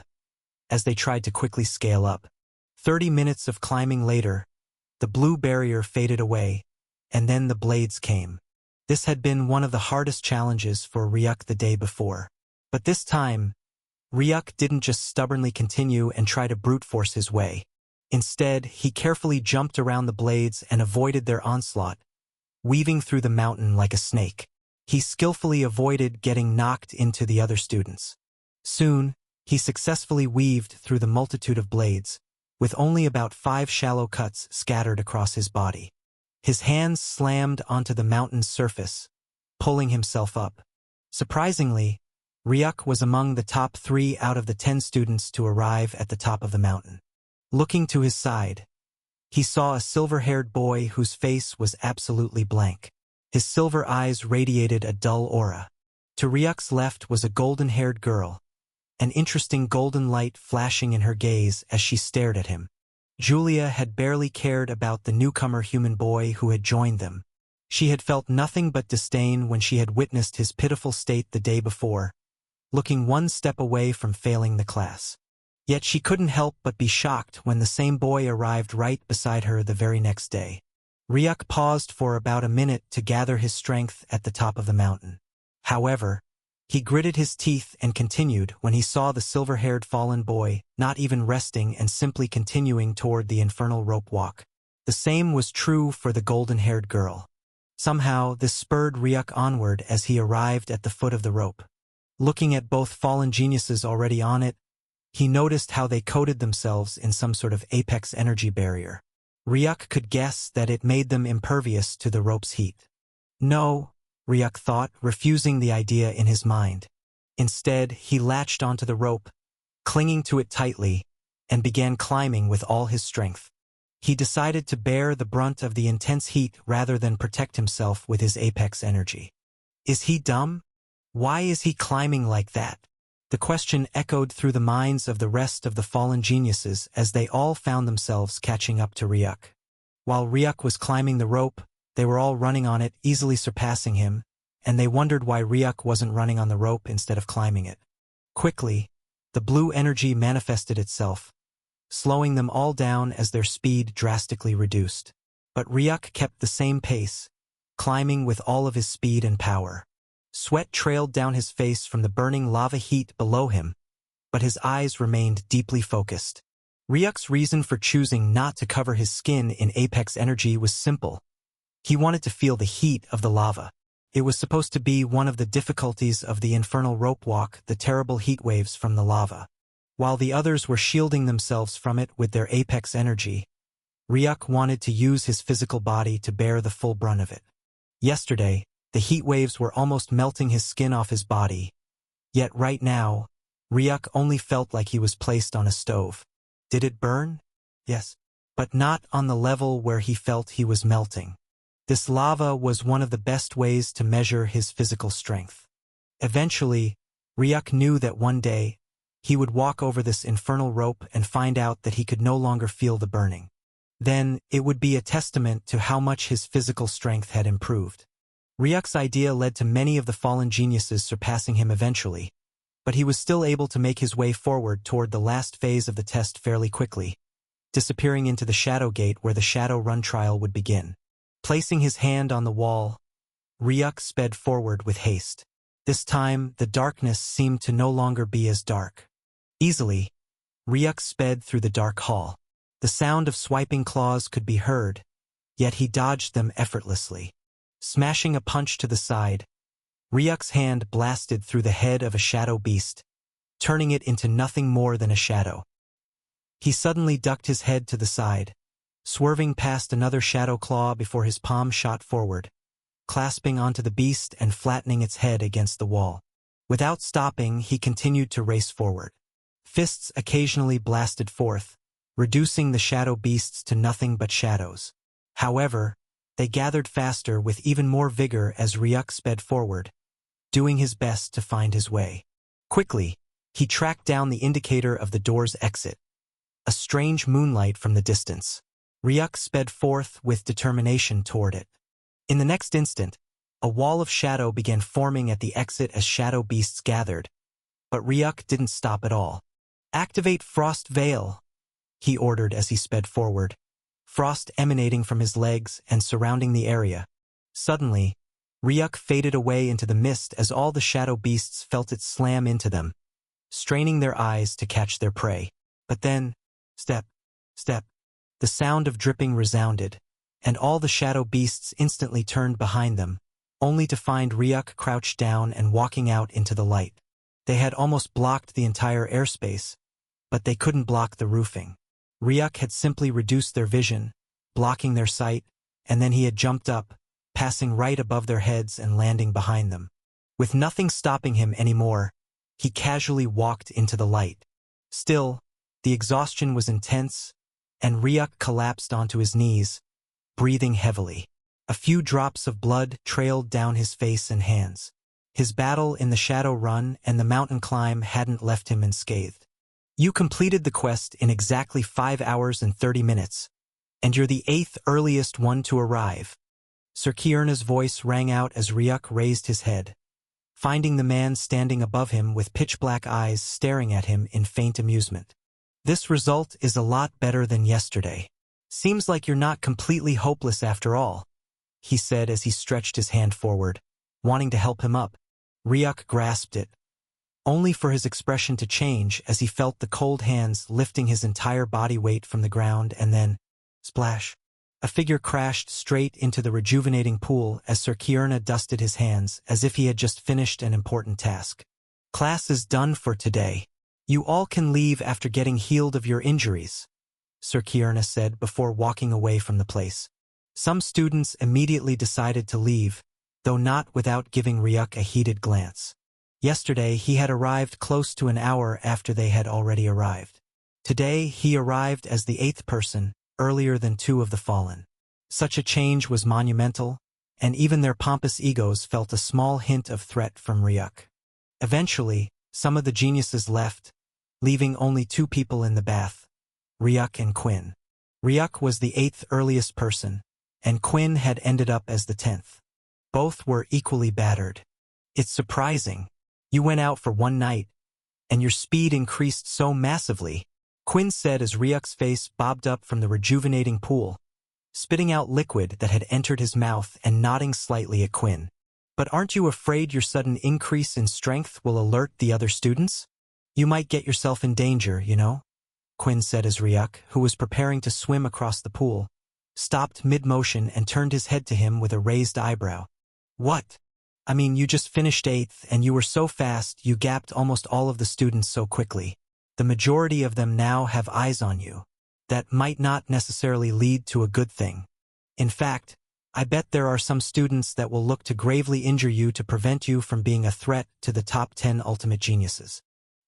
as they tried to quickly scale up. 30 minutes of climbing later, the blue barrier faded away, and then the blades came. This had been one of the hardest challenges for Ryuk the day before. But this time, Ryuk didn't just stubbornly continue and try to brute force his way. Instead, he carefully jumped around the blades and avoided their onslaught, weaving through the mountain like a snake. He skillfully avoided getting knocked into the other students. Soon, he successfully weaved through the multitude of blades, with only about 5 shallow cuts scattered across his body. His hands slammed onto the mountain's surface, pulling himself up. Surprisingly, Ryuk was among the top 3 out of the 10 students to arrive at the top of the mountain. Looking to his side, he saw a silver-haired boy whose face was absolutely blank. His silver eyes radiated a dull aura. To Ryuk's left was a golden-haired girl, an interesting golden light flashing in her gaze as she stared at him. Julia had barely cared about the newcomer human boy who had joined them. She had felt nothing but disdain when she had witnessed his pitiful state the day before, looking one step away from failing the class. Yet she couldn't help but be shocked when the same boy arrived right beside her the very next day. Ryuk paused for about a minute to gather his strength at the top of the mountain. However, he gritted his teeth and continued when he saw the silver-haired fallen boy, not even resting and simply continuing toward the infernal rope walk. The same was true for the golden-haired girl. Somehow, this spurred Ryuk onward as he arrived at the foot of the rope. Looking at both fallen geniuses already on it, he noticed how they coated themselves in some sort of apex energy barrier. Ryuk could guess that it made them impervious to the rope's heat. No, Ryuk thought, refusing the idea in his mind. Instead, he latched onto the rope, clinging to it tightly, and began climbing with all his strength. He decided to bear the brunt of the intense heat rather than protect himself with his apex energy. Is he dumb? Why is he climbing like that? The question echoed through the minds of the rest of the fallen geniuses as they all found themselves catching up to Ryuk. While Ryuk was climbing the rope, they were all running on it, easily surpassing him, and they wondered why Ryuk wasn't running on the rope instead of climbing it. Quickly, the blue energy manifested itself, slowing them all down as their speed drastically reduced. But Ryuk kept the same pace, climbing with all of his speed and power. Sweat trailed down his face from the burning lava heat below him, but his eyes remained deeply focused. Ryuk's reason for choosing not to cover his skin in apex energy was simple. He wanted to feel the heat of the lava. It was supposed to be one of the difficulties of the infernal rope walk, the terrible heat waves from the lava. While the others were shielding themselves from it with their apex energy, Ryuk wanted to use his physical body to bear the full brunt of it. Yesterday, the heat waves were almost melting his skin off his body. Yet right now, Ryuk only felt like he was placed on a stove. Did it burn? Yes, but not on the level where he felt he was melting. This lava was one of the best ways to measure his physical strength. Eventually, Ryuk knew that one day, he would walk over this infernal rope and find out that he could no longer feel the burning. Then, it would be a testament to how much his physical strength had improved. Ryuk's idea led to many of the fallen geniuses surpassing him eventually, but he was still able to make his way forward toward the last phase of the test fairly quickly, disappearing into the Shadow Gate where the Shadow Run trial would begin. Placing his hand on the wall, Ryuk sped forward with haste. This time, the darkness seemed to no longer be as dark. Easily, Ryuk sped through the dark hall. The sound of swiping claws could be heard, yet he dodged them effortlessly. Smashing a punch to the side, Ryuk's hand blasted through the head of a shadow beast, turning it into nothing more than a shadow. He suddenly ducked his head to the side, swerving past another shadow claw before his palm shot forward, clasping onto the beast and flattening its head against the wall. Without stopping, he continued to race forward. Fists occasionally blasted forth, reducing the shadow beasts to nothing but shadows. However, they gathered faster with even more vigor as Ryuk sped forward, doing his best to find his way. Quickly, he tracked down the indicator of the door's exit, a strange moonlight from the distance. Ryuk sped forth with determination toward it. In the next instant, a wall of shadow began forming at the exit as shadow beasts gathered, but Ryuk didn't stop at all. "Activate Frost Veil," he ordered as he sped forward, frost emanating from his legs and surrounding the area. Suddenly, Ryuk faded away into the mist as all the shadow beasts felt it slam into them, straining their eyes to catch their prey. But then, step, step, the sound of dripping resounded, and all the shadow beasts instantly turned behind them, only to find Ryuk crouched down and walking out into the light. They had almost blocked the entire airspace, but they couldn't block the roofing. Ryuk had simply reduced their vision, blocking their sight, and then he had jumped up, passing right above their heads and landing behind them. With nothing stopping him anymore, he casually walked into the light. Still, the exhaustion was intense, and Ryuk collapsed onto his knees, breathing heavily. A few drops of blood trailed down his face and hands. His battle in the Shadow Run and the mountain climb hadn't left him unscathed. "You completed the quest in exactly 5 hours and 30 minutes, and you're the 8th earliest one to arrive." Sir Kierna's voice rang out as Ryuk raised his head, finding the man standing above him with pitch-black eyes staring at him in faint amusement. "This result is a lot better than yesterday. Seems like you're not completely hopeless after all," he said as he stretched his hand forward, wanting to help him up. Ryuk grasped it, only for his expression to change as he felt the cold hands lifting his entire body weight from the ground, and then, splash, a figure crashed straight into the rejuvenating pool as Sir Kierna dusted his hands as if he had just finished an important task. "Class is done for today. You all can leave after getting healed of your injuries," Sir Kierna said before walking away from the place. Some students immediately decided to leave, though not without giving Ryuk a heated glance. Yesterday, he had arrived close to an hour after they had already arrived. Today, he arrived as the 8th person, earlier than 2 of the fallen. Such a change was monumental, and even their pompous egos felt a small hint of threat from Ryuk. Eventually, some of the geniuses left, leaving only 2 people in the bath, Ryuk and Quinn. Ryuk was the 8th earliest person, and Quinn had ended up as the 10th. Both were equally battered. It's surprising. You went out for one night, and your speed increased so massively, Quinn said as Ryuk's face bobbed up from the rejuvenating pool, spitting out liquid that had entered his mouth and nodding slightly at Quinn. But aren't you afraid your sudden increase in strength will alert the other students? You might get yourself in danger, you know? Quinn said as Ryuk, who was preparing to swim across the pool, stopped mid-motion and turned his head to him with a raised eyebrow. What? I mean, you just finished 8th and you were so fast you gapped almost all of the students so quickly. The majority of them now have eyes on you. That might not necessarily lead to a good thing. In fact, I bet there are some students that will look to gravely injure you to prevent you from being a threat to the top 10 ultimate geniuses.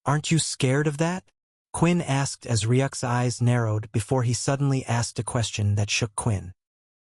Aren't you scared of that? Quinn asked as Ryuk's eyes narrowed before he suddenly asked a question that shook Quinn.